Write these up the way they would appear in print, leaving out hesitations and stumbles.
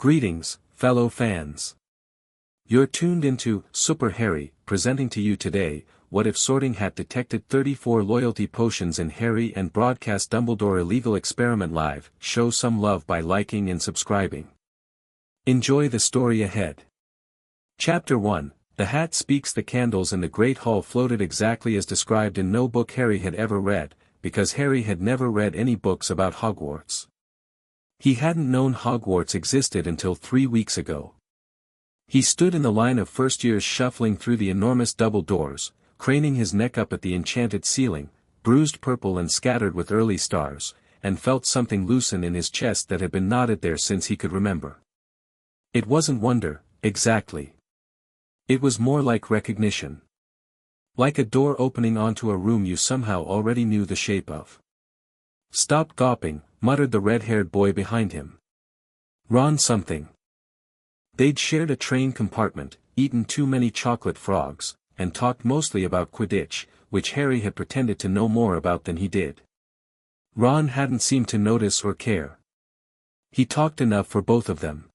Greetings, fellow fans. You're tuned into Super Harry, presenting to you today, what if Sorting Hat detected 34 loyalty potions in Harry and broadcast Dumbledore illegal experiment live. Show some love by liking and subscribing. Enjoy the story ahead. Chapter 1, The Hat Speaks. The candles in the Great Hall floated exactly as described in no book Harry had ever read, because Harry had never read any books about Hogwarts. He hadn't known Hogwarts existed until 3 weeks ago. He stood in the line of first-years shuffling through the enormous double doors, craning his neck up at the enchanted ceiling, bruised purple and scattered with early stars, and felt something loosen in his chest that had been knotted there since he could remember. It wasn't wonder, exactly. It was more like recognition. Like a door opening onto a room you somehow already knew the shape of. "Stop gawping," muttered the red-haired boy behind him. "Ron something." They'd shared a train compartment, eaten too many chocolate frogs, and talked mostly about Quidditch, which Harry had pretended to know more about than he did. Ron hadn't seemed to notice or care. He talked enough for both of them.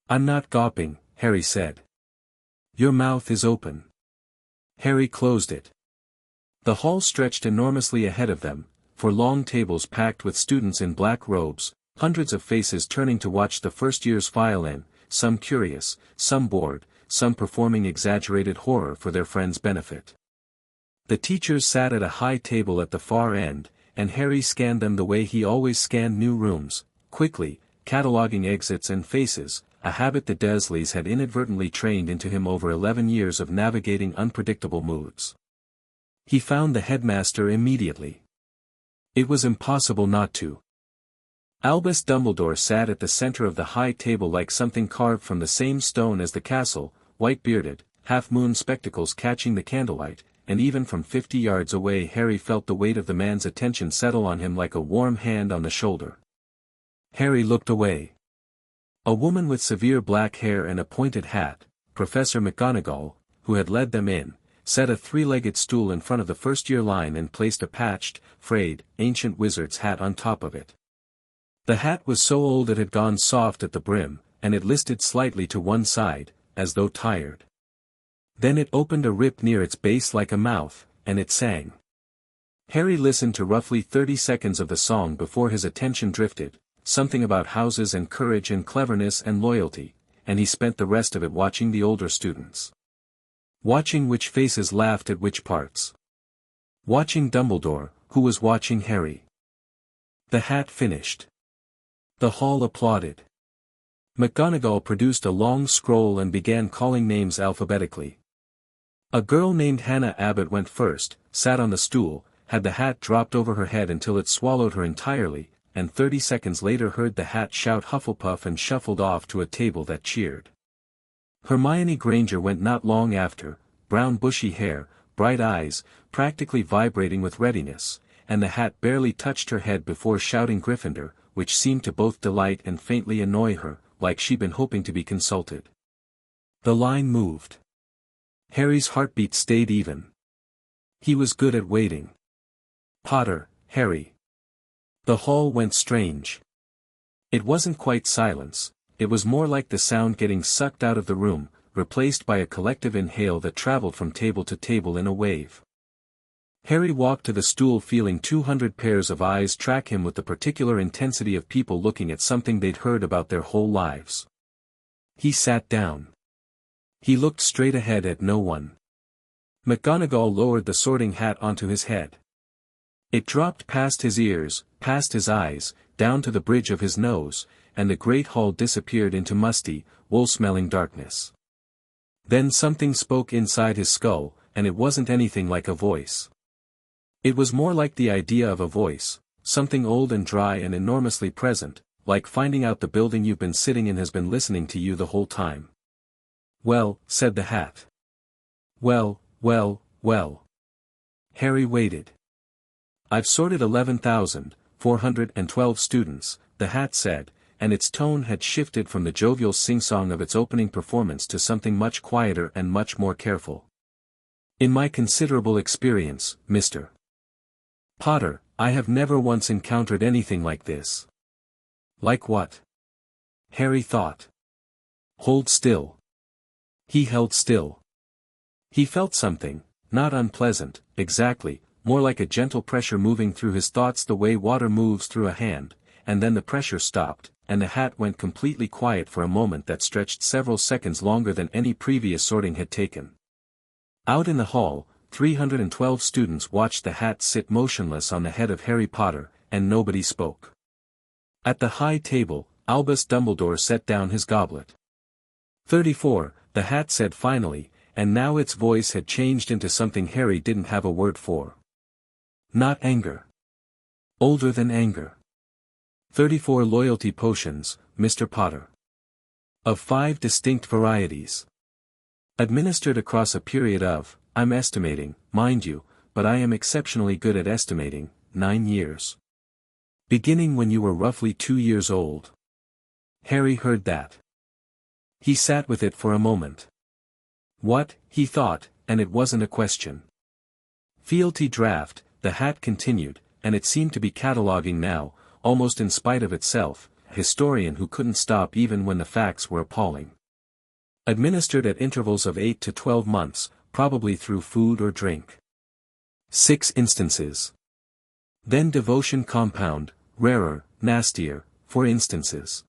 "I'm not gawping," Harry said. "Your mouth is open." Harry closed it. The hall stretched enormously ahead of them, for long tables packed with students in black robes, hundreds of faces turning to watch the first-years file in, some curious, some bored, some performing exaggerated horror for their friends' benefit. The teachers sat at a high table at the far end, and Harry scanned them the way he always scanned new rooms, quickly, cataloging exits and faces, a habit the Dursleys had inadvertently trained into him over 11 years of navigating unpredictable moods. He found the headmaster immediately. It was impossible not to. Albus Dumbledore sat at the center of the high table like something carved from the same stone as the castle, white-bearded, half-moon spectacles catching the candlelight, and even from 50 yards away Harry felt the weight of the man's attention settle on him like a warm hand on the shoulder. Harry looked away. A woman with severe black hair and a pointed hat, Professor McGonagall, who had led them in, set a three-legged stool in front of the first-year line and placed a patched, frayed, ancient wizard's hat on top of it. The hat was so old it had gone soft at the brim, and it listed slightly to one side, as though tired. Then it opened a rip near its base like a mouth, and it sang. Harry listened to roughly 30 seconds of the song before his attention drifted, something about houses and courage and cleverness and loyalty, and he spent the rest of it watching the older students. Watching which faces laughed at which parts. Watching Dumbledore, who was watching Harry. The hat finished. The hall applauded. McGonagall produced a long scroll and began calling names alphabetically. A girl named Hannah Abbott went first, sat on the stool, had the hat dropped over her head until it swallowed her entirely, and 30 seconds later heard the hat shout Hufflepuff and shuffled off to a table that cheered. Hermione Granger went not long after, brown bushy hair, bright eyes, practically vibrating with readiness, and the hat barely touched her head before shouting Gryffindor, which seemed to both delight and faintly annoy her, like she'd been hoping to be consulted. The line moved. Harry's heartbeat stayed even. He was good at waiting. "Potter, Harry." The hall went strange. It wasn't quite silence. It was more like the sound getting sucked out of the room, replaced by a collective inhale that traveled from table to table in a wave. Harry walked to the stool feeling 200 pairs of eyes track him with the particular intensity of people looking at something they'd heard about their whole lives. He sat down. He looked straight ahead at no one. McGonagall lowered the Sorting Hat onto his head. It dropped past his ears, past his eyes, down to the bridge of his nose, and the great hall disappeared into musty, wool-smelling darkness. Then something spoke inside his skull, and it wasn't anything like a voice. It was more like the idea of a voice, something old and dry and enormously present, like finding out the building you've been sitting in has been listening to you the whole time. "Well," said the hat. "Well, well, well." Harry waited. "I've sorted 11,412 students," the hat said, and its tone had shifted from the jovial sing-song of its opening performance to something much quieter and much more careful. "In my considerable experience, Mr. Potter, I have never once encountered anything like this." "Like what?" Harry thought. Hold still. He held still. He felt something, not unpleasant, exactly, more like a gentle pressure moving through his thoughts the way water moves through a hand, and then the pressure stopped, and the hat went completely quiet for a moment that stretched several seconds longer than any previous sorting had taken. Out in the hall, 312 students watched the hat sit motionless on the head of Harry Potter, and nobody spoke. At the high table, Albus Dumbledore set down his goblet. 34, the hat said finally, and now its voice had changed into something Harry didn't have a word for. Not anger. Older than anger. 34 loyalty potions, Mr. Potter. Of 5 distinct varieties. Administered across a period of, I'm estimating, mind you, but I am exceptionally good at estimating, 9 years. Beginning when you were roughly 2 years old. Harry heard that. He sat with it for a moment. What, he thought, and it wasn't a question. Fealty draft, the hat continued, and it seemed to be cataloguing now, almost in spite of itself, a historian who couldn't stop even when the facts were appalling. Administered at intervals of 8 to 12 months, probably through food or drink. 6 instances. Then devotion compound, rarer, nastier, 4 instances.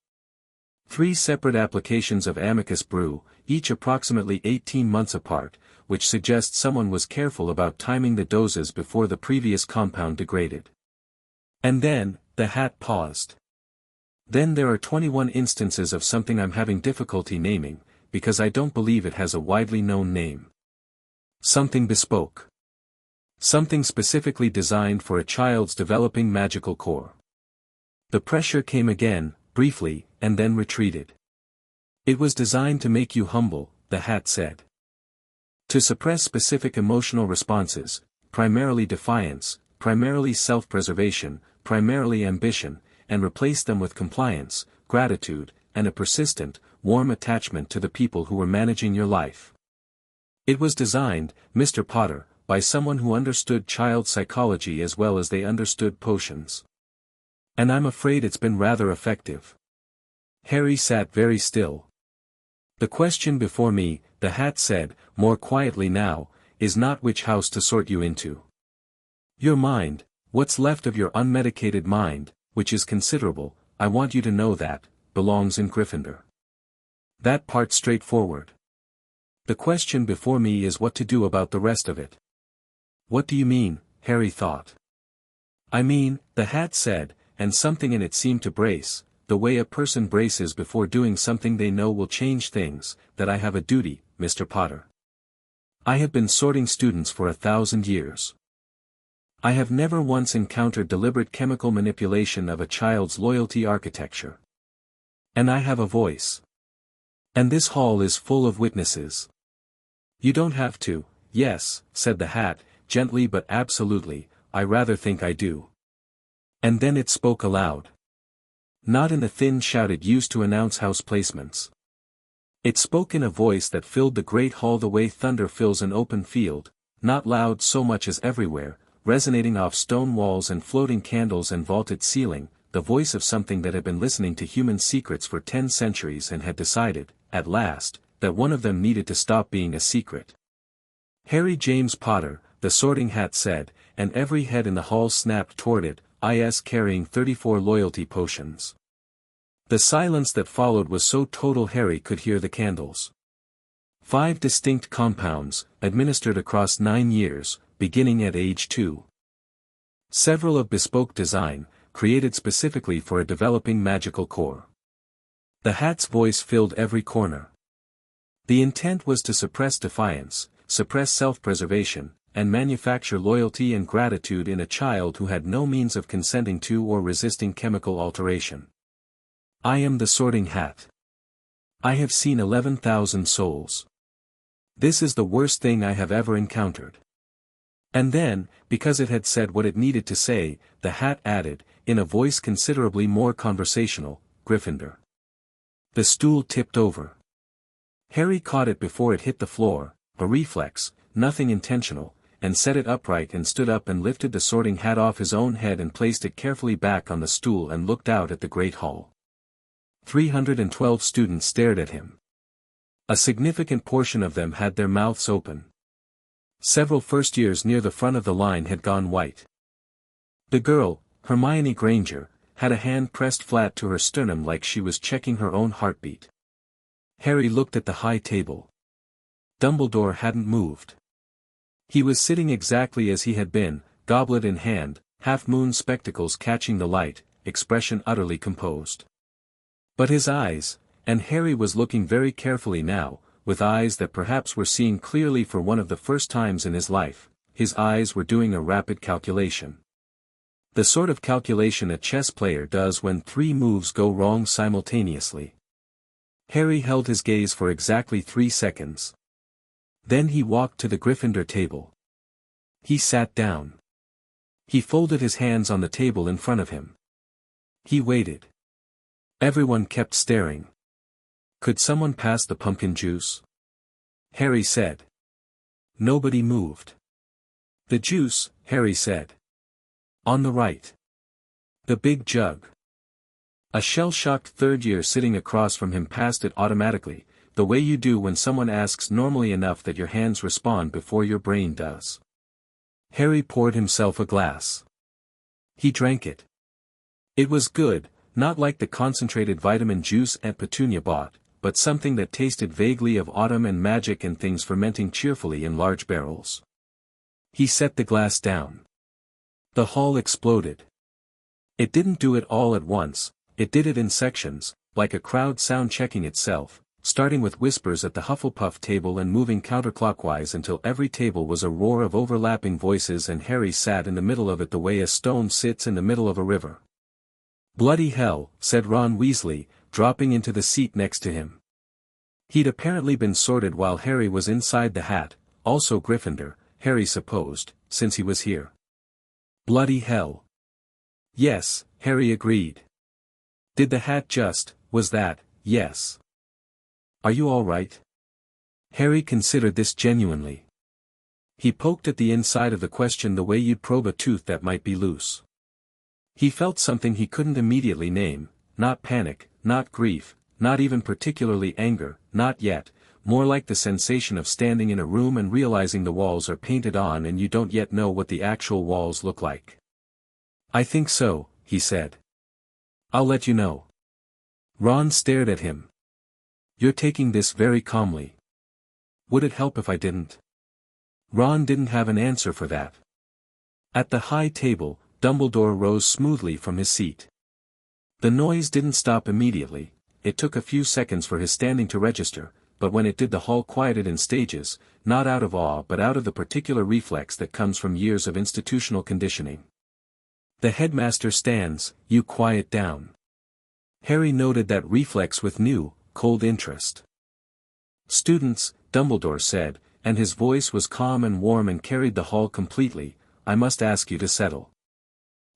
3 separate applications of amicus brew, each approximately 18 months apart, which suggests someone was careful about timing the doses before the previous compound degraded. And then, the hat paused. Then there are 21 instances of something I'm having difficulty naming, because I don't believe it has a widely known name. Something bespoke. Something specifically designed for a child's developing magical core. The pressure came again, briefly, and then retreated. It was designed to make you humble, the hat said. To suppress specific emotional responses, primarily defiance, primarily self-preservation, primarily ambition, and replace them with compliance, gratitude, and a persistent, warm attachment to the people who were managing your life. It was designed, Mr. Potter, by someone who understood child psychology as well as they understood potions. And I'm afraid it's been rather effective. Harry sat very still. The question before me, the hat said, more quietly now, is not which house to sort you into. Your mind, what's left of your unmedicated mind, which is considerable, I want you to know that, belongs in Gryffindor. That part's straightforward. The question before me is what to do about the rest of it. What do you mean, Harry thought. I mean, the hat said, and something in it seemed to brace, the way a person braces before doing something they know will change things, that I have a duty, Mr. Potter. I have been sorting students for 1,000 years. I have never once encountered deliberate chemical manipulation of a child's loyalty architecture. And I have a voice. And this hall is full of witnesses. You don't have to, yes, said the hat, gently but absolutely, I rather think I do. And then it spoke aloud. Not in the thin shout it used to announce house placements. It spoke in a voice that filled the great hall the way thunder fills an open field, not loud so much as everywhere, resonating off stone walls and floating candles and vaulted ceiling, the voice of something that had been listening to human secrets for 10 centuries and had decided, at last, that one of them needed to stop being a secret. Harry James Potter, the sorting hat said, and every head in the hall snapped toward it, carrying 34 loyalty potions. The silence that followed was so total Harry could hear the candles. 5 distinct compounds, administered across 9 years, beginning at age 2. Several of bespoke design, created specifically for a developing magical core. The hat's voice filled every corner. The intent was to suppress defiance, suppress self-preservation, and manufacture loyalty and gratitude in a child who had no means of consenting to or resisting chemical alteration. I am the sorting hat. I have seen 11,000 souls. This is the worst thing I have ever encountered. And then, because it had said what it needed to say, the hat added, in a voice considerably more conversational, Gryffindor. The stool tipped over. Harry caught it before it hit the floor, a reflex, nothing intentional, and set it upright and stood up and lifted the sorting hat off his own head and placed it carefully back on the stool and looked out at the great hall. 312 students stared at him. A significant portion of them had their mouths open. Several first years near the front of the line had gone white. The girl, Hermione Granger, had a hand pressed flat to her sternum like she was checking her own heartbeat. Harry looked at the high table. Dumbledore hadn't moved. He was sitting exactly as he had been, goblet in hand, half-moon spectacles catching the light, expression utterly composed. But his eyes, and Harry was looking very carefully now, with eyes that perhaps were seeing clearly for one of the first times in his life, his eyes were doing a rapid calculation. The sort of calculation a chess player does when 3 moves go wrong simultaneously. Harry held his gaze for exactly 3 seconds. Then he walked to the Gryffindor table. He sat down. He folded his hands on the table in front of him. He waited. Everyone kept staring. Could someone pass the pumpkin juice? Harry said. Nobody moved. The juice, Harry said. On the right. The big jug. A shell-shocked third year sitting across from him passed it automatically, the way you do when someone asks normally enough that your hands respond before your brain does. Harry poured himself a glass. He drank it. It was good, not like the concentrated vitamin juice Aunt Petunia bought, but something that tasted vaguely of autumn and magic and things fermenting cheerfully in large barrels. He set the glass down. The hall exploded. It didn't do it all at once, it did it in sections, like a crowd sound-checking itself, starting with whispers at the Hufflepuff table and moving counterclockwise until every table was a roar of overlapping voices and Harry sat in the middle of it the way a stone sits in the middle of a river. "Bloody hell," said Ron Weasley, dropping into the seat next to him. He'd apparently been sorted while Harry was inside the hat, also Gryffindor, Harry supposed, since he was here. Bloody hell. Yes, Harry agreed. Did the hat just, was that, yes. Are you all right? Harry considered this genuinely. He poked at the inside of the question the way you'd probe a tooth that might be loose. He felt something he couldn't immediately name, not panic, not grief, not even particularly anger, not yet, more like the sensation of standing in a room and realizing the walls are painted on and you don't yet know what the actual walls look like. I think so, he said. I'll let you know. Ron stared at him. You're taking this very calmly. Would it help if I didn't? Ron didn't have an answer for that. At the high table, Dumbledore rose smoothly from his seat. The noise didn't stop immediately, it took a few seconds for his standing to register, but when it did the hall quieted in stages, not out of awe but out of the particular reflex that comes from years of institutional conditioning. The headmaster stands, you quiet down. Harry noted that reflex with new, cold interest. Students, Dumbledore said, and his voice was calm and warm and carried the hall completely, I must ask you to settle.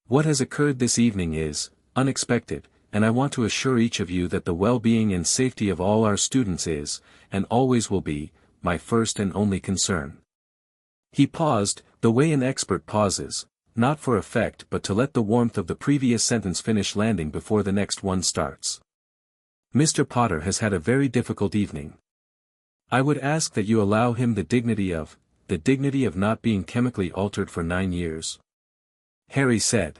What has occurred this evening is, unexpected, and I want to assure each of you that the well-being and safety of all our students is, and always will be, my first and only concern. He paused, the way an expert pauses, not for effect but to let the warmth of the previous sentence finish landing before the next one starts. Mr. Potter has had a very difficult evening. I would ask that you allow him the dignity of not being chemically altered for 9 years. Harry said.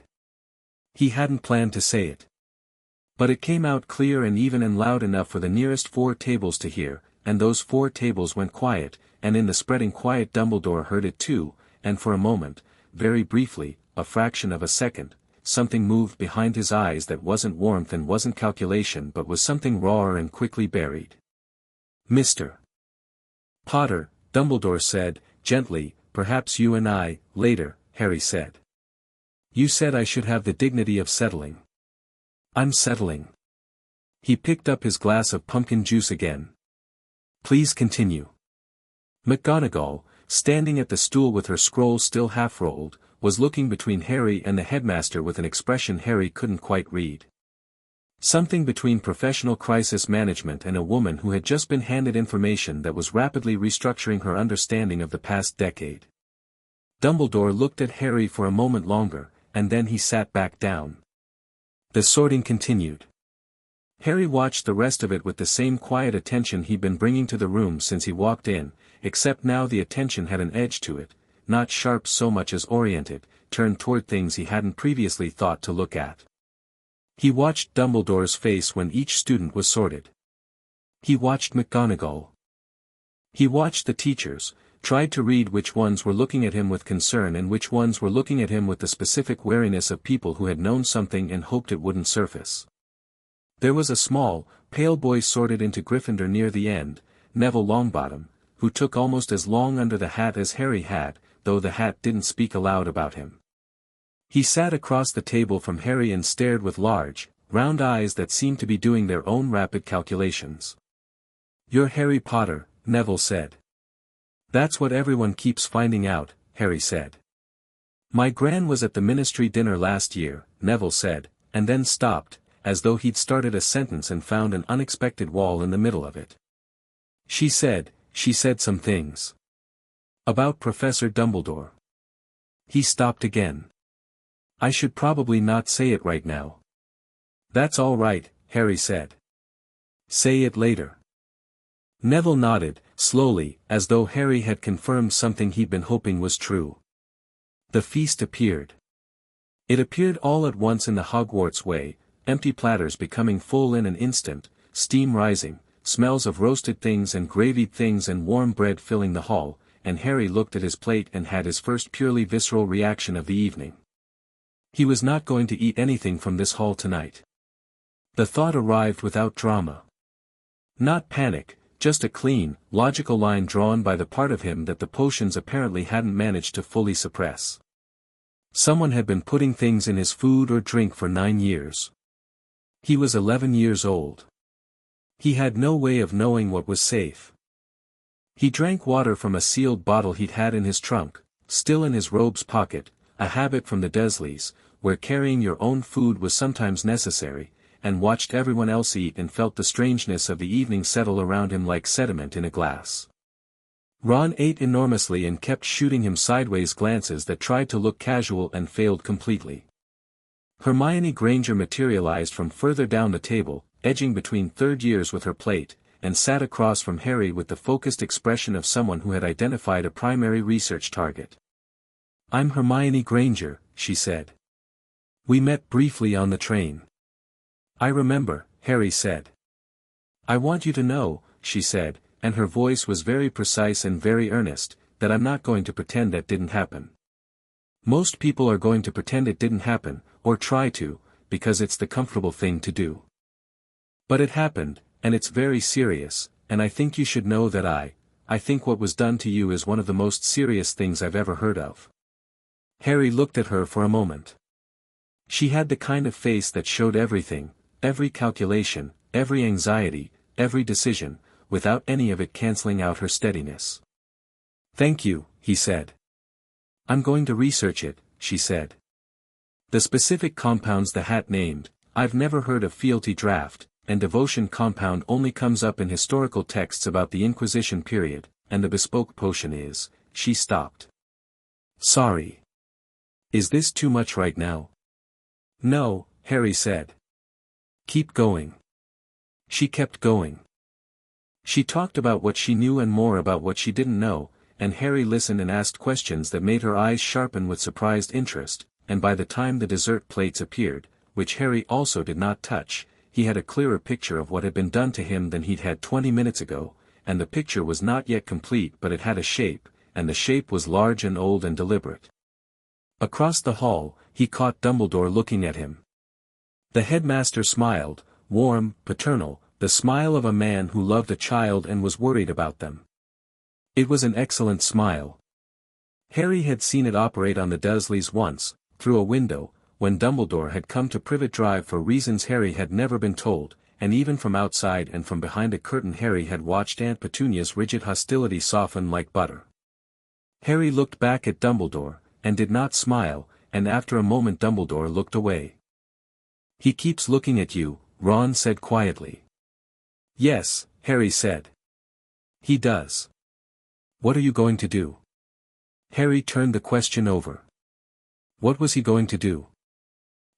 He hadn't planned to say it. But it came out clear and even and loud enough for the nearest 4 tables to hear, and those 4 tables went quiet, and in the spreading quiet Dumbledore heard it too, and for a moment, very briefly, a fraction of a second, something moved behind his eyes that wasn't warmth and wasn't calculation but was something rawer and quickly buried. Mr. Potter, Dumbledore said, gently, perhaps you and I, later, Harry said. You said I should have the dignity of settling. I'm settling. He picked up his glass of pumpkin juice again. Please continue. McGonagall, standing at the stool with her scroll still half-rolled, was looking between Harry and the headmaster with an expression Harry couldn't quite read. Something between professional crisis management and a woman who had just been handed information that was rapidly restructuring her understanding of the past decade. Dumbledore looked at Harry for a moment longer, and then he sat back down. The sorting continued. Harry watched the rest of it with the same quiet attention he'd been bringing to the room since he walked in, except now the attention had an edge to it, not sharp so much as oriented, turned toward things he hadn't previously thought to look at. He watched Dumbledore's face when each student was sorted. He watched McGonagall. He watched the teachers, tried to read which ones were looking at him with concern and which ones were looking at him with the specific wariness of people who had known something and hoped it wouldn't surface. There was a small, pale boy sorted into Gryffindor near the end, Neville Longbottom, who took almost as long under the hat as Harry had, though the hat didn't speak aloud about him. He sat across the table from Harry and stared with large, round eyes that seemed to be doing their own rapid calculations. "You're Harry Potter," Neville said. "That's what everyone keeps finding out," Harry said. "My gran was at the Ministry dinner last year," Neville said, and then stopped, as though he'd started a sentence and found an unexpected wall in the middle of it. She said some things. About Professor Dumbledore." He stopped again. "I should probably not say it right now." "That's all right," Harry said. "Say it later." Neville nodded, slowly, as though Harry had confirmed something he'd been hoping was true. The feast appeared. It appeared all at once in the Hogwarts way, empty platters becoming full in an instant, steam rising, smells of roasted things and gravied things and warm bread filling the hall, and Harry looked at his plate and had his first purely visceral reaction of the evening. He was not going to eat anything from this hall tonight. The thought arrived without drama. Not panic, just a clean, logical line drawn by the part of him that the potions apparently hadn't managed to fully suppress. Someone had been putting things in his food or drink for 9 years. He was 11 years old. He had no way of knowing what was safe. He drank water from a sealed bottle he'd had in his trunk, still in his robe's pocket, a habit from the Dursleys, where carrying your own food was sometimes necessary, and watched everyone else eat and felt the strangeness of the evening settle around him like sediment in a glass. Ron ate enormously and kept shooting him sideways glances that tried to look casual and failed completely. Hermione Granger materialized from further down the table, edging between third years with her plate, and sat across from Harry with the focused expression of someone who had identified a primary research target. "I'm Hermione Granger," she said. "We met briefly on the train." "I remember," Harry said. "I want you to know," she said, and her voice was very precise and very earnest, "that I'm not going to pretend that didn't happen. Most people are going to pretend it didn't happen, or try to, because it's the comfortable thing to do. But it happened, and it's very serious, and I think you should know that I think what was done to you is one of the most serious things I've ever heard of." Harry looked at her for a moment. She had the kind of face that showed everything, every calculation, every anxiety, every decision, without any of it canceling out her steadiness. "Thank you," he said. "I'm going to research it," she said. "The specific compounds the hat named, I've never heard of fealty draft, and devotion compound only comes up in historical texts about the Inquisition period, and the bespoke potion is," she stopped. "Sorry. Is this too much right now?" "No," Harry said. "Keep going." She kept going. She talked about what she knew and more about what she didn't know, and Harry listened and asked questions that made her eyes sharpen with surprised interest, and by the time the dessert plates appeared, which Harry also did not touch, he had a clearer picture of what had been done to him than he'd had 20 minutes ago, and the picture was not yet complete but it had a shape, and the shape was large and old and deliberate. Across the hall, he caught Dumbledore looking at him. The headmaster smiled, warm, paternal, the smile of a man who loved a child and was worried about them. It was an excellent smile. Harry had seen it operate on the Dursleys once, through a window, when Dumbledore had come to Privet Drive for reasons Harry had never been told, and even from outside and from behind a curtain Harry had watched Aunt Petunia's rigid hostility soften like butter. Harry looked back at Dumbledore, and did not smile, and after a moment Dumbledore looked away. "He keeps looking at you," Ron said quietly. "Yes," Harry said. "He does. What are you going to do?" Harry turned the question over. What was he going to do?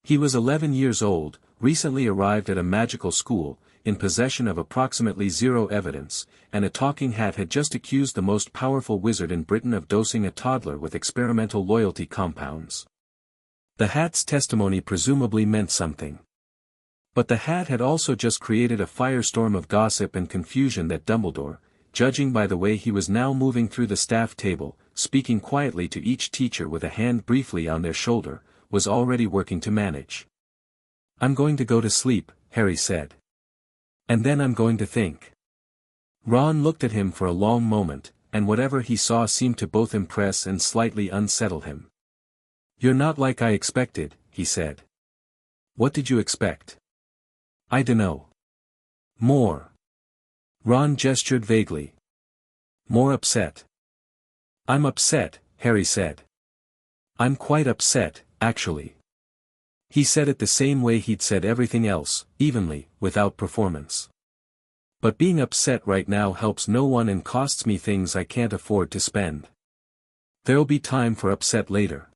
He was 11 years old, recently arrived at a magical school, in possession of approximately zero evidence, and a talking hat had just accused the most powerful wizard in Britain of dosing a toddler with experimental loyalty compounds. The hat's testimony presumably meant something. But the hat had also just created a firestorm of gossip and confusion that Dumbledore, judging by the way he was now moving through the staff table, speaking quietly to each teacher with a hand briefly on their shoulder, was already working to manage. "I'm going to go to sleep," Harry said. "And then I'm going to think." Ron looked at him for a long moment, and whatever he saw seemed to both impress and slightly unsettle him. "You're not like I expected," he said. "What did you expect?" "I dunno. More." Ron gestured vaguely. "More upset." "I'm upset," Harry said. "I'm quite upset, actually." He said it the same way he'd said everything else, evenly, without performance. "But being upset right now helps no one and costs me things I can't afford to spend. There'll be time for upset later."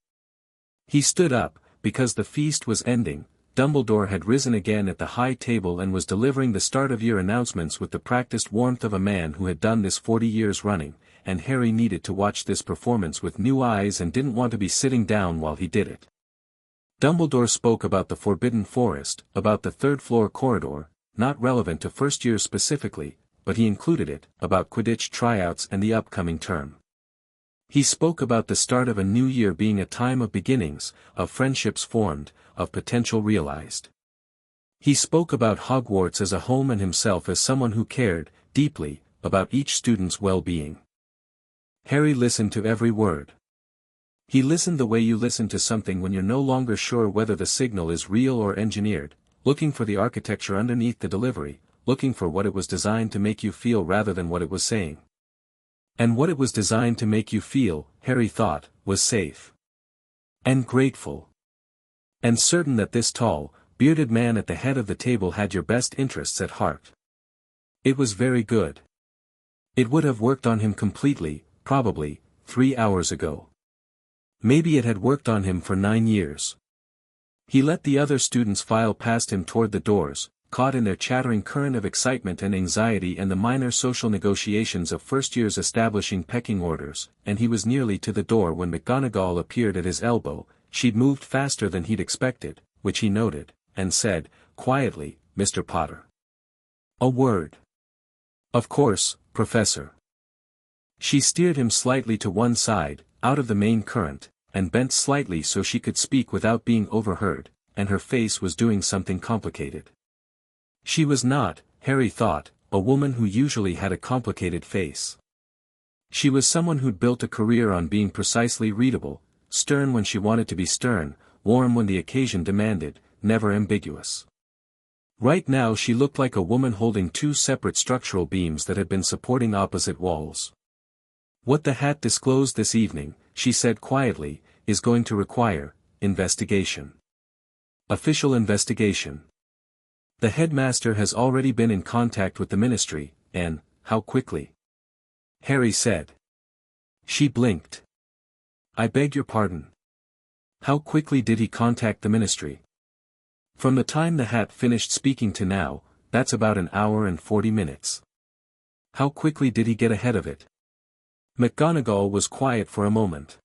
He stood up, because the feast was ending. Dumbledore had risen again at the high table and was delivering the start-of-year announcements with the practiced warmth of a man who had done this 40 years running, and Harry needed to watch this performance with new eyes and didn't want to be sitting down while he did it. Dumbledore spoke about the Forbidden Forest, about the third-floor corridor, not relevant to first years specifically, but he included it, about Quidditch tryouts and the upcoming term. He spoke about the start of a new year being a time of beginnings, of friendships formed, of potential realized. He spoke about Hogwarts as a home and himself as someone who cared, deeply, about each student's well-being. Harry listened to every word. He listened the way you listen to something when you're no longer sure whether the signal is real or engineered, looking for the architecture underneath the delivery, looking for what it was designed to make you feel rather than what it was saying. And what it was designed to make you feel, Harry thought, was safe. And grateful. And certain that this tall, bearded man at the head of the table had your best interests at heart. It was very good. It would have worked on him completely, probably, 3 hours ago. Maybe it had worked on him for 9 years. He let the other students file past him toward the doors, caught in their chattering current of excitement and anxiety and the minor social negotiations of first years establishing pecking orders, and he was nearly to the door when McGonagall appeared at his elbow. She'd moved faster than he'd expected, which he noted, and said, quietly, "Mr. Potter." "A word." "Of course, Professor." She steered him slightly to one side, out of the main current, and bent slightly so she could speak without being overheard, and her face was doing something complicated. She was not, Harry thought, a woman who usually had a complicated face. She was someone who'd built a career on being precisely readable, stern when she wanted to be stern, warm when the occasion demanded, never ambiguous. Right now she looked like a woman holding 2 separate structural beams that had been supporting opposite walls. "What the hat disclosed this evening," she said quietly, "is going to require investigation. Official investigation. The headmaster has already been in contact with the ministry, and, how quickly?" Harry said. She blinked. "I beg your pardon. How quickly did he contact the ministry?" "From the time the hat finished speaking to now, that's about an hour and 40 minutes. "How quickly did he get ahead of it?" McGonagall was quiet for a moment.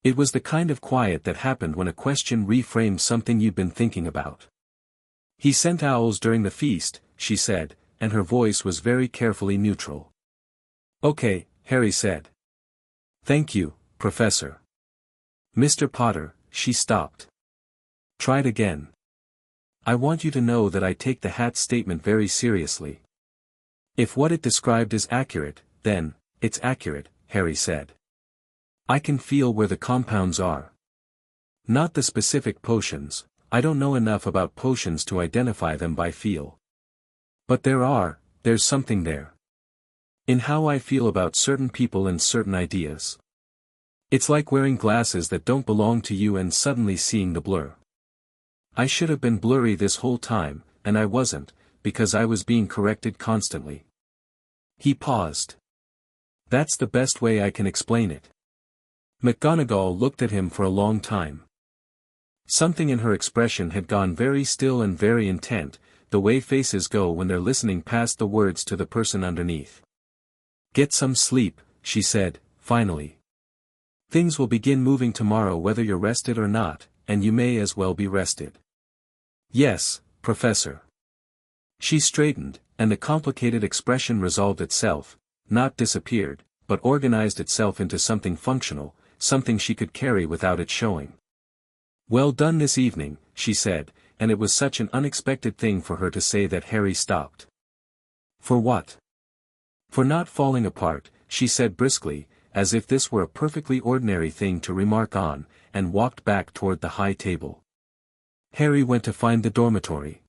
It was the kind of quiet that happened when a question reframed something you'd been thinking about. "He sent owls during the feast," she said, and her voice was very carefully neutral. "Okay," Harry said. "Thank you, Professor." "Mr. Potter," she stopped. "Tried again. I want you to know that I take the hat's statement very seriously. If what it described is accurate, then, it's accurate," Harry said. "I can feel where the compounds are. Not the specific potions, I don't know enough about potions to identify them by feel. But there's something there. In how I feel about certain people and certain ideas. It's like wearing glasses that don't belong to you and suddenly seeing the blur. I should have been blurry this whole time, and I wasn't, because I was being corrected constantly." He paused. "That's the best way I can explain it." McGonagall looked at him for a long time. Something in her expression had gone very still and very intent, the way faces go when they're listening past the words to the person underneath. "Get some sleep," she said, finally. "Things will begin moving tomorrow whether you're rested or not, and you may as well be rested." "Yes, Professor." She straightened, and the complicated expression resolved itself, not disappeared, but organized itself into something functional, something she could carry without it showing. "Well done this evening," she said, and it was such an unexpected thing for her to say that Harry stopped. "For what?" "For not falling apart," she said briskly, as if this were a perfectly ordinary thing to remark on, and walked back toward the high table. Harry went to find the dormitory.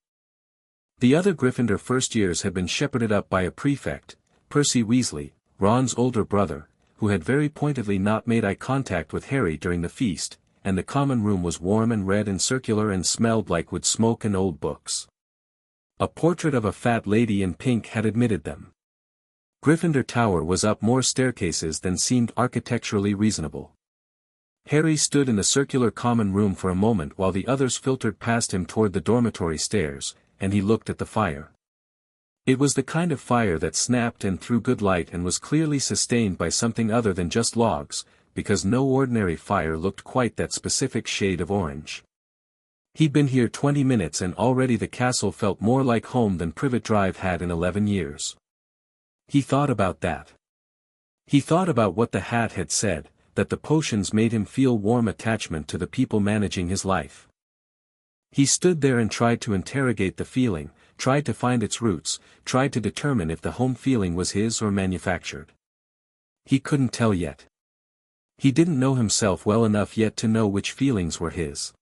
The other Gryffindor first years had been shepherded up by a prefect, Percy Weasley, Ron's older brother, who had very pointedly not made eye contact with Harry during the feast, and the common room was warm and red and circular and smelled like wood smoke and old books. A portrait of a fat lady in pink had admitted them. Gryffindor Tower was up more staircases than seemed architecturally reasonable. Harry stood in the circular common room for a moment while the others filtered past him toward the dormitory stairs, and he looked at the fire. It was the kind of fire that snapped and threw good light and was clearly sustained by something other than just logs, because no ordinary fire looked quite that specific shade of orange. He'd been here 20 minutes and already the castle felt more like home than Privet Drive had in 11 years. He thought about that. He thought about what the hat had said, that the potions made him feel warm attachment to the people managing his life. He stood there and tried to interrogate the feeling, tried to find its roots, tried to determine if the home feeling was his or manufactured. He couldn't tell yet. He didn't know himself well enough yet to know which feelings were his.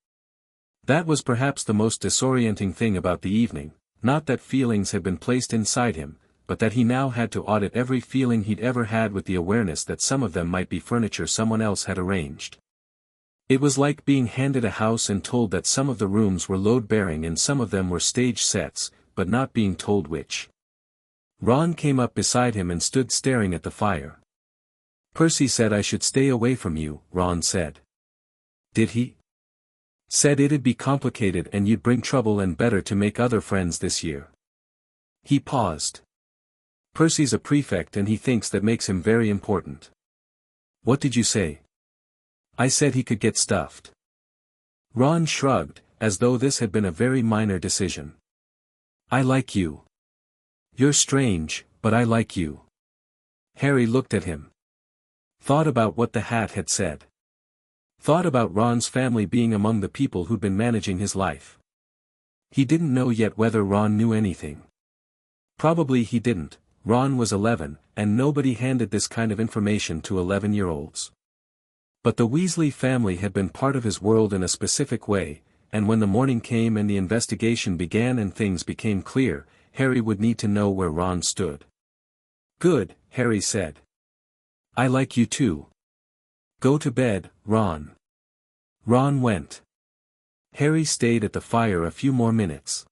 That was perhaps the most disorienting thing about the evening, not that feelings had been placed inside him, but that he now had to audit every feeling he'd ever had with the awareness that some of them might be furniture someone else had arranged. It was like being handed a house and told that some of the rooms were load-bearing and some of them were stage sets, but not being told which. Ron came up beside him and stood staring at the fire. "Percy said I should stay away from you," Ron said. "Did he?" "Said it'd be complicated and you'd bring trouble and better to make other friends this year." He paused. "Percy's a prefect and he thinks that makes him very important." "What did you say?" "I said he could get stuffed." Ron shrugged, as though this had been a very minor decision. "I like you. You're strange, but I like you." Harry looked at him. Thought about what the hat had said. Thought about Ron's family being among the people who'd been managing his life. He didn't know yet whether Ron knew anything. Probably he didn't. Ron was 11, and nobody handed this kind of information to 11-year-olds. But the Weasley family had been part of his world in a specific way, and when the morning came and the investigation began and things became clear, Harry would need to know where Ron stood. "Good," Harry said. "I like you too. Go to bed, Ron." Ron went. Harry stayed at the fire a few more minutes.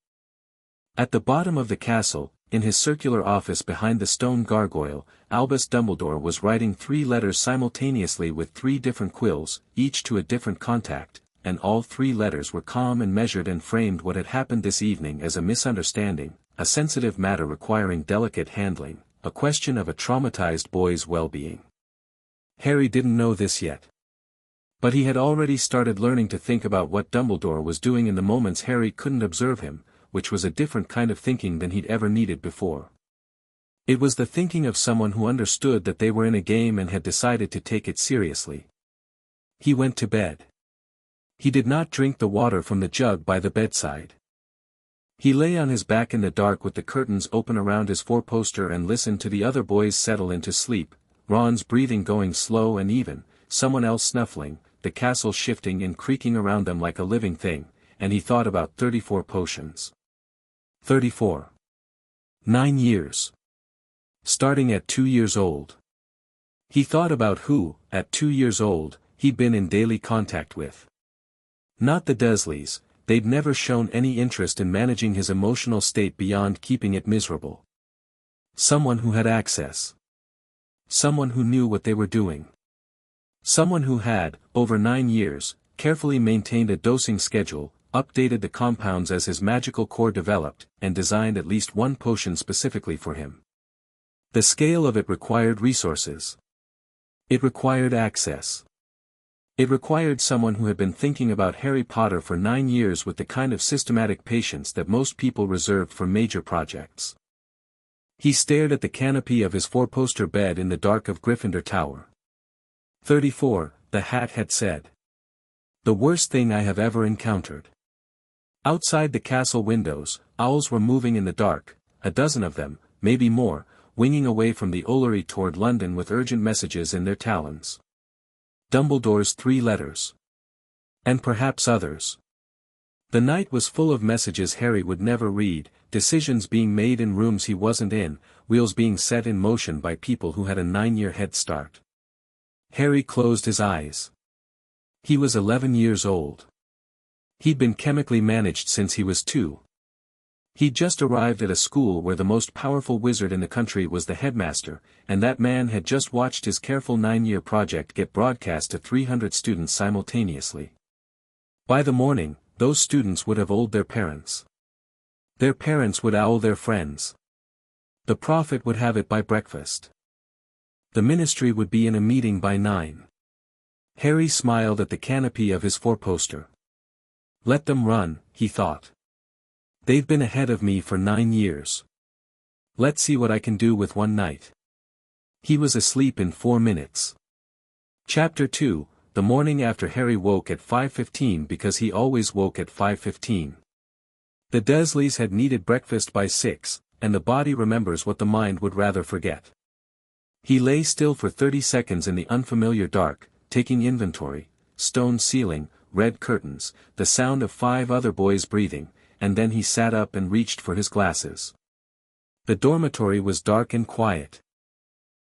At the bottom of the castle, in his circular office behind the stone gargoyle, Albus Dumbledore was writing 3 letters simultaneously with 3 different quills, each to a different contact, and all 3 letters were calm and measured and framed what had happened this evening as a misunderstanding, a sensitive matter requiring delicate handling, a question of a traumatized boy's well-being. Harry didn't know this yet. But he had already started learning to think about what Dumbledore was doing in the moments Harry couldn't observe him, which was a different kind of thinking than he'd ever needed before. It was the thinking of someone who understood that they were in a game and had decided to take it seriously. He went to bed. He did not drink the water from the jug by the bedside. He lay on his back in the dark with the curtains open around his 4-poster and listened to the other boys settle into sleep, Ron's breathing going slow and even, someone else snuffling, the castle shifting and creaking around them like a living thing, and he thought about 34 potions. 34. 9 years. Starting at 2 years old. He thought about who, at 2 years old, he'd been in daily contact with. Not the Dursleys, they'd never shown any interest in managing his emotional state beyond keeping it miserable. Someone who had access. Someone who knew what they were doing. Someone who had, over 9 years, carefully maintained a dosing schedule, updated the compounds as his magical core developed, and designed at least one potion specifically for him. The scale of it required resources. It required access. It required someone who had been thinking about Harry Potter for 9 years with the kind of systematic patience that most people reserved for major projects. He stared at the canopy of his 4-poster bed in the dark of Gryffindor Tower. 34, the hat had said. The worst thing I have ever encountered. Outside the castle windows, owls were moving in the dark, a dozen of them, maybe more, winging away from the Ollery toward London with urgent messages in their talons. Dumbledore's 3 letters. And perhaps others. The night was full of messages Harry would never read, decisions being made in rooms he wasn't in, wheels being set in motion by people who had a 9-year head start. Harry closed his eyes. He was 11 years old. He'd been chemically managed since he was 2. He'd just arrived at a school where the most powerful wizard in the country was the headmaster, and that man had just watched his careful 9-year project get broadcast to 300 students simultaneously. By the morning, those students would have owled their parents. Their parents would owl their friends. The prophet would have it by breakfast. The ministry would be in a meeting by 9. Harry smiled at the canopy of his 4-poster. Let them run, he thought. They've been ahead of me for 9 years. Let's see what I can do with one night. He was asleep in 4 minutes. Chapter 2, the morning after Harry woke at 5:15 because he always woke at 5:15. The Dursleys had needed breakfast by 6, and the body remembers what the mind would rather forget. He lay still for 30 seconds in the unfamiliar dark, taking inventory, stone ceiling, red curtains, the sound of 5 other boys breathing, and then he sat up and reached for his glasses. The dormitory was dark and quiet.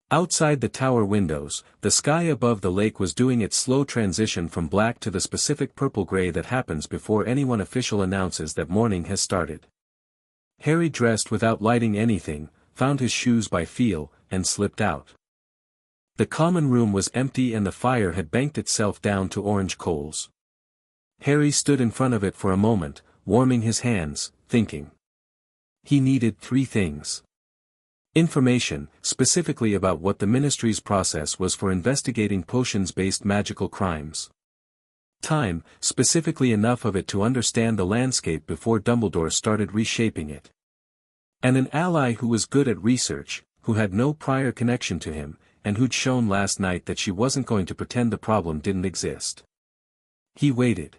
Outside the tower windows, the sky above the lake was doing its slow transition from black to the specific purple-gray that happens before anyone official announces that morning has started. Harry dressed without lighting anything, found his shoes by feel, and slipped out. The common room was empty and the fire had banked itself down to orange coals. Harry stood in front of it for a moment, warming his hands, thinking. He needed 3 things. Information, specifically about what the Ministry's process was for investigating potions-based magical crimes. Time, specifically enough of it to understand the landscape before Dumbledore started reshaping it. And an ally who was good at research, who had no prior connection to him, and who'd shown last night that she wasn't going to pretend the problem didn't exist. He waited.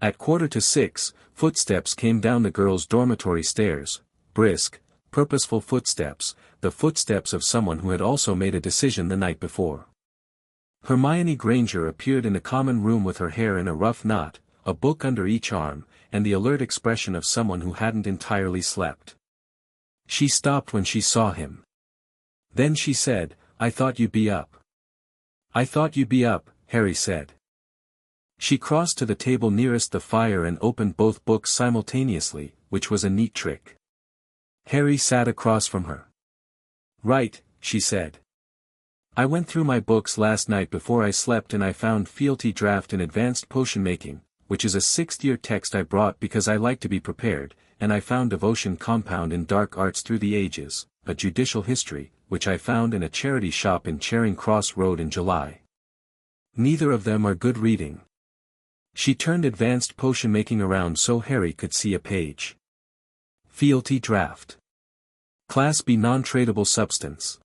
At 5:45, footsteps came down the girls' dormitory stairs, brisk, purposeful footsteps, the footsteps of someone who had also made a decision the night before. Hermione Granger appeared in the common room with her hair in a rough knot, a book under each arm, and the alert expression of someone who hadn't entirely slept. She stopped when she saw him. Then she said, "I thought you'd be up." "I thought you'd be up," Harry said. She crossed to the table nearest the fire and opened both books simultaneously, which was a neat trick. Harry sat across from her. "Right," she said. "I went through my books last night before I slept and I found Fealty Draft in Advanced Potion Making, which is a 6th-year text I brought because I like to be prepared, and I found Devotion Compound in Dark Arts Through the Ages, a judicial history, which I found in a charity shop in Charing Cross Road in July. Neither of them are good reading." She turned Advanced Potion Making around so Harry could see a page. Fealty Draft. Class B non-tradable substance.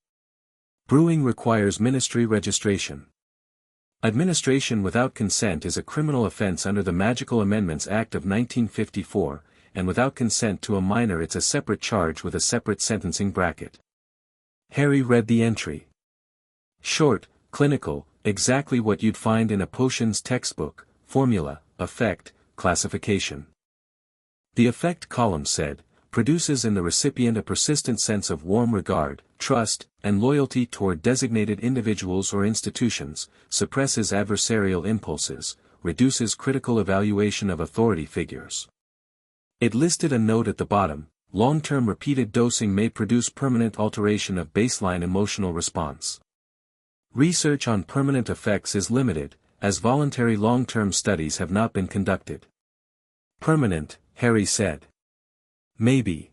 Brewing requires ministry registration. Administration without consent is a criminal offense under the Magical Amendments Act of 1954, and without consent to a minor it's a separate charge with a separate sentencing bracket. Harry read the entry. Short, clinical, exactly what you'd find in a potions textbook, formula, effect, classification. The effect column said, produces in the recipient a persistent sense of warm regard, trust, and loyalty toward designated individuals or institutions, suppresses adversarial impulses, reduces critical evaluation of authority figures. It listed a note at the bottom, long-term repeated dosing may produce permanent alteration of baseline emotional response. Research on permanent effects is limited, as voluntary long-term studies have not been conducted. Permanent, Harry said. Maybe.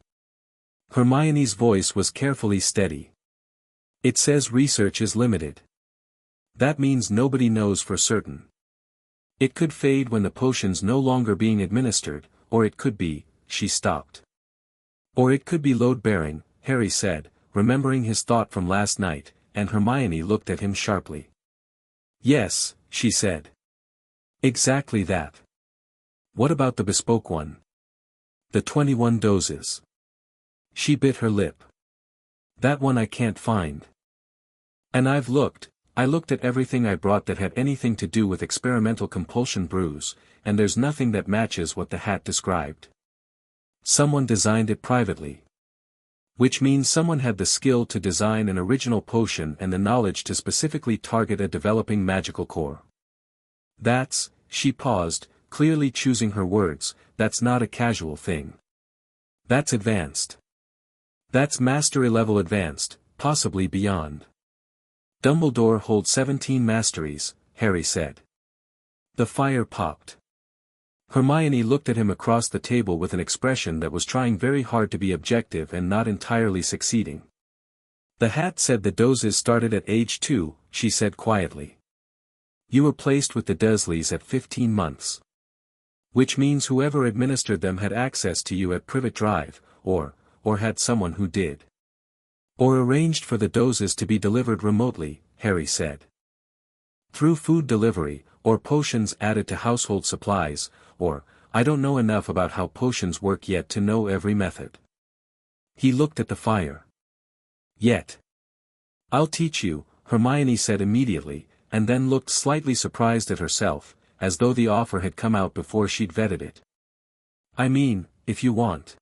Hermione's voice was carefully steady. It says research is limited. That means nobody knows for certain. It could fade when the potion's no longer being administered, or it could be, she stopped. Or it could be load-bearing, Harry said, remembering his thought from last night, and Hermione looked at him sharply. Yes, she said. Exactly that. What about the bespoke one? The 21 doses. She bit her lip. That one I can't find. And I looked at everything I brought that had anything to do with experimental compulsion brews, and there's nothing that matches what the hat described. Someone designed it privately. Which means someone had the skill to design an original potion and the knowledge to specifically target a developing magical core. That's, she paused, clearly choosing her words, that's not a casual thing. That's advanced. That's mastery level advanced, possibly beyond. Dumbledore holds 17 masteries, Harry said. The fire popped. Hermione looked at him across the table with an expression that was trying very hard to be objective and not entirely succeeding. The hat said the doses started at age 2, she said quietly. You were placed with the Dursleys at 15 months. Which means whoever administered them had access to you at Privet Drive, or had someone who did. Or arranged for the doses to be delivered remotely, Harry said. Through food delivery, or potions added to household supplies, or, I don't know enough about how potions work yet to know every method. He looked at the fire. Yet. I'll teach you, Hermione said immediately, and then looked slightly surprised at herself, as though the offer had come out before she'd vetted it. I mean, if you want.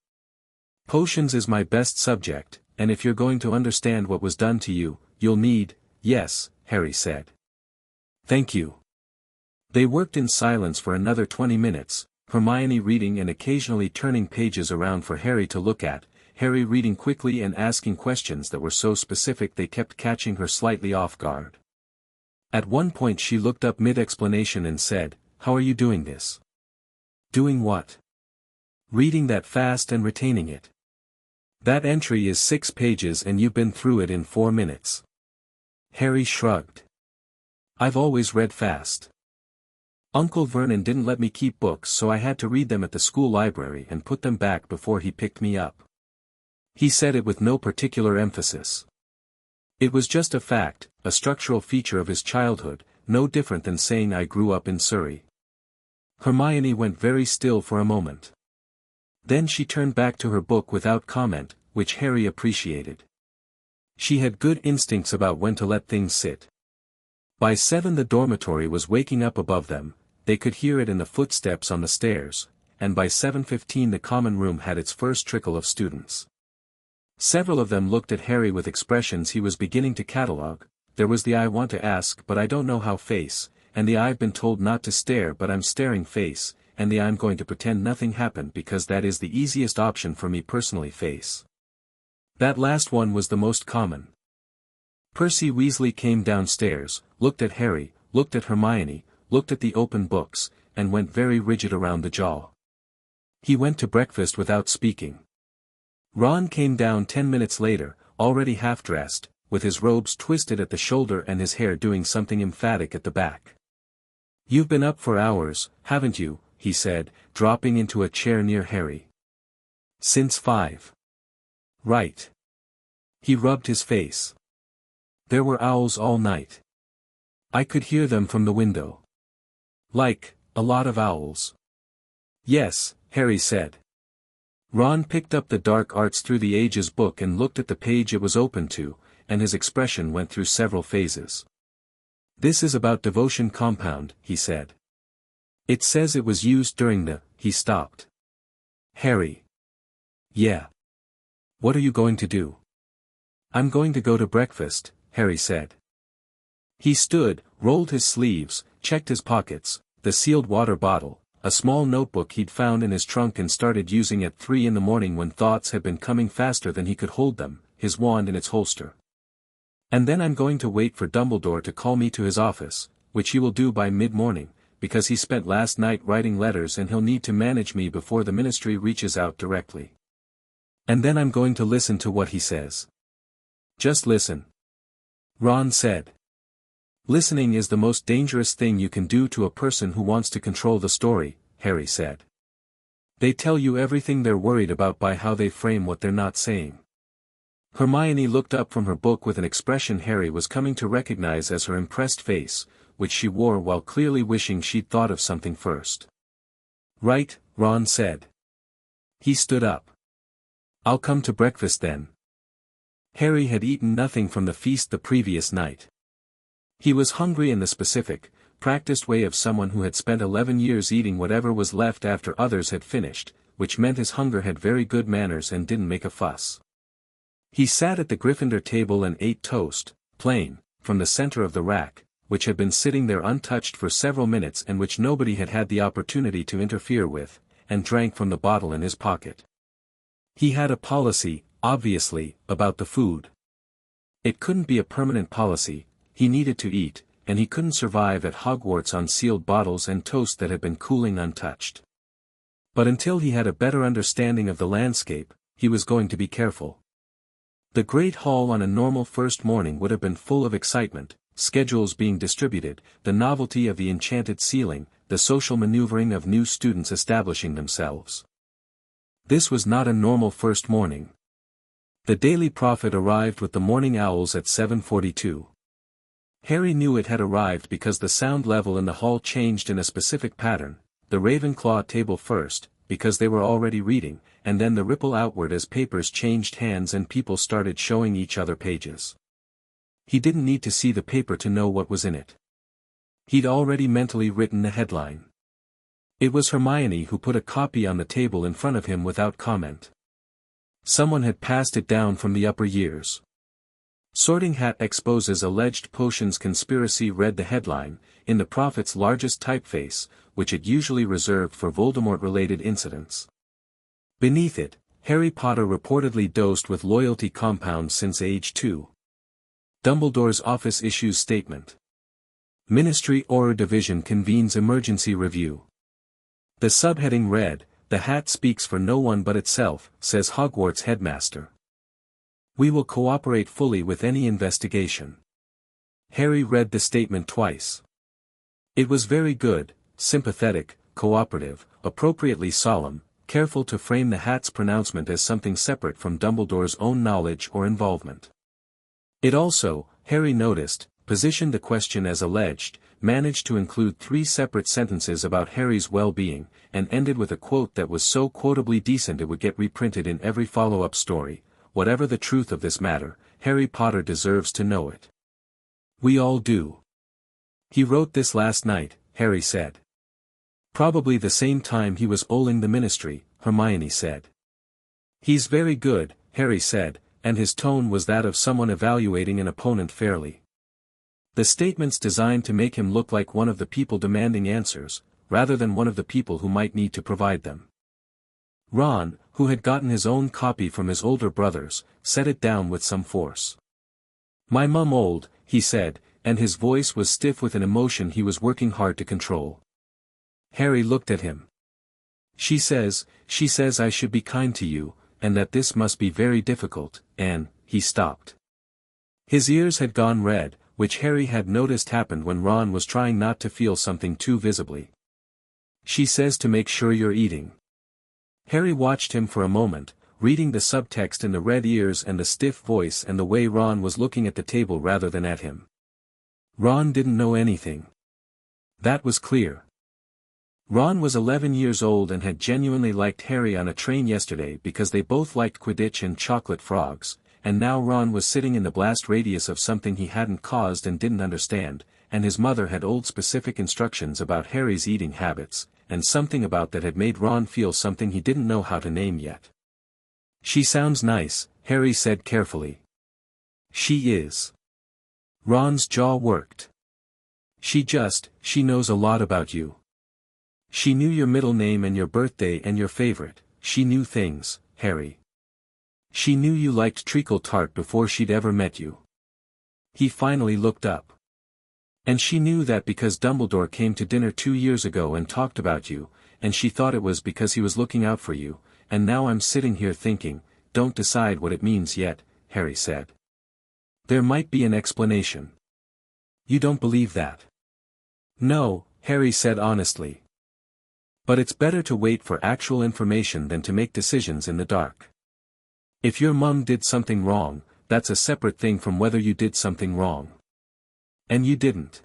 Potions is my best subject, and if you're going to understand what was done to you, you'll need, yes, Harry said. Thank you. They worked in silence for another 20 minutes, Hermione reading and occasionally turning pages around for Harry to look at, Harry reading quickly and asking questions that were so specific they kept catching her slightly off guard. At one point she looked up mid-explanation and said, How are you doing this? Doing what? Reading that fast and retaining it. That entry is 6 pages and you've been through it in 4 minutes. Harry shrugged. I've always read fast. Uncle Vernon didn't let me keep books so I had to read them at the school library and put them back before he picked me up. He said it with no particular emphasis. It was just a fact, a structural feature of his childhood, no different than saying I grew up in Surrey. Hermione went very still for a moment. Then she turned back to her book without comment, which Harry appreciated. She had good instincts about when to let things sit. By 7 the dormitory was waking up above them, they could hear it in the footsteps on the stairs, and by 7:15 the common room had its first trickle of students. Several of them looked at Harry with expressions he was beginning to catalogue. There was the I want to ask but I don't know how face, and the I've been told not to stare but I'm staring face, and the I'm going to pretend nothing happened because that is the easiest option for me personally face. That last one was the most common. Percy Weasley came downstairs, looked at Harry, looked at Hermione, looked at the open books, and went very rigid around the jaw. He went to breakfast without speaking. Ron came down 10 minutes later, already half-dressed, with his robes twisted at the shoulder and his hair doing something emphatic at the back. You've been up for hours, haven't you? He said, dropping into a chair near Harry. Since 5. Right. He rubbed his face. There were owls all night. I could hear them from the window. Like, a lot of owls. Yes, Harry said. Ron picked up the Dark Arts Through the Ages book and looked at the page it was open to, and his expression went through several phases. This is about Devotion Compound, he said. It says it was used during the, he stopped. Harry. Yeah. What are you going to do? I'm going to go to breakfast, Harry said. He stood, rolled his sleeves, checked his pockets, the sealed water bottle, a small notebook he'd found in his trunk and started using at 3 in the morning when thoughts had been coming faster than he could hold them, his wand in its holster. And then I'm going to wait for Dumbledore to call me to his office, which he will do by mid-morning, because he spent last night writing letters and he'll need to manage me before the ministry reaches out directly. And then I'm going to listen to what he says. Just listen. Ron said. Listening is the most dangerous thing you can do to a person who wants to control the story, Harry said. They tell you everything they're worried about by how they frame what they're not saying. Hermione looked up from her book with an expression Harry was coming to recognize as her impressed face, which she wore while clearly wishing she'd thought of something first. Right, Ron said. He stood up. I'll come to breakfast then. Harry had eaten nothing from the feast the previous night. He was hungry in the specific, practiced way of someone who had spent 11 years eating whatever was left after others had finished, which meant his hunger had very good manners and didn't make a fuss. He sat at the Gryffindor table and ate toast, plain, from the center of the rack, which had been sitting there untouched for several minutes and which nobody had had the opportunity to interfere with, and drank from the bottle in his pocket. He had a policy, obviously, about the food. It couldn't be a permanent policy, he needed to eat, and he couldn't survive at Hogwarts on sealed bottles and toast that had been cooling untouched. But until he had a better understanding of the landscape, he was going to be careful. The Great Hall on a normal first morning would have been full of excitement, schedules being distributed, the novelty of the enchanted ceiling, the social maneuvering of new students establishing themselves. This was not a normal first morning. The Daily Prophet arrived with the Morning Owls at 7:42. Harry knew it had arrived because the sound level in the hall changed in a specific pattern, the Ravenclaw table first, because they were already reading, and then the ripple outward as papers changed hands and people started showing each other pages. He didn't need to see the paper to know what was in it. He'd already mentally written the headline. It was Hermione who put a copy on the table in front of him without comment. Someone had passed it down from the upper years. Sorting Hat exposes alleged potions conspiracy, read the headline, in the Prophet's largest typeface, which it usually reserved for Voldemort-related incidents. Beneath it, Harry Potter reportedly dosed with loyalty compounds since age 2. Dumbledore's office issues statement. Ministry Auror Division convenes emergency review. The subheading read, "The hat speaks for no one but itself," says Hogwarts headmaster. "We will cooperate fully with any investigation." Harry read the statement twice. It was very good, sympathetic, cooperative, appropriately solemn, careful to frame the hat's pronouncement as something separate from Dumbledore's own knowledge or involvement. It also, Harry noticed, positioned the question as alleged, managed to include 3 separate sentences about Harry's well-being, and ended with a quote that was so quotably decent it would get reprinted in every follow-up story. Whatever the truth of this matter, Harry Potter deserves to know it. We all do. He wrote this last night, Harry said. Probably the same time he was owling the ministry, Hermione said. He's very good, Harry said, and his tone was that of someone evaluating an opponent fairly. The statement's designed to make him look like one of the people demanding answers, rather than one of the people who might need to provide them. Ron, who had gotten his own copy from his older brothers, set it down with some force. "My mum old," he said, and his voice was stiff with an emotion he was working hard to control. Harry looked at him. She says I should be kind to you, and that this must be very difficult," and, he stopped. His ears had gone red, which Harry had noticed happened when Ron was trying not to feel something too visibly. "She says to make sure you're eating." Harry watched him for a moment, reading the subtext in the red ears and the stiff voice and the way Ron was looking at the table rather than at him. Ron didn't know anything. That was clear. Ron was 11 years old and had genuinely liked Harry on a train yesterday because they both liked Quidditch and chocolate frogs, and now Ron was sitting in the blast radius of something he hadn't caused and didn't understand, and his mother had old specific instructions about Harry's eating habits, and something about that had made Ron feel something he didn't know how to name yet. "She sounds nice," Harry said carefully. "She is." Ron's jaw worked. She knows a lot about you. She knew your middle name and your birthday and your favorite, she knew things, Harry. She knew you liked treacle tart before she'd ever met you." He finally looked up. And she knew that because Dumbledore came to dinner 2 years ago and talked about you, and she thought it was because he was looking out for you, and now I'm sitting here thinking, don't decide what it means yet, Harry said. There might be an explanation. You don't believe that? No, Harry said honestly. But it's better to wait for actual information than to make decisions in the dark. If your mum did something wrong, that's a separate thing from whether you did something wrong. And you didn't.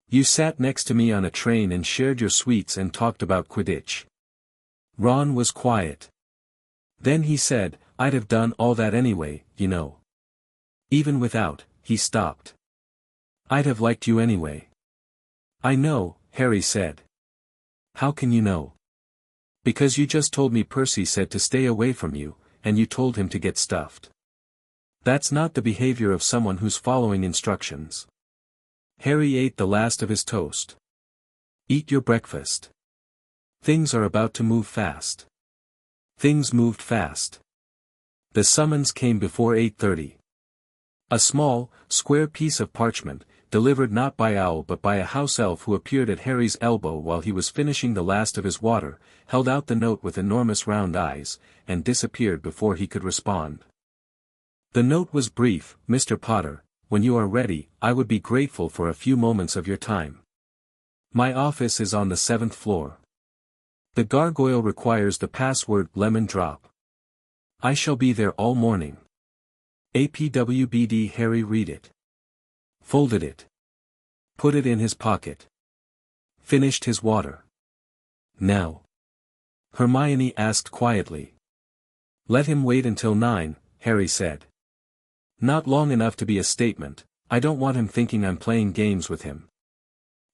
You sat next to me on a train and shared your sweets and talked about Quidditch. Ron was quiet. Then he said, I'd have done all that anyway, you know. Even without, he stopped. I'd have liked you anyway. I know, Harry said. How can you know? Because you just told me Percy said to stay away from you, and you told him to get stuffed. That's not the behavior of someone who's following instructions. Harry ate the last of his toast. Eat your breakfast. Things are about to move fast. Things moved fast. The summons came before 8:30. A small, square piece of parchment, delivered not by Owl but by a house elf who appeared at Harry's elbow while he was finishing the last of his water, held out the note with enormous round eyes, and disappeared before he could respond. The note was brief, Mr. Potter, when you are ready, I would be grateful for a few moments of your time. My office is on the 7th floor. The gargoyle requires the password lemon drop. I shall be there all morning. APWBD. Harry read it. Folded it. Put it in his pocket. Finished his water. Now? Hermione asked quietly. Let him wait until 9, Harry said. Not long enough to be a statement, I don't want him thinking I'm playing games with him.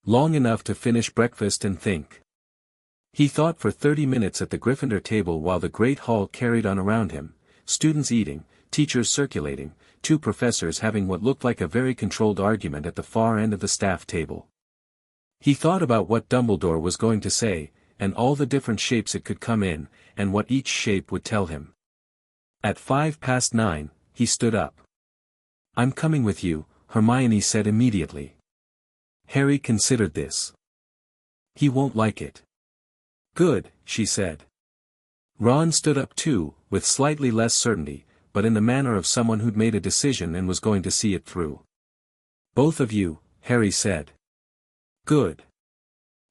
Long enough to finish breakfast and think. He thought for 30 minutes at the Gryffindor table while the great hall carried on around him, students eating, teachers circulating, 2 professors having what looked like a very controlled argument at the far end of the staff table. He thought about what Dumbledore was going to say, and all the different shapes it could come in, and what each shape would tell him. At 9:05, he stood up. I'm coming with you, Hermione said immediately. Harry considered this. He won't like it. Good, she said. Ron stood up too, with slightly less certainty, but in the manner of someone who'd made a decision and was going to see it through. Both of you, Harry said. Good.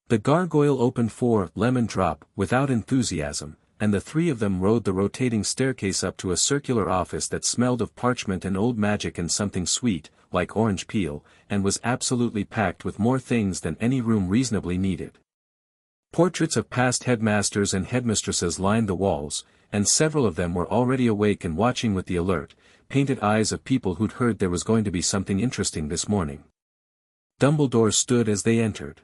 The gargoyle opened for lemon drop without enthusiasm, and the 3 of them rode the rotating staircase up to a circular office that smelled of parchment and old magic and something sweet, like orange peel, and was absolutely packed with more things than any room reasonably needed. Portraits of past headmasters and headmistresses lined the walls, and several of them were already awake and watching with the alert, painted eyes of people who'd heard there was going to be something interesting this morning. Dumbledore stood as they entered.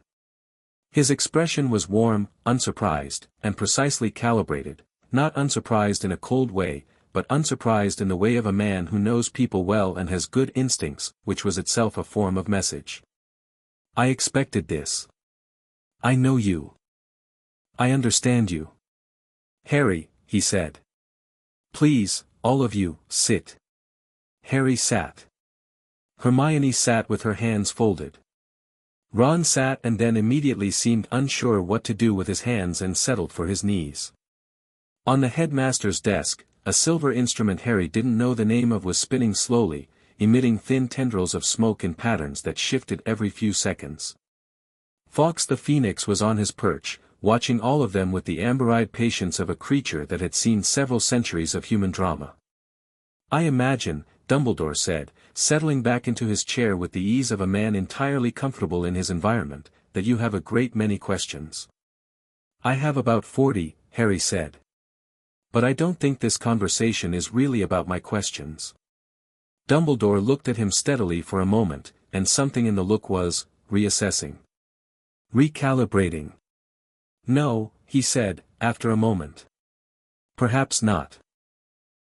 His expression was warm, unsurprised, and precisely calibrated, not unsurprised in a cold way, but unsurprised in the way of a man who knows people well and has good instincts, which was itself a form of message. I expected this. I know you. I understand you. Harry, he said. Please, all of you, sit. Harry sat. Hermione sat with her hands folded. Ron sat and then immediately seemed unsure what to do with his hands and settled for his knees. On the headmaster's desk, a silver instrument Harry didn't know the name of was spinning slowly, emitting thin tendrils of smoke in patterns that shifted every few seconds. Fawkes the Phoenix was on his perch, watching all of them with the amber-eyed patience of a creature that had seen several centuries of human drama. I imagine, Dumbledore said, settling back into his chair with the ease of a man entirely comfortable in his environment, that you have a great many questions. I have about 40, Harry said. But I don't think this conversation is really about my questions. Dumbledore looked at him steadily for a moment, and something in the look was, reassessing. Recalibrating. No, he said, after a moment. Perhaps not.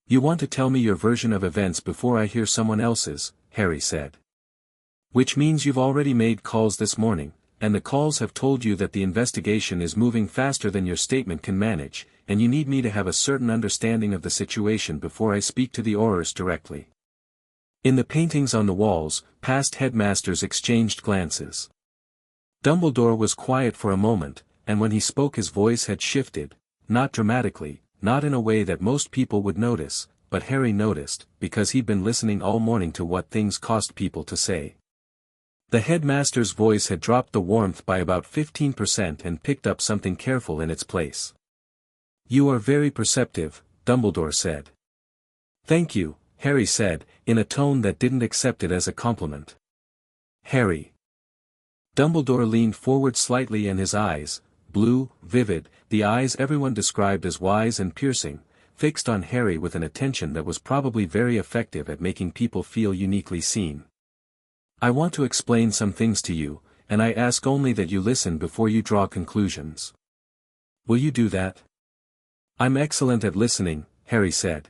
You want to tell me your version of events before I hear someone else's, Harry said. Which means you've already made calls this morning, and the calls have told you that the investigation is moving faster than your statement can manage, and you need me to have a certain understanding of the situation before I speak to the Aurors directly. In the paintings on the walls, past headmasters exchanged glances. Dumbledore was quiet for a moment, and when he spoke his voice had shifted, not dramatically, not in a way that most people would notice, but Harry noticed, because he'd been listening all morning to what things cost people to say. The headmaster's voice had dropped the warmth by about 15% and picked up something careful in its place. "You are very perceptive," Dumbledore said. "Thank you," Harry said, in a tone that didn't accept it as a compliment. "Harry." Dumbledore leaned forward slightly and his eyes, blue, vivid, the eyes everyone described as wise and piercing, fixed on Harry with an attention that was probably very effective at making people feel uniquely seen. "I want to explain some things to you, and I ask only that you listen before you draw conclusions. Will you do that?" "I'm excellent at listening," Harry said.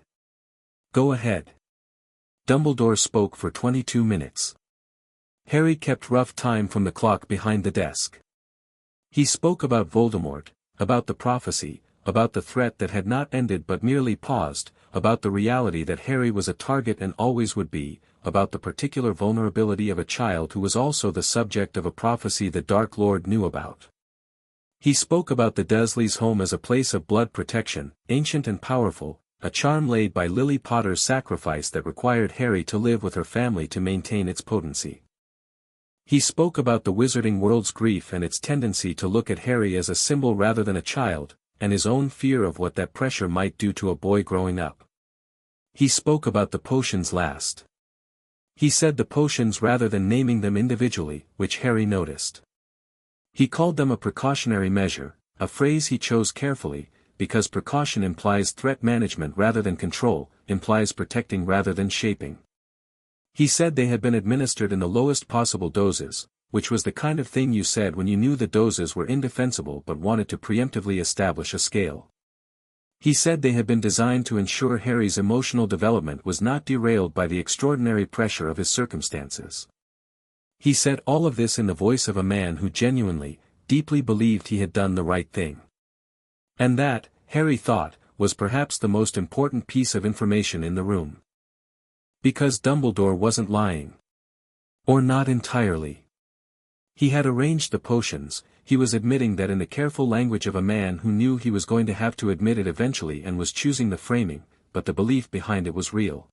"Go ahead." Dumbledore spoke for 22 minutes. Harry kept rough time from the clock behind the desk. He spoke about Voldemort, about the prophecy, about the threat that had not ended but merely paused, about the reality that Harry was a target and always would be, about the particular vulnerability of a child who was also the subject of a prophecy the Dark Lord knew about. He spoke about the Dursleys' home as a place of blood protection, ancient and powerful, a charm laid by Lily Potter's sacrifice that required Harry to live with her family to maintain its potency. He spoke about the wizarding world's grief and its tendency to look at Harry as a symbol rather than a child, and his own fear of what that pressure might do to a boy growing up. He spoke about the potions last. He said the potions rather than naming them individually, which Harry noticed. He called them a precautionary measure, a phrase he chose carefully, because precaution implies threat management rather than control, implies protecting rather than shaping. He said they had been administered in the lowest possible doses, which was the kind of thing you said when you knew the doses were indefensible but wanted to preemptively establish a scale. He said they had been designed to ensure Harry's emotional development was not derailed by the extraordinary pressure of his circumstances. He said all of this in the voice of a man who genuinely, deeply believed he had done the right thing. And that, Harry thought, was perhaps the most important piece of information in the room. Because Dumbledore wasn't lying. Or not entirely. He had arranged the potions, he was admitting that in the careful language of a man who knew he was going to have to admit it eventually and was choosing the framing, but the belief behind it was real.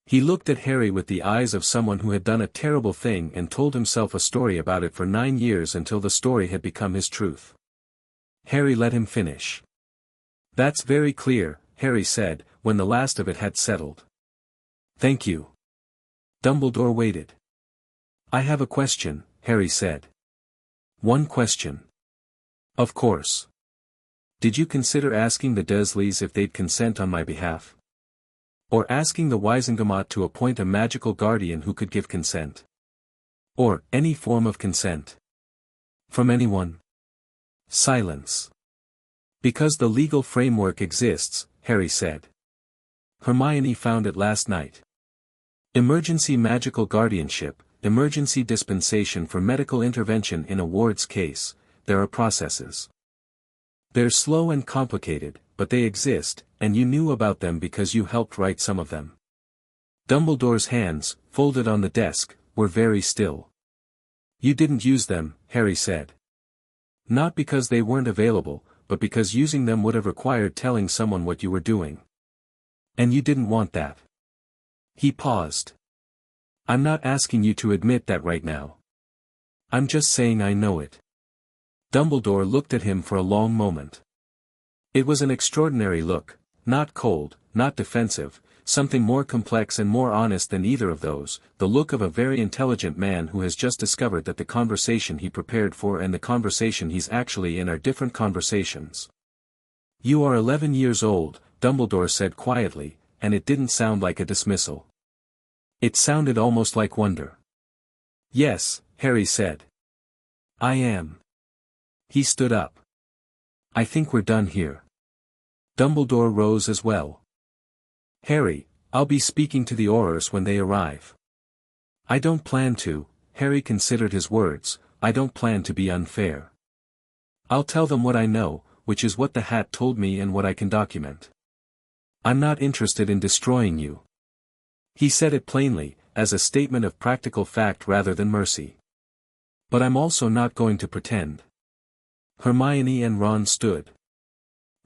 He looked at Harry with the eyes of someone who had done a terrible thing and told himself a story about it for 9 years until the story had become his truth. Harry let him finish. "That's very clear," Harry said, when the last of it had settled. "Thank you." Dumbledore waited. "I have a question," Harry said. "One question?" "Of course. Did you consider asking the Dursleys if they'd consent on my behalf? Or asking the Wizengamot to appoint a magical guardian who could give consent? Or any form of consent? From anyone?" Silence. "Because the legal framework exists," Harry said. "Hermione found it last night. Emergency magical guardianship, emergency dispensation for medical intervention in a ward's case, there are processes. They're slow and complicated, but they exist, and you knew about them because you helped write some of them." Dumbledore's hands, folded on the desk, were very still. "You didn't use them," Harry said. "Not because they weren't available, but because using them would have required telling someone what you were doing. And you didn't want that." He paused. "I'm not asking you to admit that right now. I'm just saying I know it." Dumbledore looked at him for a long moment. It was an extraordinary look, not cold, not defensive, something more complex and more honest than either of those, the look of a very intelligent man who has just discovered that the conversation he prepared for and the conversation he's actually in are different conversations. "You are 11 years old," Dumbledore said quietly, and it didn't sound like a dismissal. It sounded almost like wonder. "Yes," Harry said. "I am." He stood up. "I think we're done here." Dumbledore rose as well. "Harry, I'll be speaking to the Aurors when they arrive." "I don't plan to," Harry considered his words, "I don't plan to be unfair. I'll tell them what I know, which is what the hat told me and what I can document. I'm not interested in destroying you." He said it plainly, as a statement of practical fact rather than mercy. But I'm also not going to pretend. Hermione and Ron stood.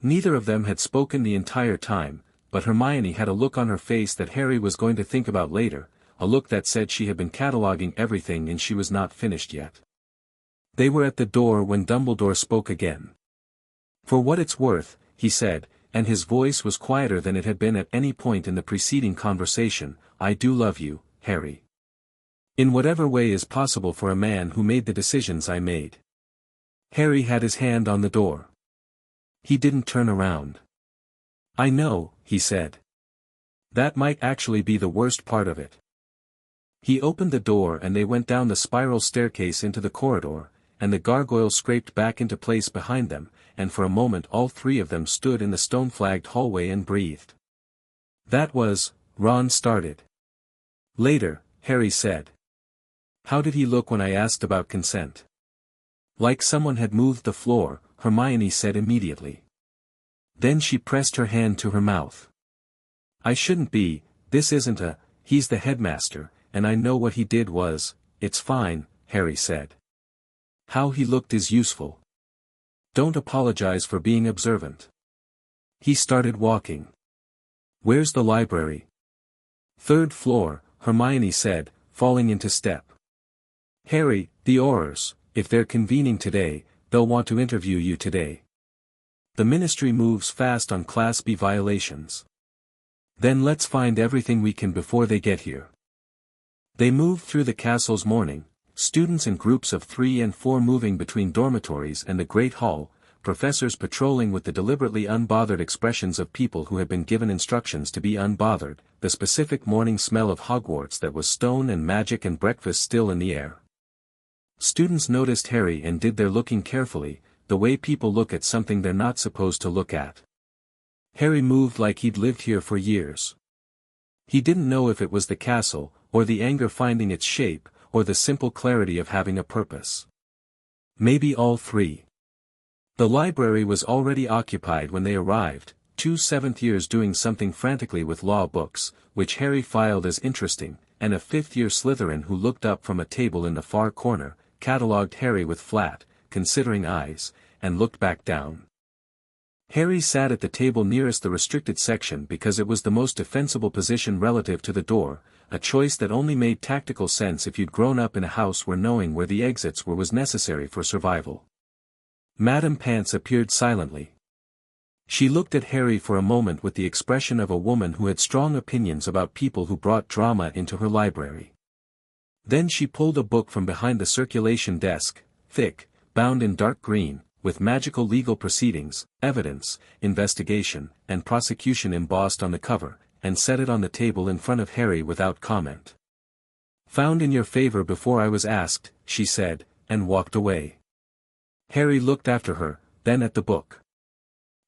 Neither of them had spoken the entire time, but Hermione had a look on her face that Harry was going to think about later, a look that said she had been cataloguing everything and she was not finished yet. They were at the door when Dumbledore spoke again. "For what it's worth," he said, and his voice was quieter than it had been at any point in the preceding conversation, "I do love you, Harry. In whatever way is possible for a man who made the decisions I made." Harry had his hand on the door. He didn't turn around. "I know," he said. "That might actually be the worst part of it." He opened the door and they went down the spiral staircase into the corridor, and the gargoyle scraped back into place behind them, and for a moment all three of them stood in the stone-flagged hallway and breathed. "That was," Ron started. "Later," Harry said. "How did he look when I asked about consent?" "Like someone had moved the floor," Hermione said immediately. Then she pressed her hand to her mouth. "I shouldn't be, this isn't he's the headmaster, and I know what he did was, it's fine," Harry said. "How he looked is useful. Don't apologize for being observant." He started walking. "Where's the library?" "Third floor," Hermione said, falling into step. "Harry, the Aurors, if they're convening today, they'll want to interview you today. The Ministry moves fast on Class B violations. Then let's find everything we can before they get here." They moved through the castle's morning, students in groups of 3 and 4 moving between dormitories and the Great Hall, professors patrolling with the deliberately unbothered expressions of people who had been given instructions to be unbothered, the specific morning smell of Hogwarts that was stone and magic and breakfast still in the air. Students noticed Harry and did their looking carefully, the way people look at something they're not supposed to look at. Harry moved like he'd lived here for years. He didn't know if it was the castle, or the anger finding its shape, or the simple clarity of having a purpose. Maybe all three. The library was already occupied when they arrived, 2 seventh-years doing something frantically with law books, which Harry filed as interesting, and a 5th-year Slytherin who looked up from a table in the far corner, catalogued Harry with flat, considering eyes, and looked back down. Harry sat at the table nearest the restricted section because it was the most defensible position relative to the door, a choice that only made tactical sense if you'd grown up in a house where knowing where the exits were was necessary for survival. Madame Pants appeared silently. She looked at Harry for a moment with the expression of a woman who had strong opinions about people who brought drama into her library. Then she pulled a book from behind the circulation desk, thick, bound in dark green, with magical legal proceedings, evidence, investigation, and prosecution embossed on the cover, and set it on the table in front of Harry without comment. "Found in your favor before I was asked," she said, and walked away. Harry looked after her, then at the book.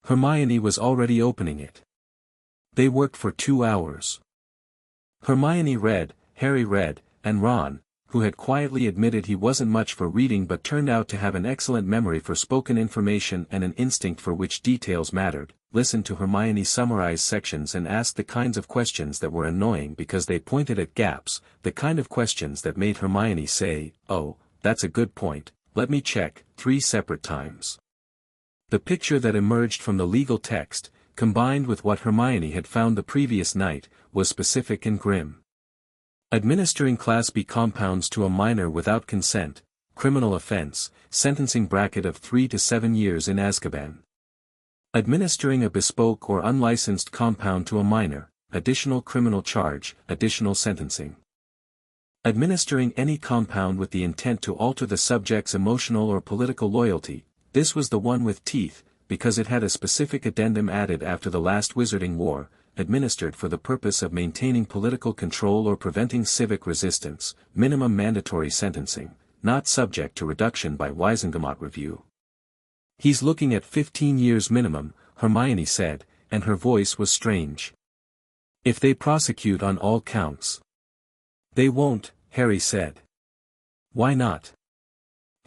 Hermione was already opening it. They worked for 2 hours. Hermione read, Harry read, and Ron, who had quietly admitted he wasn't much for reading but turned out to have an excellent memory for spoken information and an instinct for which details mattered, listened to Hermione summarize sections and asked the kinds of questions that were annoying because they pointed at gaps, the kind of questions that made Hermione say, "Oh, that's a good point, let me check," 3 separate times. The picture that emerged from the legal text, combined with what Hermione had found the previous night, was specific and grim. Administering Class B compounds to a minor without consent, criminal offense, sentencing bracket of 3 to 7 years in Azkaban. Administering a bespoke or unlicensed compound to a minor, additional criminal charge, additional sentencing. Administering any compound with the intent to alter the subject's emotional or political loyalty, this was the one with teeth, because it had a specific addendum added after the last Wizarding War, administered for the purpose of maintaining political control or preventing civic resistance, minimum mandatory sentencing, not subject to reduction by Wisengamot review. "He's looking at 15 years minimum," Hermione said, and her voice was strange. "If they prosecute on all counts." "They won't," Harry said. "Why not?"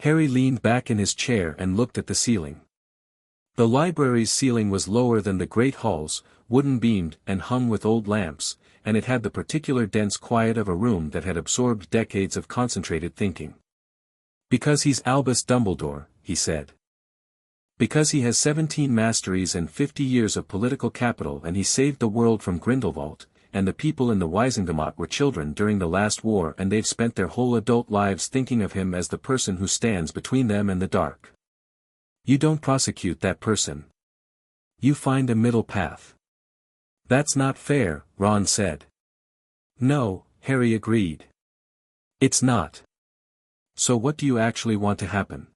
Harry leaned back in his chair and looked at the ceiling. The library's ceiling was lower than the Great Hall's, wooden-beamed and hung with old lamps, and it had the particular dense quiet of a room that had absorbed decades of concentrated thinking. "Because he's Albus Dumbledore," he said. "Because he has 17 masteries and 50 years of political capital, and he saved the world from Grindelwald, and the people in the Wisengamot were children during the last war, and they've spent their whole adult lives thinking of him as the person who stands between them and the dark. You don't prosecute that person. You find a middle path." "That's not fair," Ron said. "No," Harry agreed. "It's not. So what do you actually want to happen?"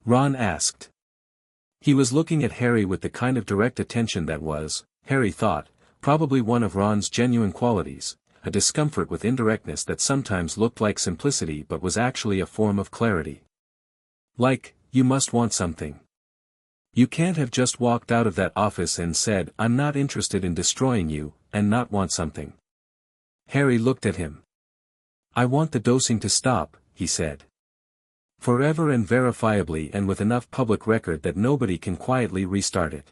Ron asked. He was looking at Harry with the kind of direct attention that was, Harry thought, probably one of Ron's genuine qualities, a discomfort with indirectness that sometimes looked like simplicity but was actually a form of clarity. "Like, you must want something. You can't have just walked out of that office and said, 'I'm not interested in destroying you,' and not want something." Harry looked at him. "I want the dosing to stop," he said. "Forever and verifiably, and with enough public record that nobody can quietly restart it.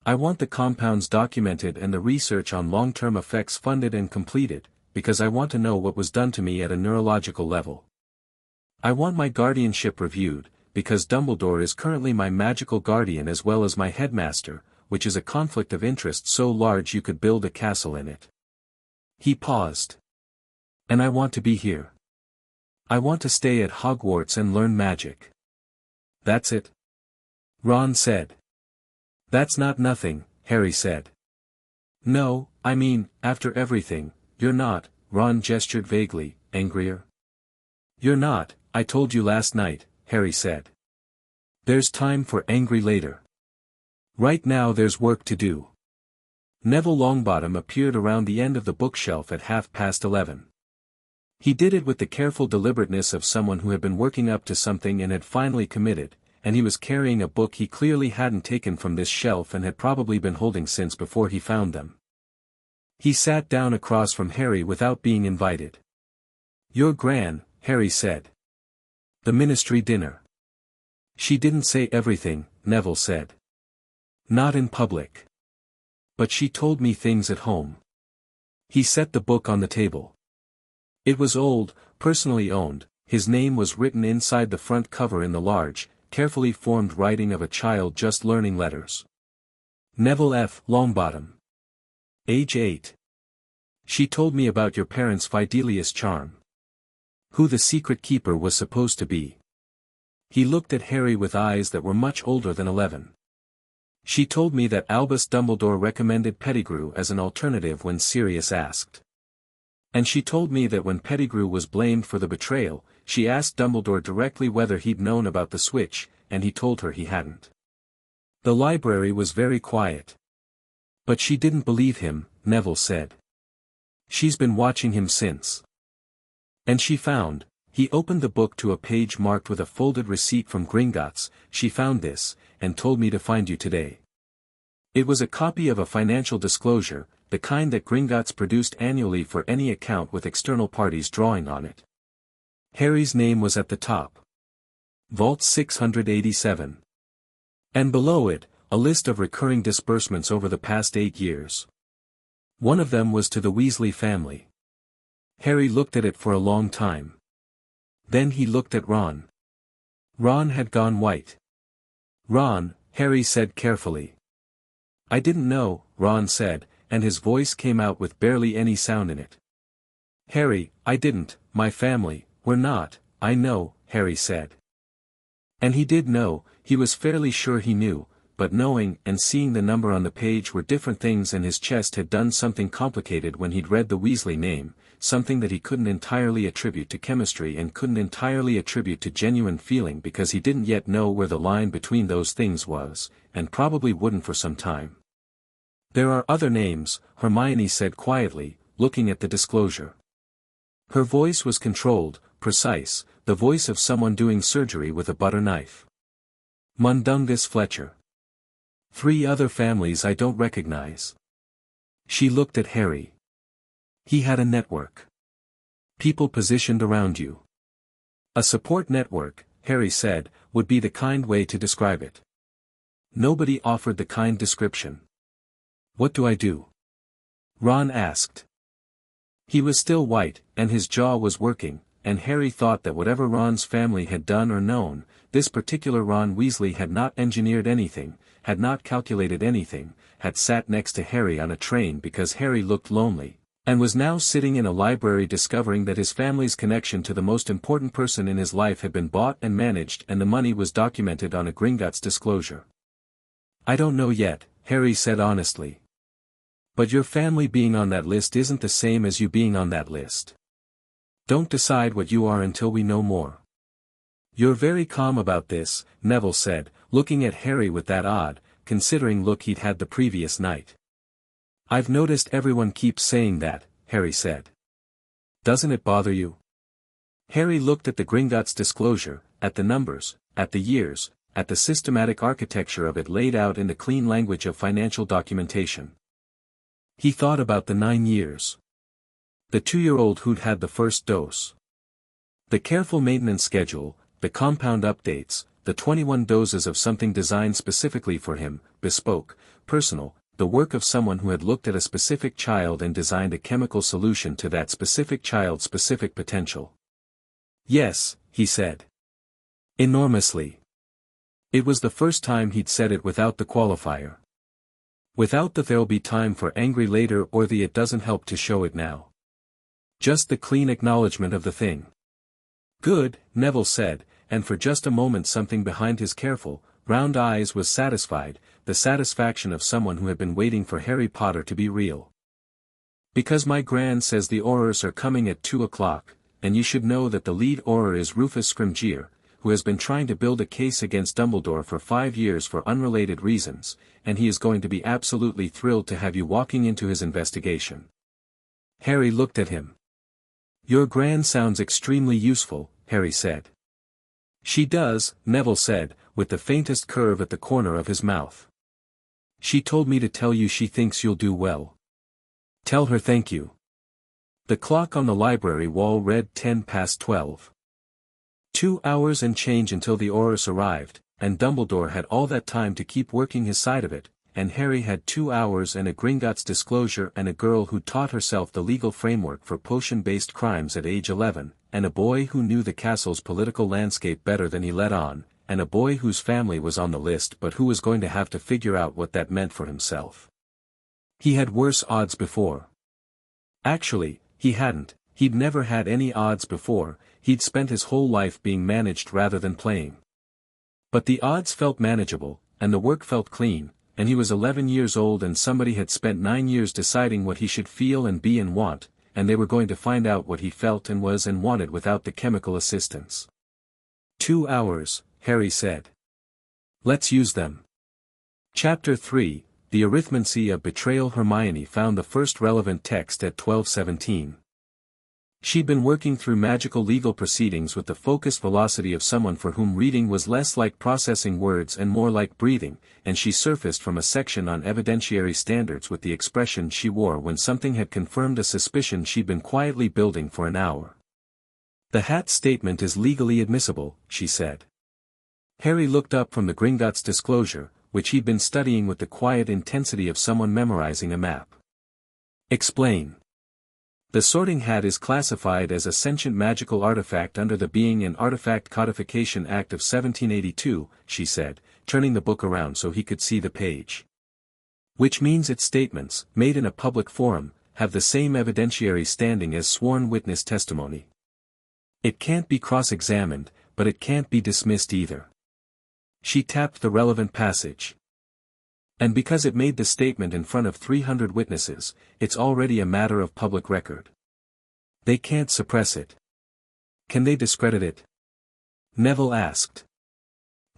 I want the compounds documented and the research on long-term effects funded and completed, because I want to know what was done to me at a neurological level. I want my guardianship reviewed, because Dumbledore is currently my magical guardian as well as my headmaster, which is a conflict of interest so large you could build a castle in it." He paused. "And I want to be here. I want to stay at Hogwarts and learn magic." "That's it?" Ron said. "That's not nothing," Harry said. "No, I mean, after everything, you're not," Ron gestured vaguely, "angrier?" "You're not, I told you last night," Harry said. "There's time for angry later. Right now there's work to do." Neville Longbottom appeared around the end of the bookshelf at 11:30. He did it with the careful deliberateness of someone who had been working up to something and had finally committed, and he was carrying a book he clearly hadn't taken from this shelf and had probably been holding since before he found them. He sat down across from Harry without being invited. "Your Gran," Harry said. "The Ministry dinner." "She didn't say everything," Neville said. "Not in public. But she told me things at home." He set the book on the table. It was old, personally owned, his name was written inside the front cover in the large, carefully formed writing of a child just learning letters. Neville F. Longbottom. Age 8. She told me about your parents' Fidelius charm. Who the secret keeper was supposed to be. He looked at Harry with eyes that were much older than 11. She told me that Albus Dumbledore recommended Pettigrew as an alternative when Sirius asked. And she told me that when Pettigrew was blamed for the betrayal, she asked Dumbledore directly whether he'd known about the switch, and he told her he hadn't. The library was very quiet. But she didn't believe him, Neville said. She's been watching him since. And she found, he opened the book to a page marked with a folded receipt from Gringotts, she found this, and told me to find you today. It was a copy of a financial disclosure, the kind that Gringotts produced annually for any account with external parties drawing on it. Harry's name was at the top. Vault 687. And below it, a list of recurring disbursements over the past 8 years. One of them was to the Weasley family. Harry looked at it for a long time. Then he looked at Ron. Ron had gone white. "Ron," Harry said carefully. "I didn't know," Ron said, and his voice came out with barely any sound in it. "Harry, I didn't, my family, we're not, I know," Harry said. And he did know, he was fairly sure he knew, but knowing and seeing the number on the page were different things, and his chest had done something complicated when he'd read the Weasley name, something that he couldn't entirely attribute to chemistry and couldn't entirely attribute to genuine feeling because he didn't yet know where the line between those things was, and probably wouldn't for some time. "There are other names," Hermione said quietly, looking at the disclosure. Her voice was controlled, precise, the voice of someone doing surgery with a butter knife. "Mundungus Fletcher. 3 other families I don't recognize." She looked at Harry. "He had a network. People positioned around you." "A support network," Harry said, would be the kind way to describe it. Nobody offered the kind description. "What do I do?" Ron asked. He was still white, and his jaw was working, and Harry thought that whatever Ron's family had done or known, this particular Ron Weasley had not engineered anything, had not calculated anything, had sat next to Harry on a train because Harry looked lonely, and was now sitting in a library discovering that his family's connection to the most important person in his life had been bought and managed and the money was documented on a Gringotts disclosure. "I don't know yet," Harry said honestly. "But your family being on that list isn't the same as you being on that list. Don't decide what you are until we know more." "You're very calm about this," Neville said, looking at Harry with that odd, considering look he'd had the previous night. "I've noticed everyone keeps saying that," Harry said. "Doesn't it bother you?" Harry looked at the Gringotts disclosure, at the numbers, at the years, at the systematic architecture of it laid out in the clean language of financial documentation. He thought about the 9 years. The 2-year-old who'd had the first dose. The careful maintenance schedule, the compound updates, the 21 doses of something designed specifically for him, bespoke, personal, the work of someone who had looked at a specific child and designed a chemical solution to that specific child's specific potential. "Yes," he said. "Enormously." It was the first time he'd said it without the qualifier. Without the "there'll be time for angry later" or the "it doesn't help to show it now." Just the clean acknowledgement of the thing. "Good," Neville said, and for just a moment something behind his careful, round eyes was satisfied, the satisfaction of someone who had been waiting for Harry Potter to be real. "Because my Gran says the Aurors are coming at 2 o'clock, and you should know that the lead Auror is Rufus Scrimgeour, who has been trying to build a case against Dumbledore for 5 years for unrelated reasons, and he is going to be absolutely thrilled to have you walking into his investigation." Harry looked at him. "Your Gran sounds extremely useful," Harry said. "She does," Neville said, with the faintest curve at the corner of his mouth. "She told me to tell you she thinks you'll do well. Tell her thank you." The clock on the library wall read 12:10. 2 hours and change until the Aurors arrived, and Dumbledore had all that time to keep working his side of it, and Harry had 2 hours and a Gringotts disclosure and a girl who taught herself the legal framework for potion-based crimes at age 11, and a boy who knew the castle's political landscape better than he let on, and a boy whose family was on the list but who was going to have to figure out what that meant for himself. He had worse odds before. Actually, he hadn't, he'd never had any odds before, he'd spent his whole life being managed rather than playing. But the odds felt manageable, and the work felt clean, and he was 11 years old and somebody had spent 9 years deciding what he should feel and be and want, and they were going to find out what he felt and was and wanted without the chemical assistance. 2 hours, Harry said. Let's use them. Chapter 3, The Arithmancy of Betrayal. Hermione found the first relevant text at 12:17. She'd been working through magical legal proceedings with the focused velocity of someone for whom reading was less like processing words and more like breathing, and she surfaced from a section on evidentiary standards with the expression she wore when something had confirmed a suspicion she'd been quietly building for an hour. "The Hat statement is legally admissible," she said. Harry looked up from the Gringotts disclosure, which he'd been studying with the quiet intensity of someone memorizing a map. "Explain." "The Sorting Hat is classified as a sentient magical artifact under the Being and Artifact Codification Act of 1782, she said, turning the book around so he could see the page. "Which means its statements, made in a public forum, have the same evidentiary standing as sworn witness testimony. It can't be cross-examined, but it can't be dismissed either." She tapped the relevant passage. "And because it made the statement in front of 300 witnesses, it's already a matter of public record. They can't suppress it." "Can they discredit it?" Neville asked.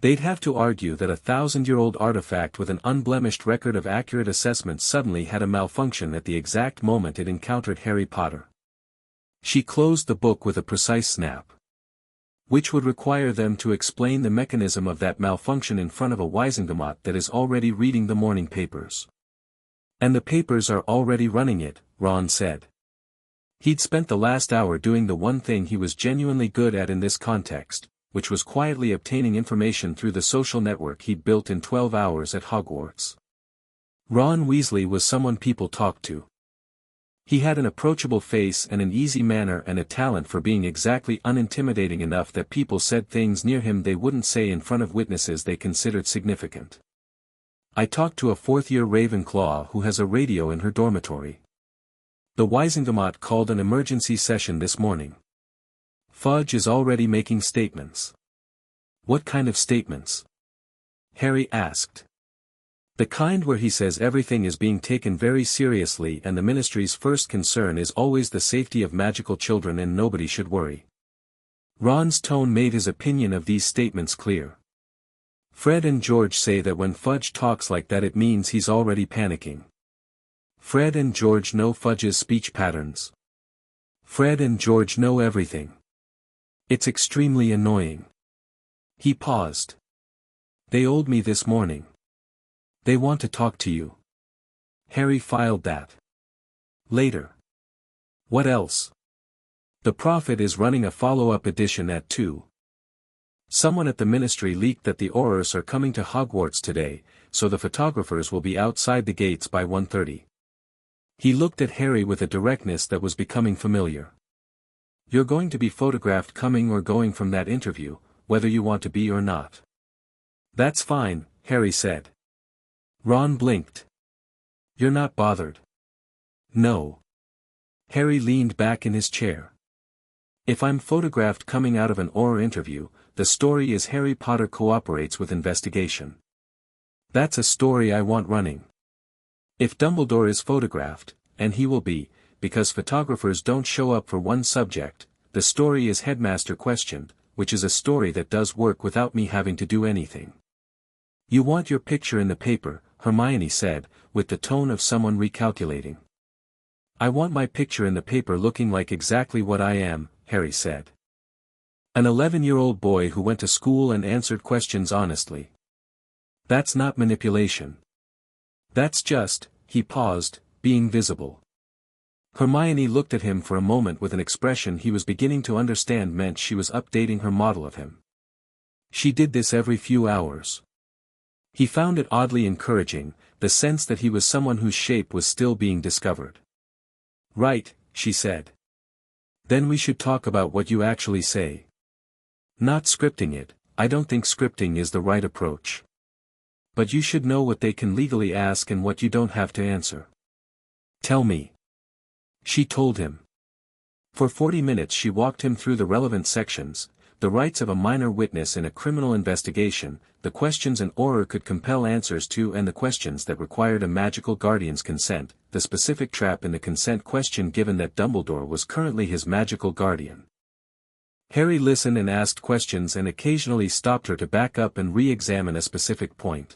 "They'd have to argue that a 1,000-year-old artifact with an unblemished record of accurate assessment suddenly had a malfunction at the exact moment it encountered Harry Potter." She closed the book with a precise snap. "Which would require them to explain the mechanism of that malfunction in front of a Wizengamot that is already reading the morning papers." "And the papers are already running it," Ron said. He'd spent the last hour doing the one thing he was genuinely good at in this context, which was quietly obtaining information through the social network he'd built in 12 hours at Hogwarts. Ron Weasley was someone people talked to. He had an approachable face and an easy manner and a talent for being exactly unintimidating enough that people said things near him they wouldn't say in front of witnesses they considered significant. I talked to a fourth-year Ravenclaw who has a radio in her dormitory. The Wisengamot called an emergency session this morning. Fudge is already making statements. What kind of statements? Harry asked. The kind where he says everything is being taken very seriously and the Ministry's first concern is always the safety of magical children and nobody should worry. Ron's tone made his opinion of these statements clear. Fred and George say that when Fudge talks like that it means he's already panicking. Fred and George know Fudge's speech patterns. Fred and George know everything. It's extremely annoying. He paused. They told me this morning. They want to talk to you. Harry filed that. Later. What else? The Prophet is running a follow-up edition at 2. Someone at the Ministry leaked that the Aurors are coming to Hogwarts today, so the photographers will be outside the gates by 1:30. He looked at Harry with a directness that was becoming familiar. You're going to be photographed coming or going from that interview, whether you want to be or not. That's fine, Harry said. Ron blinked. You're not bothered? No. Harry leaned back in his chair. If I'm photographed coming out of an Auror interview, the story is Harry Potter cooperates with investigation. That's a story I want running. If Dumbledore is photographed, and he will be, because photographers don't show up for one subject, the story is Headmaster questioned, which is a story that does work without me having to do anything. You want your picture in the paper, Hermione said, with the tone of someone recalculating. I want my picture in the paper looking like exactly what I am, Harry said. An 11-year-old boy who went to school and answered questions honestly. That's not manipulation. That's just, he paused, being visible. Hermione looked at him for a moment with an expression he was beginning to understand meant she was updating her model of him. She did this every few hours. He found it oddly encouraging, the sense that he was someone whose shape was still being discovered. Right, she said. Then we should talk about what you actually say. Not scripting it, I don't think scripting is the right approach. But you should know what they can legally ask and what you don't have to answer. Tell me. She told him. For 40 minutes she walked him through the relevant sections, the rights of a minor witness in a criminal investigation, the questions an Auror could compel answers to and the questions that required a magical guardian's consent, the specific trap in the consent question given that Dumbledore was currently his magical guardian. Harry listened and asked questions and occasionally stopped her to back up and re-examine a specific point.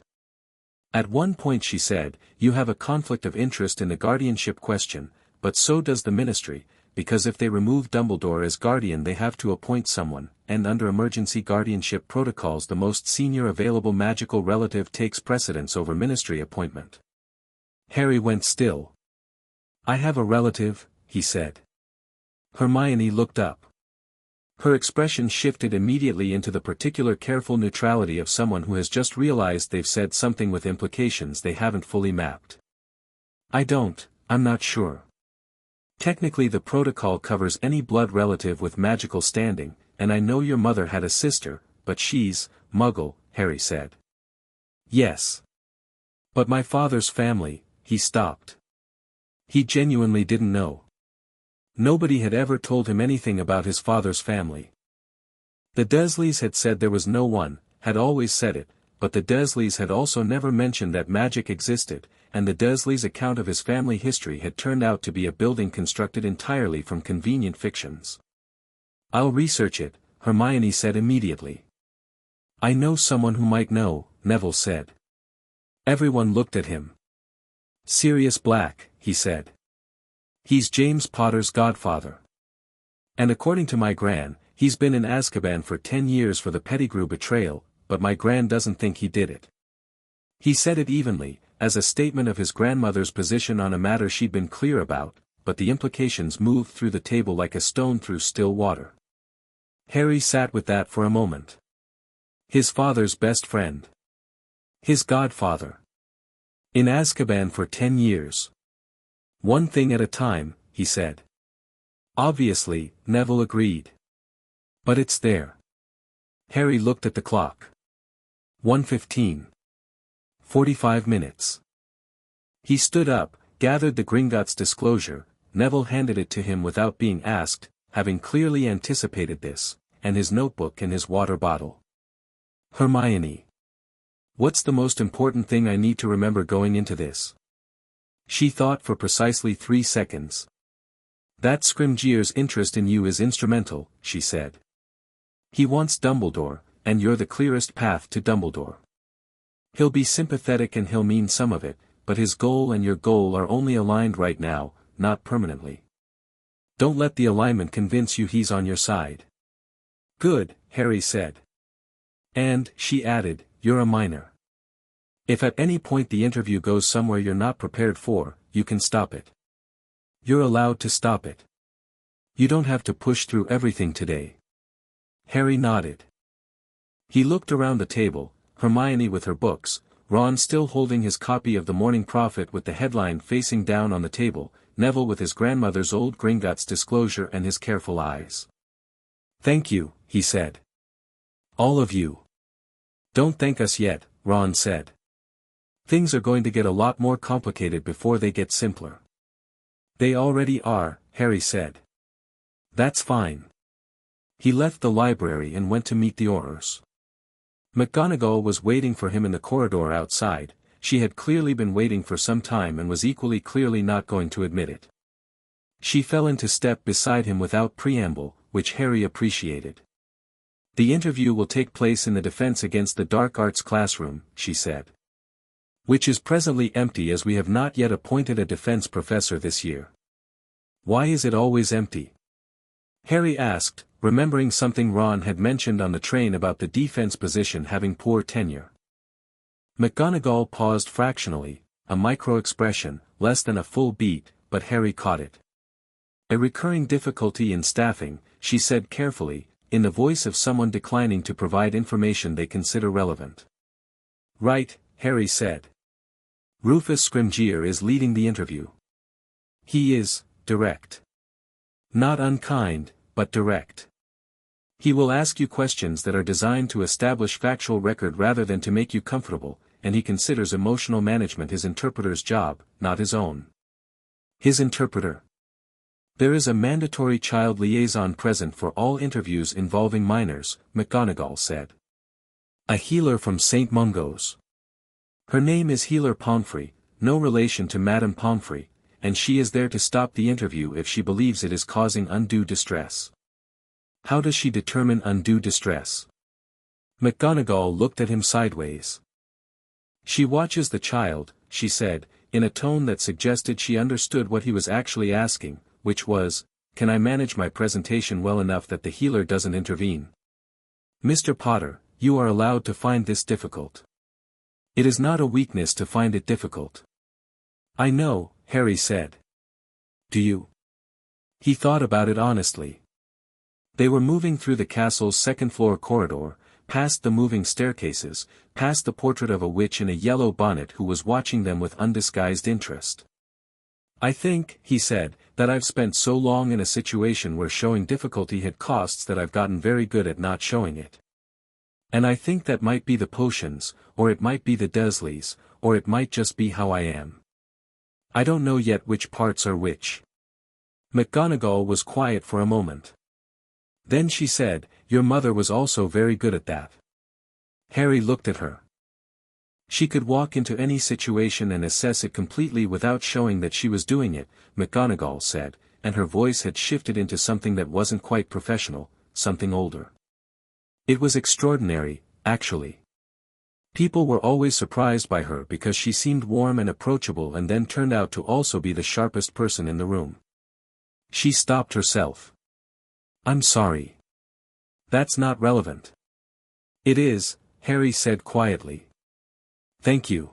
At one point she said, "You have a conflict of interest in the guardianship question, but so does the Ministry, because if they remove Dumbledore as guardian they have to appoint someone, and under emergency guardianship protocols the most senior available magical relative takes precedence over Ministry appointment." Harry went still. "I have a relative," he said. Hermione looked up. Her expression shifted immediately into the particular careful neutrality of someone who has just realized they've said something with implications they haven't fully mapped. I'm not sure. Technically the protocol covers any blood relative with magical standing, and I know your mother had a sister, but she's Muggle, Harry said. Yes. But my father's family, he stopped. He genuinely didn't know. Nobody had ever told him anything about his father's family. The Dursleys had said there was no one, had always said it, but the Dursleys had also never mentioned that magic existed, and the Dursleys' account of his family history had turned out to be a building constructed entirely from convenient fictions. I'll research it, Hermione said immediately. I know someone who might know, Neville said. Everyone looked at him. Sirius Black, he said. He's James Potter's godfather. And according to my gran, he's been in Azkaban for 10 years for the Pettigrew betrayal, but my gran doesn't think he did it. He said it evenly, as a statement of his grandmother's position on a matter she'd been clear about, but the implications moved through the table like a stone through still water. Harry sat with that for a moment. His father's best friend. His godfather. In Azkaban for 10 years. One thing at a time, he said. Obviously, Neville agreed. But it's there. Harry looked at the clock. 1:15. 45 minutes. He stood up, gathered the Gringotts disclosure. Neville handed it to him without being asked, having clearly anticipated this, and his notebook and his water bottle. Hermione. What's the most important thing I need to remember going into this? She thought for precisely 3 seconds. That Scrimgeour's interest in you is instrumental, she said. He wants Dumbledore, and you're the clearest path to Dumbledore. He'll be sympathetic and he'll mean some of it, but his goal and your goal are only aligned right now, not permanently. Don't let the alignment convince you he's on your side. Good, Harry said. And, she added, you're a minor. If at any point the interview goes somewhere you're not prepared for, you can stop it. You're allowed to stop it. You don't have to push through everything today. Harry nodded. He looked around the table, Hermione with her books, Ron still holding his copy of the Morning Prophet with the headline facing down on the table, Neville with his grandmother's old Gringotts disclosure and his careful eyes. Thank you, he said. All of you. Don't thank us yet, Ron said. Things are going to get a lot more complicated before they get simpler. They already are, Harry said. That's fine. He left the library and went to meet the Aurors. McGonagall was waiting for him in the corridor outside. She had clearly been waiting for some time and was equally clearly not going to admit it. She fell into step beside him without preamble, which Harry appreciated. The interview will take place in the Defense Against the Dark Arts classroom, she said. Which is presently empty as we have not yet appointed a defense professor this year. Why is it always empty? Harry asked, remembering something Ron had mentioned on the train about the defense position having poor tenure. McGonagall paused fractionally, a micro-expression, less than a full beat, but Harry caught it. A recurring difficulty in staffing, she said carefully, in the voice of someone declining to provide information they consider relevant. Right, Harry said. Rufus Scrimgeour is leading the interview. He is, direct. Not unkind, but direct. He will ask you questions that are designed to establish factual record rather than to make you comfortable, and he considers emotional management his interpreter's job, not his own. His interpreter. There is a mandatory child liaison present for all interviews involving minors, McGonagall said. A healer from St. Mungo's. Her name is Healer Pomfrey, no relation to Madame Pomfrey, and she is there to stop the interview if she believes it is causing undue distress. How does she determine undue distress? McGonagall looked at him sideways. She watches the child, she said, in a tone that suggested she understood what he was actually asking, which was, can I manage my presentation well enough that the healer doesn't intervene? Mr. Potter, you are allowed to find this difficult. It is not a weakness to find it difficult. I know, Harry said. Do you? He thought about it honestly. They were moving through the castle's second-floor corridor, past the moving staircases, past the portrait of a witch in a yellow bonnet who was watching them with undisguised interest. I think, he said, that I've spent so long in a situation where showing difficulty had costs that I've gotten very good at not showing it. And I think that might be the potions, or it might be the Dursleys, or it might just be how I am. I don't know yet which parts are which. McGonagall was quiet for a moment. Then she said, your mother was also very good at that. Harry looked at her. She could walk into any situation and assess it completely without showing that she was doing it, McGonagall said, and her voice had shifted into something that wasn't quite professional, something older. It was extraordinary, actually. People were always surprised by her because she seemed warm and approachable and then turned out to also be the sharpest person in the room. She stopped herself. I'm sorry. That's not relevant. It is, Harry said quietly. Thank you.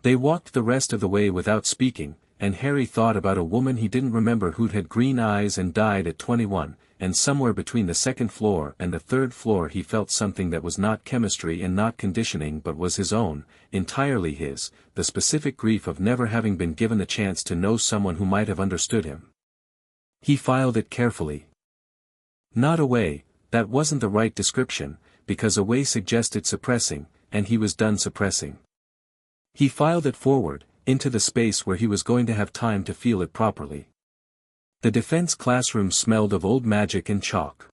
They walked the rest of the way without speaking, and Harry thought about a woman he didn't remember who'd had green eyes and died at 21, and somewhere between the second floor and the third floor he felt something that was not chemistry and not conditioning but was his own, entirely his, the specific grief of never having been given the chance to know someone who might have understood him. He filed it carefully. Not away, that wasn't the right description, because away suggested suppressing, and he was done suppressing. He filed it forward, into the space where he was going to have time to feel it properly. The defense classroom smelled of old magic and chalk.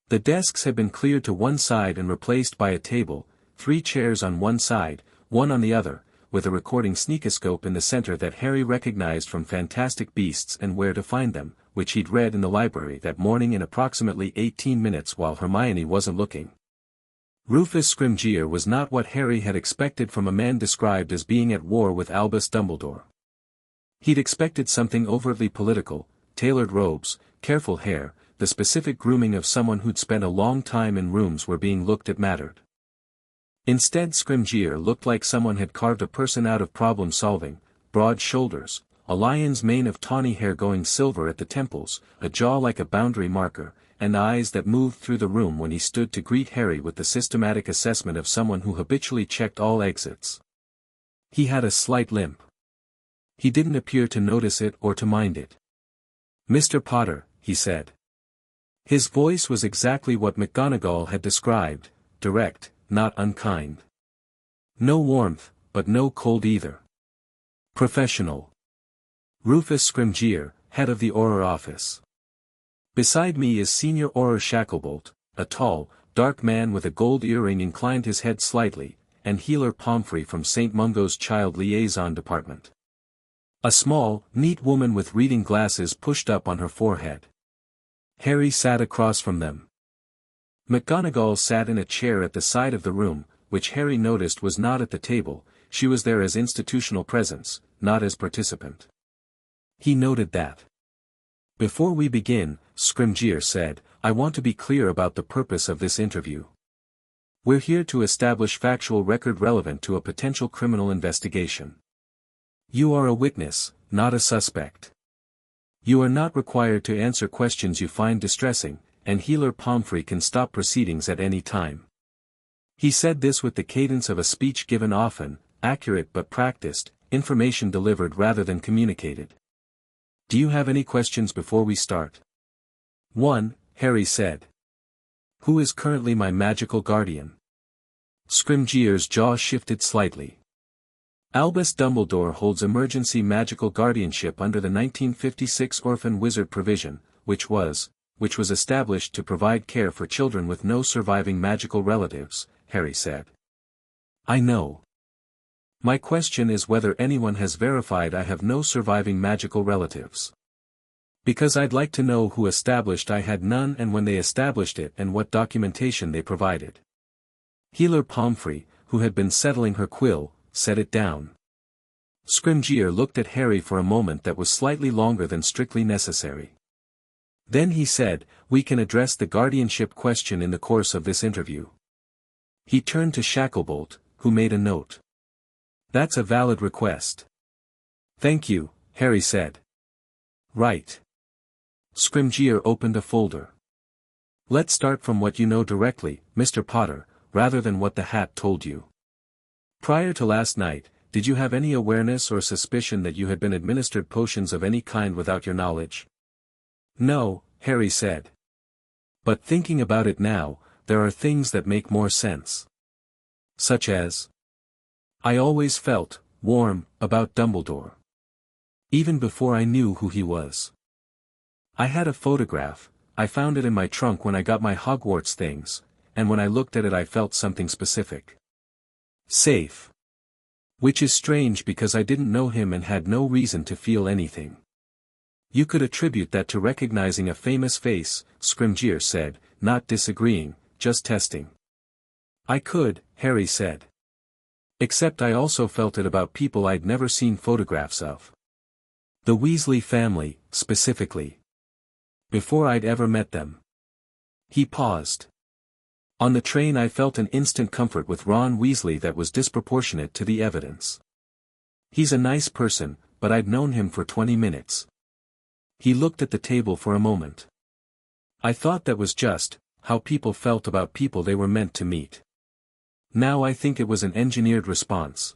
The desks had been cleared to one side and replaced by a table, 3 chairs on one side, one on the other, with a recording sneakoscope in the center that Harry recognized from Fantastic Beasts and Where to Find Them, which he'd read in the library that morning in approximately 18 minutes while Hermione wasn't looking. Rufus Scrimgeour was not what Harry had expected from a man described as being at war with Albus Dumbledore. He'd expected something overtly political, tailored robes, careful hair, the specific grooming of someone who'd spent a long time in rooms where being looked at mattered. Instead, Scrimgeour looked like someone had carved a person out of problem-solving: broad shoulders, a lion's mane of tawny hair going silver at the temples, a jaw like a boundary marker, and eyes that moved through the room when he stood to greet Harry with the systematic assessment of someone who habitually checked all exits. He had a slight limp. He didn't appear to notice it or to mind it. "Mr. Potter," he said. His voice was exactly what McGonagall had described: direct, not unkind. No warmth, but no cold either. Professional. Rufus Scrimgeour, head of the Auror office. Beside me is Senior Auror Shacklebolt, a tall, dark man with a gold earring inclined his head slightly, and Healer Pomfrey from St. Mungo's Child Liaison Department. A small, neat woman with reading glasses pushed up on her forehead. Harry sat across from them. McGonagall sat in a chair at the side of the room, which Harry noticed was not at the table. She was there as institutional presence, not as participant. He noted that. "Before we begin," Scrimgeour said, "I want to be clear about the purpose of this interview. We're here to establish factual record relevant to a potential criminal investigation. You are a witness, not a suspect. You are not required to answer questions you find distressing, and Healer Pomfrey can stop proceedings at any time." He said this with the cadence of a speech given often, accurate but practiced, information delivered rather than communicated. "Do you have any questions before we start?" "One," Harry said. "Who is currently my magical guardian?" Scrimgeour's jaw shifted slightly. "Albus Dumbledore holds emergency magical guardianship under the 1956 Orphan Wizard Provision, which was established to provide care for children with no surviving magical relatives," Harry said. "I know. My question is whether anyone has verified I have no surviving magical relatives. Because I'd like to know who established I had none and when they established it and what documentation they provided." Healer Pomfrey, who had been settling her quill, set it down. Scrimgeour looked at Harry for a moment that was slightly longer than strictly necessary. Then he said, "We can address the guardianship question in the course of this interview." He turned to Shacklebolt, who made a note. "That's a valid request." "Thank you," Harry said. "Right." Scrimgeour opened a folder. "Let's start from what you know directly, Mr. Potter, rather than what the hat told you. Prior to last night, did you have any awareness or suspicion that you had been administered potions of any kind without your knowledge?" "No," Harry said. "But thinking about it now, there are things that make more sense." "Such as?" "I always felt warm about Dumbledore. Even before I knew who he was. I had a photograph, I found it in my trunk when I got my Hogwarts things, and when I looked at it I felt something specific. Safe. Which is strange because I didn't know him and had no reason to feel anything." "You could attribute that to recognizing a famous face," Scrimgeour said, not disagreeing, just testing. "I could," Harry said. "Except I also felt it about people I'd never seen photographs of. The Weasley family, specifically. Before I'd ever met them." He paused. "On the train I felt an instant comfort with Ron Weasley that was disproportionate to the evidence. He's a nice person, but I'd known him for 20 minutes. He looked at the table for a moment. I thought that was just how people felt about people they were meant to meet. Now I think it was an engineered response.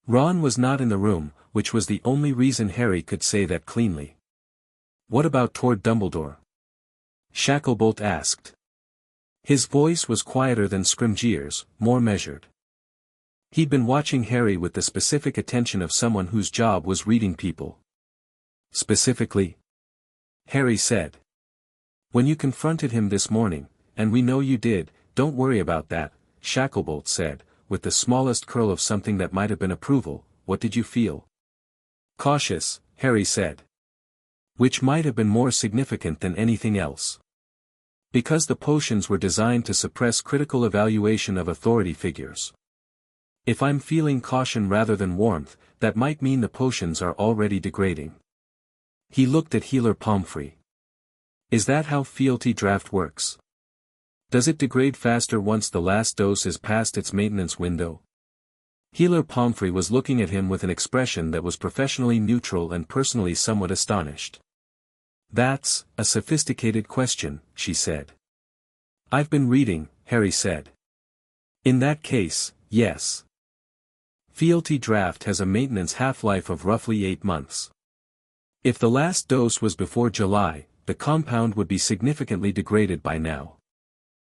Ron was not in the room, which was the only reason Harry could say that cleanly. What about toward Dumbledore? Shacklebolt asked. His voice was quieter than Scrimgeour's, more measured. He'd been watching Harry with the specific attention of someone whose job was reading people. Specifically? Harry said. When you confronted him this morning, and we know you did, don't worry about that, Shacklebolt said, with the smallest curl of something that might have been approval. What did you feel? Cautious, Harry said. Which might have been more significant than anything else. Because the potions were designed to suppress critical evaluation of authority figures. If I'm feeling caution rather than warmth, that might mean the potions are already degrading. He looked at Healer Pomfrey. Is that how fealty draft works? Does it degrade faster once the last dose is past its maintenance window? Healer Pomfrey was looking at him with an expression that was professionally neutral and personally somewhat astonished. That's a sophisticated question, she said. I've been reading, Harry said. In that case, yes. Fealty draft has a maintenance half-life of roughly 8 months. If the last dose was before July, the compound would be significantly degraded by now.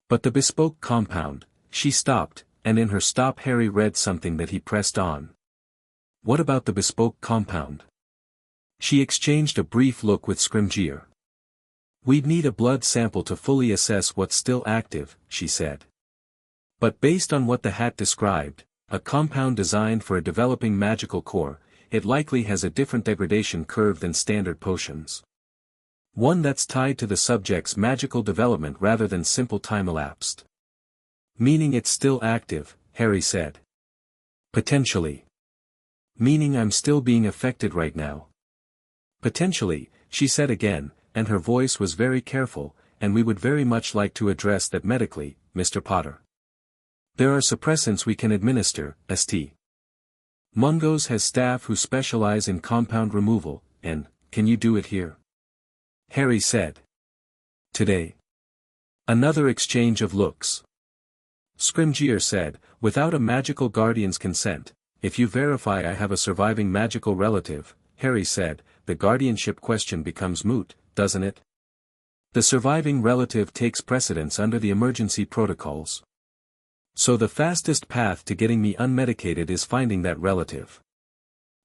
But the bespoke compound, she stopped, and in her stop Harry read something that he pressed on. What about the bespoke compound? She exchanged a brief look with Scrimgeour. We'd need a blood sample to fully assess what's still active, she said. But based on what the hat described, a compound designed for a developing magical core, it likely has a different degradation curve than standard potions. One that's tied to the subject's magical development rather than simple time elapsed. Meaning it's still active, Harry said. Potentially. Meaning I'm still being affected right now. Potentially, she said again, and her voice was very careful, and we would very much like to address that medically, Mr. Potter. There are suppressants we can administer, St. Mungo's has staff who specialize in compound removal, and, can you do it here? Harry said. Today. Another exchange of looks. Scrimgeour said, without a magical guardian's consent, if you verify I have a surviving magical relative, Harry said, the guardianship question becomes moot, doesn't it? The surviving relative takes precedence under the emergency protocols. So the fastest path to getting me unmedicated is finding that relative.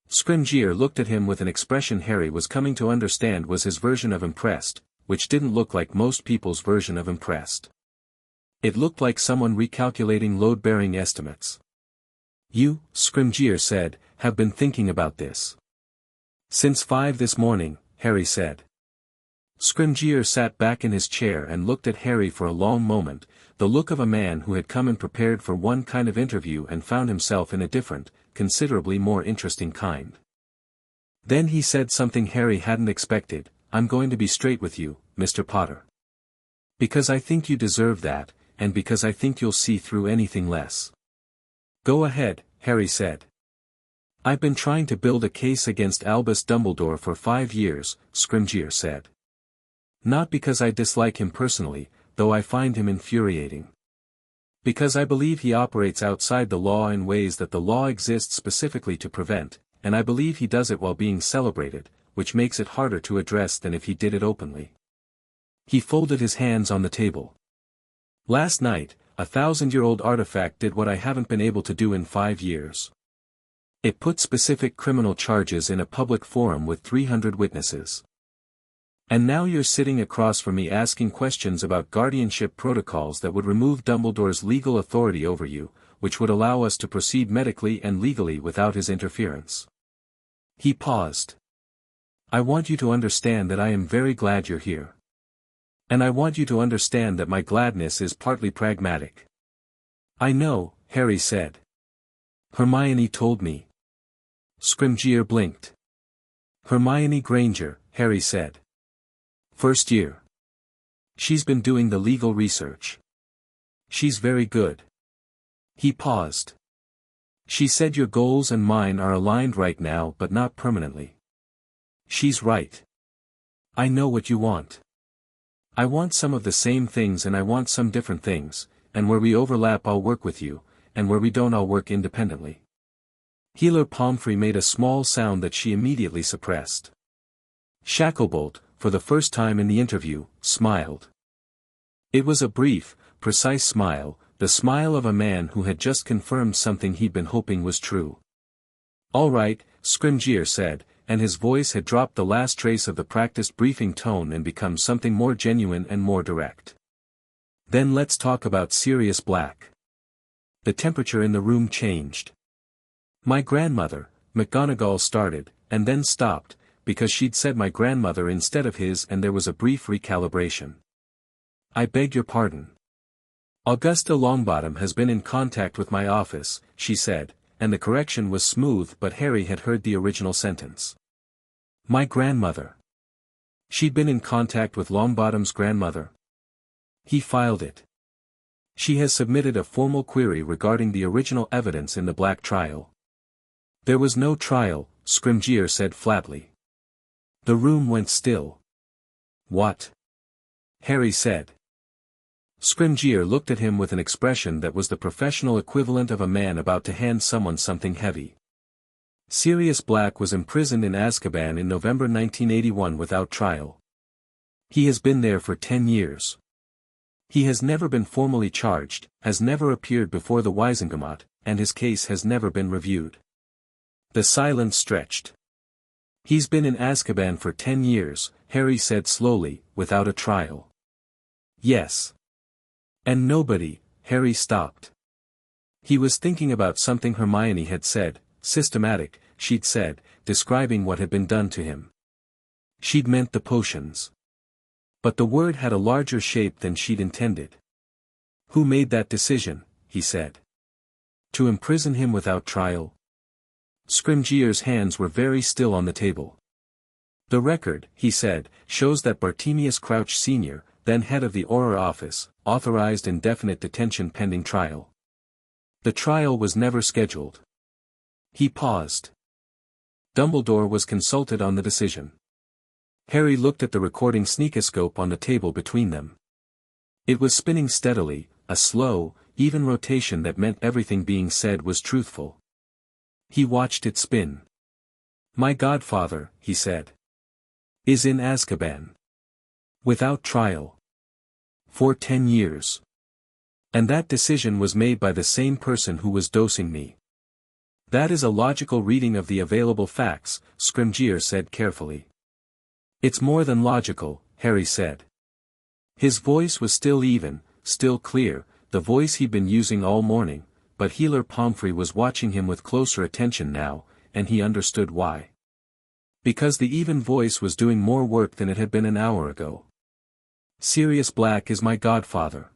Scrimgeour looked at him with an expression Harry was coming to understand was his version of impressed, which didn't look like most people's version of impressed. It looked like someone recalculating load-bearing estimates. You, Scrimgeour said, have been thinking about this. Since 5 this morning, Harry said. Scrimgeour sat back in his chair and looked at Harry for a long moment, the look of a man who had come and prepared for one kind of interview and found himself in a different, considerably more interesting kind. Then he said something Harry hadn't expected, I'm going to be straight with you, Mr. Potter. Because I think you deserve that, and because I think you'll see through anything less. Go ahead, Harry said. I've been trying to build a case against Albus Dumbledore for 5 years, Scrimgeour said. Not because I dislike him personally, though I find him infuriating. Because I believe he operates outside the law in ways that the law exists specifically to prevent, and I believe he does it while being celebrated, which makes it harder to address than if he did it openly. He folded his hands on the table. Last night, a 1,000-year-old artifact did what I haven't been able to do in 5 years. It put specific criminal charges in a public forum with 300 witnesses. And now you're sitting across from me asking questions about guardianship protocols that would remove Dumbledore's legal authority over you, which would allow us to proceed medically and legally without his interference. He paused. I want you to understand that I am very glad you're here. And I want you to understand that my gladness is partly pragmatic. I know, Harry said. Hermione told me. Scrimgeour blinked. Hermione Granger, Harry said. First year. She's been doing the legal research. She's very good. He paused. She said your goals and mine are aligned right now but not permanently. She's right. I know what you want. I want some of the same things and I want some different things, and where we overlap I'll work with you, and where we don't I'll work independently. Healer Pomfrey made a small sound that she immediately suppressed. Shacklebolt, for the first time in the interview, smiled. It was a brief, precise smile, the smile of a man who had just confirmed something he'd been hoping was true. "All right," Scrimgeour said, and his voice had dropped the last trace of the practiced briefing tone and become something more genuine and more direct. "Then let's talk about Sirius Black." The temperature in the room changed. "My grandmother," McGonagall started, and then stopped, because she'd said my grandmother instead of his, and there was a brief recalibration. "I beg your pardon. Augusta Longbottom has been in contact with my office," she said, and the correction was smooth, but Harry had heard the original sentence. "My grandmother. She'd been in contact with Longbottom's grandmother?" He filed it. "She has submitted a formal query regarding the original evidence in the Black trial." "There was no trial," Scrimgeour said flatly. The room went still. "What?" Harry said. Scrimgeour looked at him with an expression that was the professional equivalent of a man about to hand someone something heavy. "Sirius Black was imprisoned in Azkaban in November 1981 without trial. He has been there for 10 years. He has never been formally charged, has never appeared before the Wizengamot, and his case has never been reviewed." The silence stretched. "He's been in Azkaban for 10 years, Harry said slowly, without a trial." "Yes. And nobody," Harry stopped. He was thinking about something Hermione had said, systematic, she'd said, describing what had been done to him. She'd meant the potions. But the word had a larger shape than she'd intended. "Who made that decision?" he said. "To imprison him without trial?" Scrimgeour's hands were very still on the table. "The record," he said, "shows that Bartemius Crouch Sr., then head of the Auror office, authorized indefinite detention pending trial. The trial was never scheduled." He paused. "Dumbledore was consulted on the decision." Harry looked at the recording sneakoscope on the table between them. It was spinning steadily, a slow, even rotation that meant everything being said was truthful. He watched it spin. "My godfather," he said, "is in Azkaban. Without trial. For 10 years. And that decision was made by the same person who was dosing me." "That is a logical reading of the available facts," Scrimgeour said carefully. "It's more than logical," Harry said. His voice was still even, still clear, the voice he'd been using all morning, but Healer Pomfrey was watching him with closer attention now, and he understood why. Because the even voice was doing more work than it had been an hour ago. "Sirius Black is my godfather.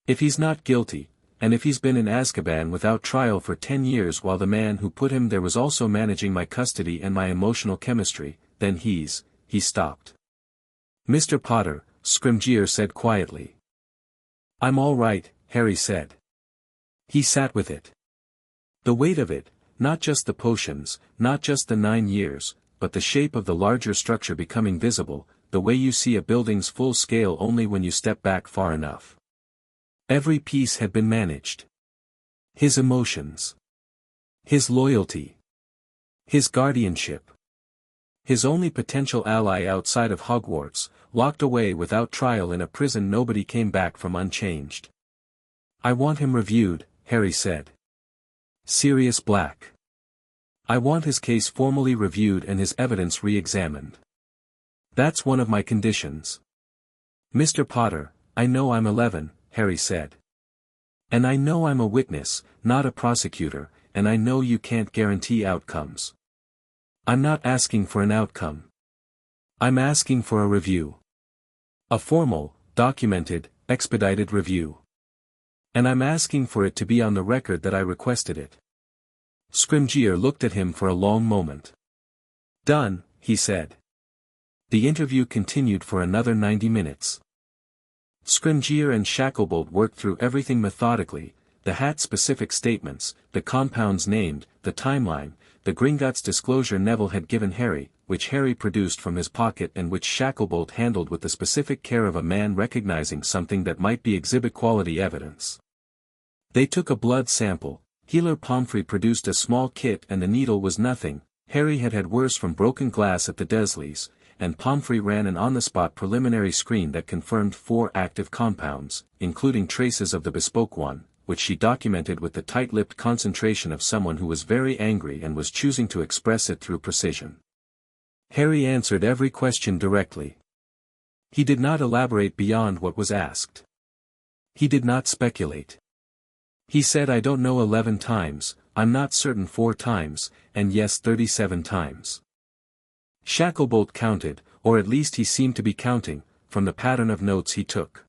If he's not guilty, and if he's been in Azkaban without trial for 10 years while the man who put him there was also managing my custody and my emotional chemistry, then he stopped. "Mr. Potter," Scrimgeour said quietly. "I'm all right," Harry said. He sat with it. The weight of it, not just the potions, not just the 9 years, but the shape of the larger structure becoming visible, the way you see a building's full scale only when you step back far enough. Every piece had been managed. His emotions. His loyalty. His guardianship. His only potential ally outside of Hogwarts, locked away without trial in a prison nobody came back from unchanged. "I want him reviewed," Harry said. "Sirius Black. I want his case formally reviewed and his evidence re-examined. That's one of my conditions." "Mr. Potter, I know I'm 11, Harry said. "And I know I'm a witness, not a prosecutor, and I know you can't guarantee outcomes. I'm not asking for an outcome. I'm asking for a review. A formal, documented, expedited review. And I'm asking for it to be on the record that I requested it." Scrimgeour looked at him for a long moment. "Done," he said. The interview continued for another 90 minutes. Scrimgeour and Shacklebolt worked through everything methodically, the hat-specific statements, the compounds named, the timeline, the Gringotts disclosure Neville had given Harry, which Harry produced from his pocket and which Shacklebolt handled with the specific care of a man recognizing something that might be exhibit-quality evidence. They took a blood sample, Healer Pomfrey produced a small kit and the needle was nothing, Harry had had worse from broken glass at the Dursleys, and Pomfrey ran an on-the-spot preliminary screen that confirmed 4 active compounds, including traces of the bespoke one, which she documented with the tight-lipped concentration of someone who was very angry and was choosing to express it through precision. Harry answered every question directly. He did not elaborate beyond what was asked. He did not speculate. He said I don't know 11 times, I'm not certain 4 times, and yes 37 times. Shacklebolt counted, or at least he seemed to be counting, from the pattern of notes he took.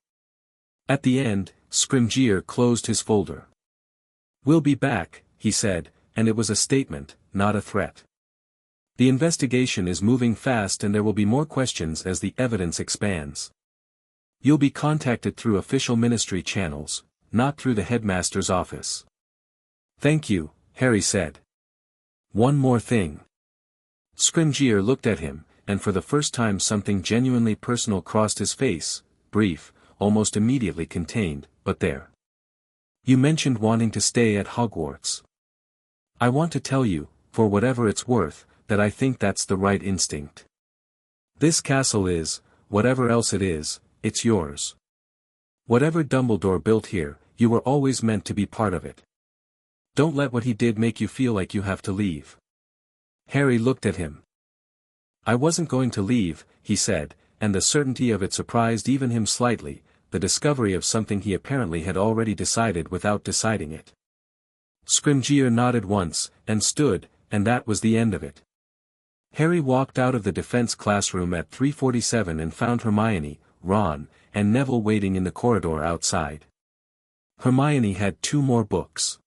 At the end, Scrimgeour closed his folder. "We'll be back," he said, and it was a statement, not a threat. "The investigation is moving fast and there will be more questions as the evidence expands. You'll be contacted through official ministry channels, not through the headmaster's office." "Thank you," Harry said. "One more thing." Scrimgeour looked at him, and for the first time something genuinely personal crossed his face, brief, almost immediately contained, but there. "You mentioned wanting to stay at Hogwarts. I want to tell you, for whatever it's worth, that I think that's the right instinct. This castle is, whatever else it is, it's yours. Whatever Dumbledore built here, you were always meant to be part of it. Don't let what he did make you feel like you have to leave." Harry looked at him. "I wasn't going to leave," he said, and the certainty of it surprised even him slightly, the discovery of something he apparently had already decided without deciding it. Scrimgeour nodded once, and stood, and that was the end of it. Harry walked out of the defense classroom at 3:47 and found Hermione, Ron, and Neville waiting in the corridor outside. Hermione had 2 more books.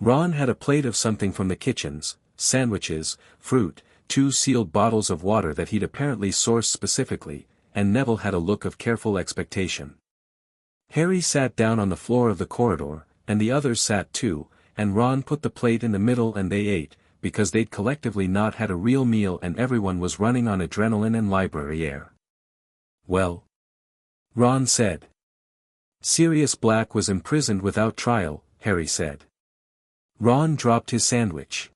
Ron had a plate of something from the kitchens, sandwiches, fruit, 2 sealed bottles of water that he'd apparently sourced specifically, and Neville had a look of careful expectation. Harry sat down on the floor of the corridor, and the others sat too, and Ron put the plate in the middle and they ate, because they'd collectively not had a real meal and everyone was running on adrenaline and library air. "Well?" Ron said. "Sirius Black was imprisoned without trial," Harry said. Ron dropped his sandwich.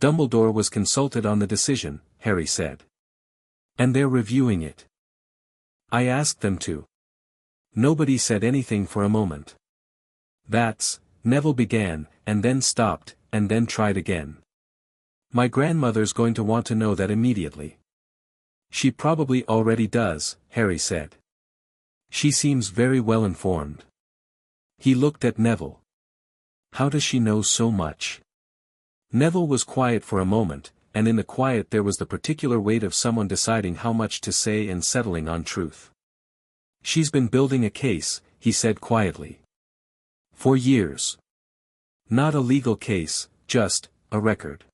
"Dumbledore was consulted on the decision," Harry said. "And they're reviewing it. I asked them to." Nobody said anything for a moment. "That's," Neville began, and then stopped, and then tried again. "My grandmother's going to want to know that immediately." "She probably already does," Harry said. "She seems very well informed." He looked at Neville. "How does she know so much?" Neville was quiet for a moment, and in the quiet there was the particular weight of someone deciding how much to say and settling on truth. "She's been building a case," he said quietly. "For years. Not a legal case, just a record.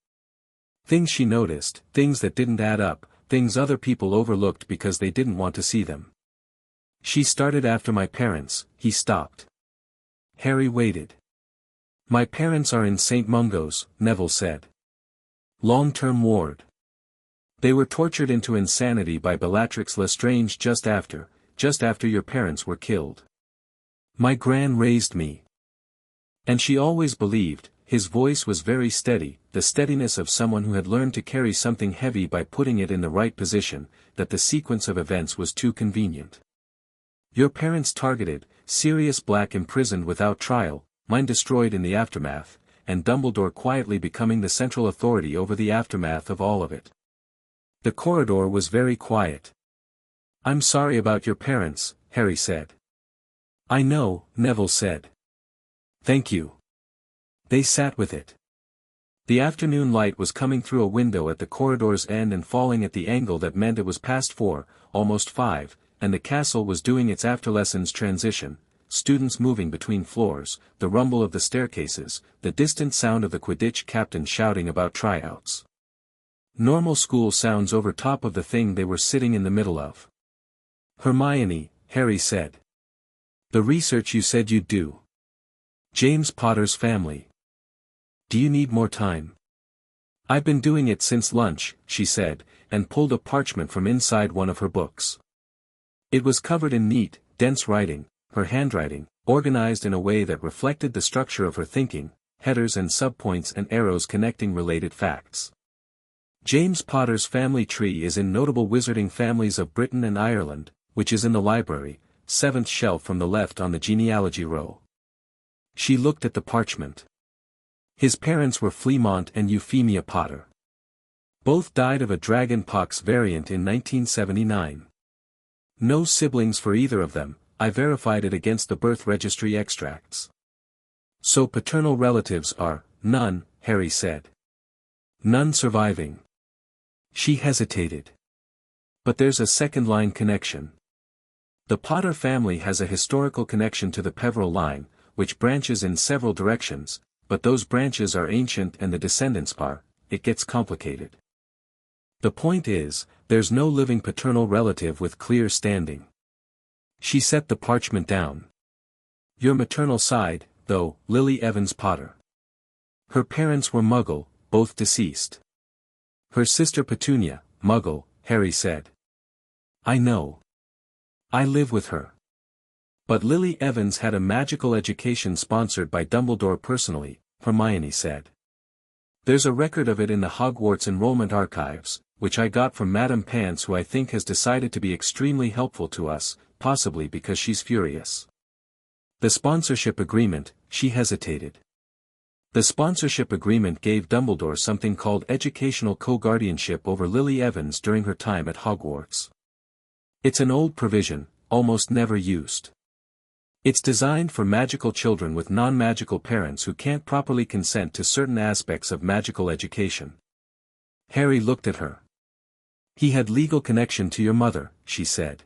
Things she noticed, things that didn't add up, things other people overlooked because they didn't want to see them. She started after my parents." He stopped. Harry waited. "My parents are in St. Mungo's," Neville said. "Long-term ward. They were tortured into insanity by Bellatrix Lestrange just after your parents were killed. My gran raised me. And she always believed," his voice was very steady, the steadiness of someone who had learned to carry something heavy by putting it in the right position, "that the sequence of events was too convenient. Your parents targeted, Sirius Black imprisoned without trial, mine destroyed in the aftermath, and Dumbledore quietly becoming the central authority over the aftermath of all of it." The corridor was very quiet. "I'm sorry about your parents," Harry said. "I know," Neville said. "Thank you." They sat with it. The afternoon light was coming through a window at the corridor's end and falling at the angle that meant it was past 4, almost 5, and the castle was doing its after-lessons transition, students moving between floors, the rumble of the staircases, the distant sound of the Quidditch captain shouting about tryouts. Normal school sounds over top of the thing they were sitting in the middle of. "Hermione," Harry said. "The research you said you'd do. James Potter's family. Do you need more time?" "I've been doing it since lunch," she said, and pulled a parchment from inside one of her books. It was covered in neat, dense writing, her handwriting, organized in a way that reflected the structure of her thinking, headers and subpoints and arrows connecting related facts. James Potter's family tree is in notable wizarding families of Britain and Ireland, which is in the library, 7th shelf from the left on the genealogy row. She looked at the parchment. His parents were Fleamont and Euphemia Potter. Both died of a dragon pox variant in 1979. No siblings for either of them. I verified it against the birth registry extracts. So paternal relatives are, none, Harry said. None surviving. She hesitated. But there's a second-line connection. The Potter family has a historical connection to the Peveril line, which branches in several directions, but those branches are ancient and the descendants are. It gets complicated. The point is, there's no living paternal relative with clear standing. She set the parchment down. Your maternal side, though, Lily Evans Potter. Her parents were Muggle, both deceased. Her sister Petunia, Muggle, Harry said. I know. I live with her. But Lily Evans had a magical education sponsored by Dumbledore personally, Hermione said. There's a record of it in the Hogwarts enrollment archives, which I got from Madame Pants, who I think has decided to be extremely helpful to us, possibly because she's furious. The sponsorship agreement, she hesitated. The sponsorship agreement gave Dumbledore something called educational co-guardianship over Lily Evans during her time at Hogwarts. It's an old provision, almost never used. It's designed for magical children with non-magical parents who can't properly consent to certain aspects of magical education. Harry looked at her. He had legal connection to your mother, she said.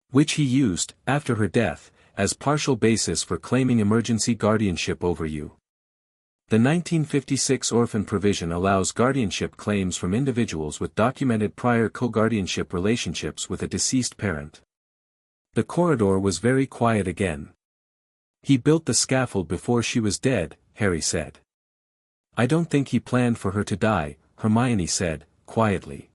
Which he used, after her death, as partial basis for claiming emergency guardianship over you. The 1956 orphan provision allows guardianship claims from individuals with documented prior co-guardianship relationships with a deceased parent. The corridor was very quiet again. He built the scaffold before she was dead, Harry said. I don't think he planned for her to die, Hermione said, quietly.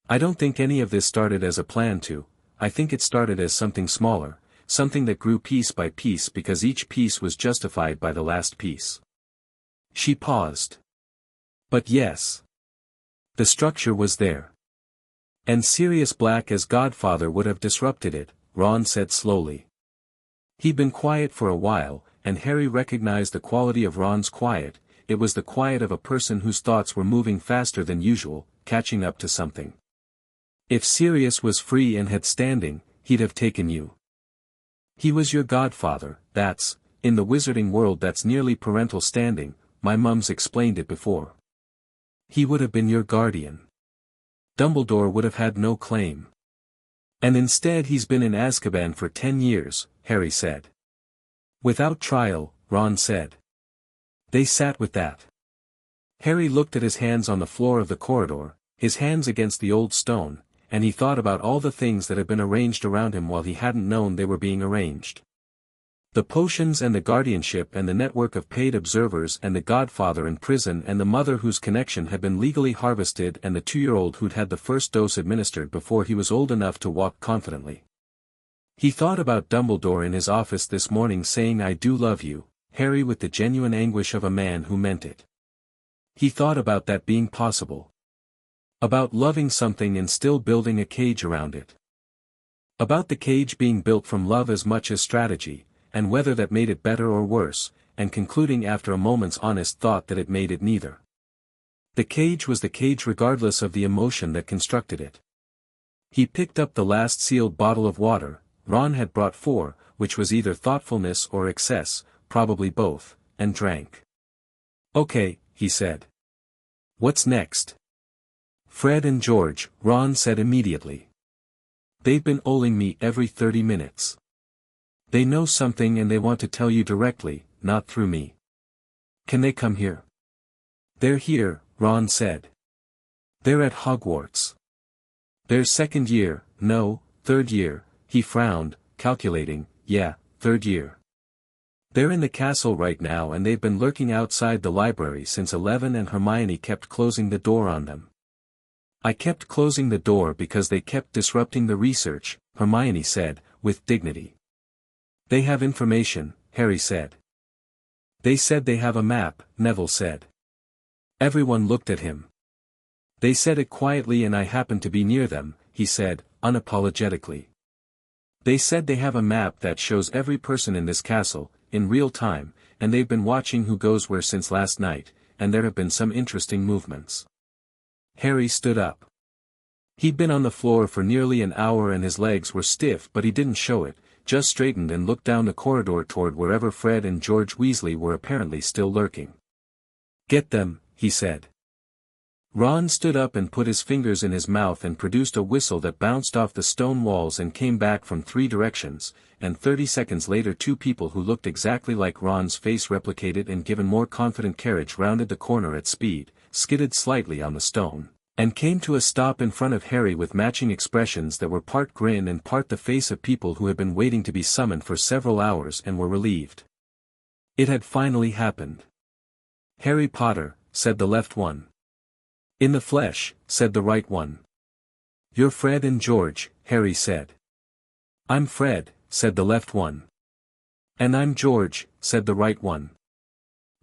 I don't think any of this started as a plan to. I think it started as something smaller, something that grew piece by piece because each piece was justified by the last piece. She paused. But yes. The structure was there. And Sirius Black as Godfather would have disrupted it, Ron said slowly. He'd been quiet for a while, and Harry recognized the quality of Ron's quiet. It was the quiet of a person whose thoughts were moving faster than usual, catching up to something. If Sirius was free and had standing, he'd have taken you. He was your godfather, that's, in the wizarding world that's nearly parental standing, my mum's explained it before. He would have been your guardian. Dumbledore would have had no claim. And instead he's been in Azkaban for 10 years, Harry said. Without trial, Ron said. They sat with that. Harry looked at his hands on the floor of the corridor, his hands against the old stone, and he thought about all the things that had been arranged around him while he hadn't known they were being arranged. The potions and the guardianship and the network of paid observers and the godfather in prison and the mother whose connection had been legally harvested and the 2-year-old who'd had the first dose administered before he was old enough to walk confidently. He thought about Dumbledore in his office this morning saying I do love you, Harry, with the genuine anguish of a man who meant it. He thought about that being possible. About loving something and still building a cage around it. About the cage being built from love as much as strategy, and whether that made it better or worse, and concluding after a moment's honest thought that it made it neither. The cage was the cage regardless of the emotion that constructed it. He picked up the last sealed bottle of water, Ron had brought 4, which was either thoughtfulness or excess, probably both, and drank. Okay, he said. What's next? Fred and George, Ron said immediately. They've been owling me every 30 minutes. They know something and they want to tell you directly, not through me. Can they come here? They're here, Ron said. They're at Hogwarts. Their second year, no, third year, he frowned, calculating, yeah, third year. They're in the castle right now and they've been lurking outside the library since 11 and Hermione kept closing the door on them. I kept closing the door because they kept disrupting the research, Hermione said, with dignity. They have information, Harry said. They said they have a map, Neville said. Everyone looked at him. They said it quietly and I happened to be near them, he said, unapologetically. They said they have a map that shows every person in this castle, in real time, and they've been watching who goes where since last night, and there have been some interesting movements. Harry stood up. He'd been on the floor for nearly an hour and his legs were stiff, but he didn't show it, just straightened and looked down the corridor toward wherever Fred and George Weasley were apparently still lurking. "Get them," he said. Ron stood up and put his fingers in his mouth and produced a whistle that bounced off the stone walls and came back from 3 directions, and 30 seconds later 2 people who looked exactly like Ron's face replicated and given more confident carriage rounded the corner at speed, skidded slightly on the stone, and came to a stop in front of Harry with matching expressions that were part grin and part the face of people who had been waiting to be summoned for several hours and were relieved. It had finally happened. "Harry Potter," said the left one. "In the flesh," said the right one. "You're Fred and George," Harry said. "I'm Fred," said the left one. "And I'm George," said the right one.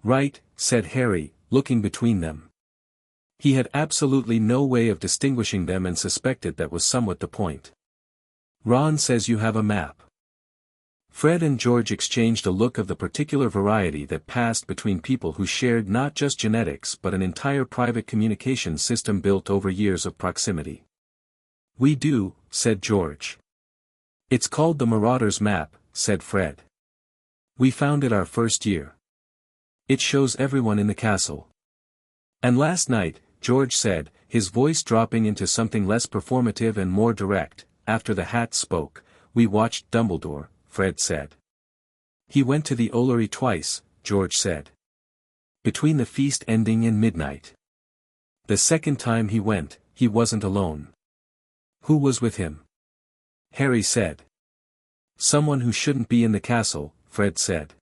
"Right," said Harry, looking between them. He had absolutely no way of distinguishing them and suspected that was somewhat the point. "Ron says you have a map." Fred and George exchanged a look of the particular variety that passed between people who shared not just genetics but an entire private communication system built over years of proximity. "We do," said George. "It's called the Marauder's Map," said Fred. "We found it our first year. It shows everyone in the castle. And last night," George said, his voice dropping into something less performative and more direct, after the hat spoke, "we watched Dumbledore," Fred said. "He went to the Ollery twice," George said. "Between the feast ending and midnight. The second time he went, he wasn't alone." "Who was with him?" Harry said. "Someone who shouldn't be in the castle," Fred said.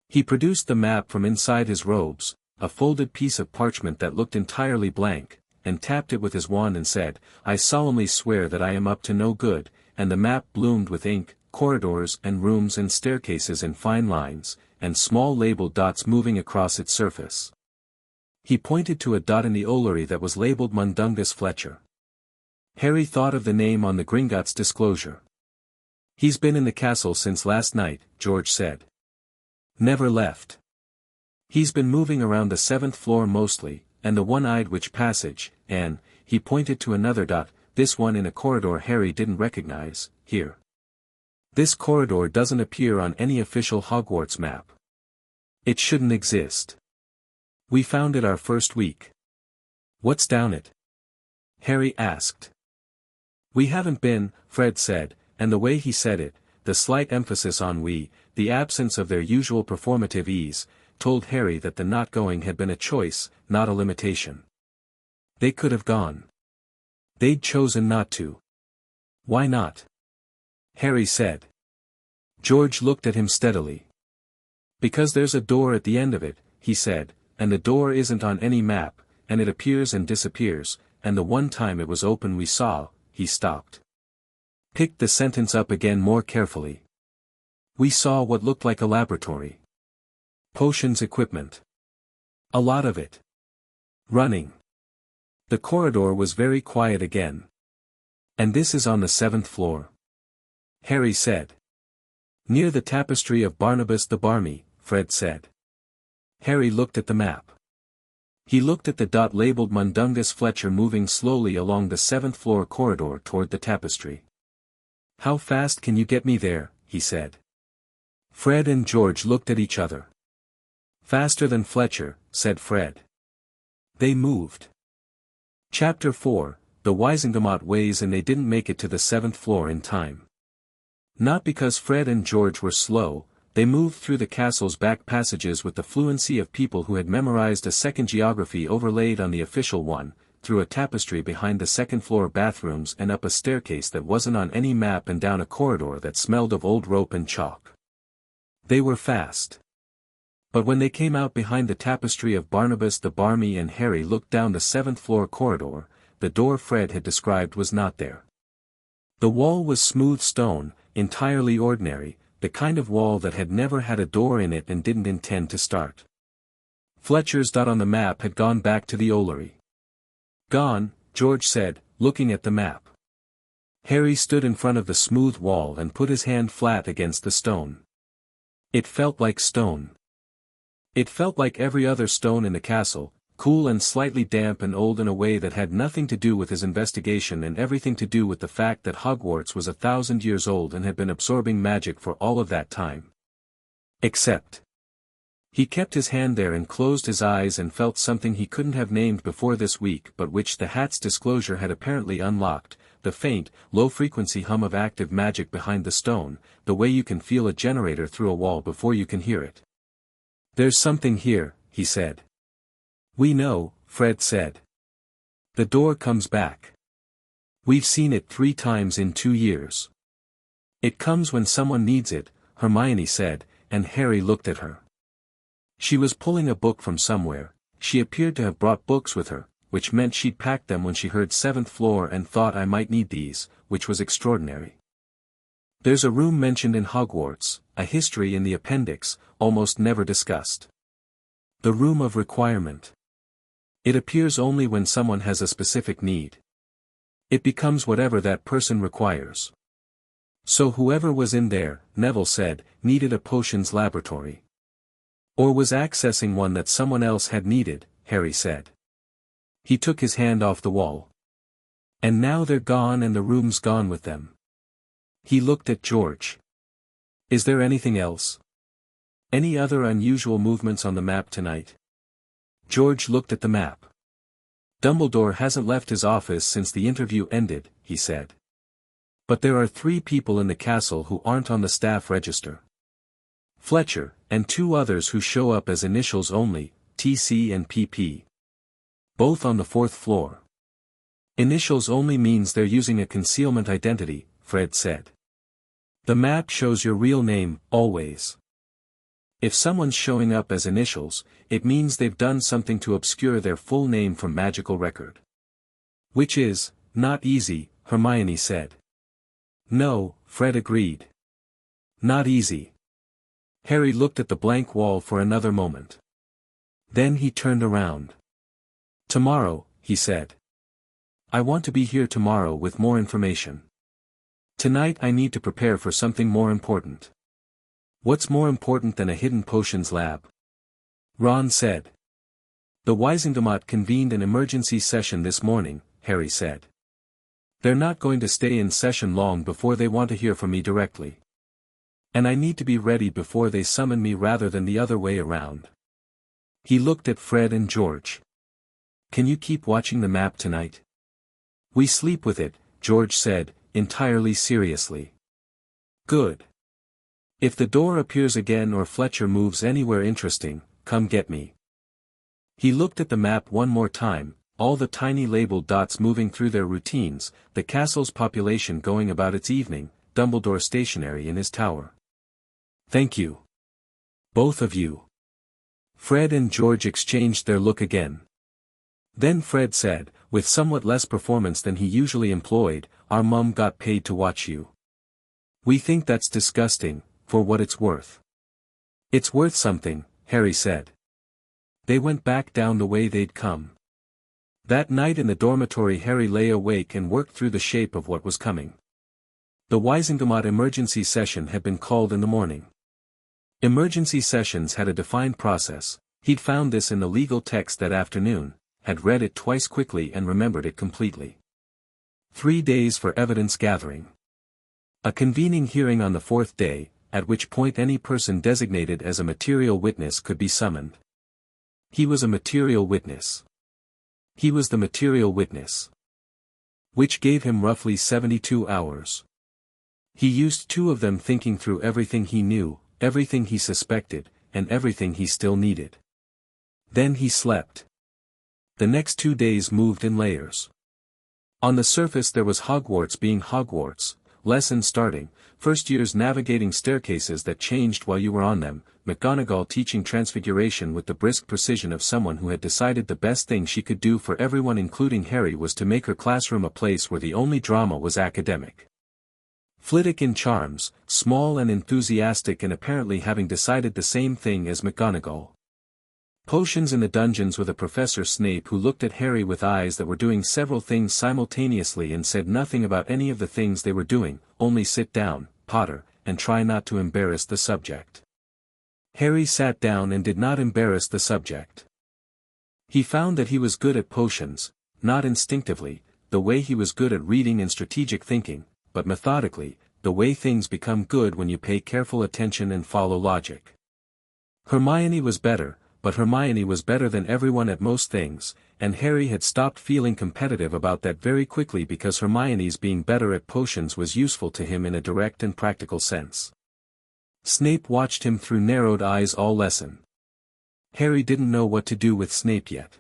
He produced the map from inside his robes, a folded piece of parchment that looked entirely blank, and tapped it with his wand and said, "I solemnly swear that I am up to no good," and the map bloomed with ink, corridors and rooms and staircases in fine lines, and small labeled dots moving across its surface. He pointed to a dot in the Ollery that was labeled Mundungus Fletcher. Harry thought of the name on the Gringotts disclosure. "He's been in the castle since last night," George said. "Never left. He's been moving around the 7th floor mostly, and the One-Eyed Witch Passage, and," he pointed to another dot, this one in a corridor Harry didn't recognize, "here. This corridor doesn't appear on any official Hogwarts map. It shouldn't exist. We found it our first week." "What's down it?" Harry asked. "We haven't been," Fred said, and the way he said it, the slight emphasis on we, the absence of their usual performative ease, told Harry that the not going had been a choice, not a limitation. They could have gone. They'd chosen not to. "Why not?" Harry said. George looked at him steadily. "Because there's a door at the end of it," he said, "and the door isn't on any map, and it appears and disappears, and the one time it was open we saw," he stopped. Picked the sentence up again more carefully. "We saw what looked like a laboratory. Potions equipment. A lot of it. Running." The corridor was very quiet again. "And this is on the 7th floor?" Harry said. "Near the tapestry of Barnabas the Barmy," Fred said. Harry looked at the map. He looked at the dot labeled Mundungus Fletcher moving slowly along the 7th floor corridor toward the tapestry. "How fast can you get me there?" he said. Fred and George looked at each other. "Faster than Fletcher," said Fred. They moved. Chapter 4, The Wizengamot Ways, and they didn't make it to the 7th floor in time. Not because Fred and George were slow, they moved through the castle's back passages with the fluency of people who had memorized a second geography overlaid on the official one, through a tapestry behind the 2nd floor bathrooms and up a staircase that wasn't on any map and down a corridor that smelled of old rope and chalk. They were fast. But when they came out behind the tapestry of Barnabas the Barmy and Harry looked down the 7th floor corridor, the door Fred had described was not there. The wall was smooth stone, entirely ordinary, the kind of wall that had never had a door in it and didn't intend to start. Fletcher's dot on the map had gone back to the Ollery. Gone, George said, looking at the map. Harry stood in front of the smooth wall and put his hand flat against the stone. It felt like stone. It felt like every other stone in the castle, cool and slightly damp and old in a way that had nothing to do with his investigation and everything to do with the fact that Hogwarts was 1,000 years old and had been absorbing magic for all of that time. Except. He kept his hand there and closed his eyes and felt something he couldn't have named before this week but which the hat's disclosure had apparently unlocked, the faint, low-frequency hum of active magic behind the stone, the way you can feel a generator through a wall before you can hear it. "There's something here," he said. "We know," Fred said. "The door comes back. We've seen it 3 times in 2 years. It comes when someone needs it," Hermione said, and Harry looked at her. She was pulling a book from somewhere. She appeared to have brought books with her, which meant she'd packed them when she heard 7th floor and thought I might need these, which was extraordinary. "There's a room mentioned in Hogwarts, a history in the appendix, almost never discussed. The room of requirement. It appears only when someone has a specific need. It becomes whatever that person requires. So whoever was in there," Neville said, "needed a potions laboratory. Or was accessing one that someone else had needed," Harry said. He took his hand off the wall. "And now they're gone and the room's gone with them." He looked at George. "Is there anything else? Any other unusual movements on the map tonight?" George looked at the map. "Dumbledore hasn't left his office since the interview ended," he said. "But there are 3 people in the castle who aren't on the staff register. Fletcher, and 2 others who show up as initials only, TC and PP. Both on the 4th floor. Initials only means they're using a concealment identity," Fred said. "The map shows your real name, always. If someone's showing up as initials, it means they've done something to obscure their full name from magical record. Which is, not easy," Hermione said. "No," Fred agreed. "Not easy." Harry looked at the blank wall for another moment. Then he turned around. "Tomorrow," he said. "I want to be here tomorrow with more information. Tonight I need to prepare for something more important." "What's more important than a hidden potions lab?" Ron said. "The Wizengamot convened an emergency session this morning," Harry said. "They're not going to stay in session long before they want to hear from me directly. And I need to be ready before they summon me rather than the other way around." He looked at Fred and George. "Can you keep watching the map tonight?" "We sleep with it," George said, entirely seriously. "Good. If the door appears again or Fletcher moves anywhere interesting, come get me." He looked at the map one more time, all the tiny labeled dots moving through their routines, the castle's population going about its evening, Dumbledore stationary in his tower. "Thank you. Both of you." Fred and George exchanged their look again. Then Fred said, with somewhat less performance than he usually employed, "Our mum got paid to watch you. We think that's disgusting, for what it's worth." "It's worth something," Harry said. They went back down the way they'd come. That night in the dormitory Harry lay awake and worked through the shape of what was coming. The Wizengamot emergency session had been called in the morning. Emergency sessions had a defined process. He'd found this in the legal text that afternoon, had read it twice quickly and remembered it completely. 3 days for evidence gathering. A convening hearing on the 4th day, at which point any person designated as a material witness could be summoned. He was a material witness. He was the material witness. Which gave him roughly 72 hours. He used 2 of them thinking through everything he knew, everything he suspected, and everything he still needed. Then he slept. The next 2 days moved in layers. On the surface there was Hogwarts being Hogwarts, lesson starting, first years navigating staircases that changed while you were on them, McGonagall teaching transfiguration with the brisk precision of someone who had decided the best thing she could do for everyone including Harry was to make her classroom a place where the only drama was academic. Flitwick in charms, small and enthusiastic and apparently having decided the same thing as McGonagall. Potions in the Dungeons with a Professor Snape, who looked at Harry with eyes that were doing several things simultaneously and said nothing about any of the things they were doing. Only sit down, Potter, and try not to embarrass the subject. Harry sat down and did not embarrass the subject. He found that he was good at potions, not instinctively, the way he was good at reading and strategic thinking, but methodically, the way things become good when you pay careful attention and follow logic. Hermione was better, but Hermione was better than everyone at most things, and Harry had stopped feeling competitive about that very quickly because Hermione's being better at potions was useful to him in a direct and practical sense. Snape watched him through narrowed eyes all lesson. Harry didn't know what to do with Snape yet.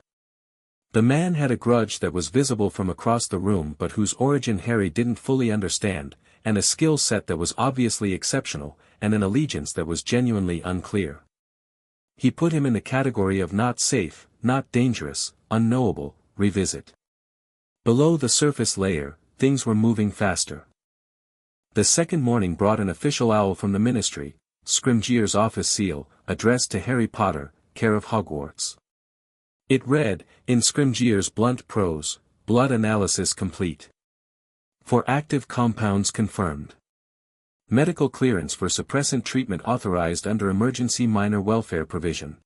The man had a grudge that was visible from across the room but whose origin Harry didn't fully understand, and a skill set that was obviously exceptional, and an allegiance that was genuinely unclear. He put him in the category of not safe, not dangerous, unknowable. Revisit. Below the surface layer, things were moving faster. The second morning brought an official owl from the Ministry, Scrimgeour's office seal, addressed to Harry Potter, care of Hogwarts. It read, in Scrimgeour's blunt prose, blood analysis complete. For active compounds confirmed. Medical clearance for suppressant treatment authorized under emergency minor welfare provision.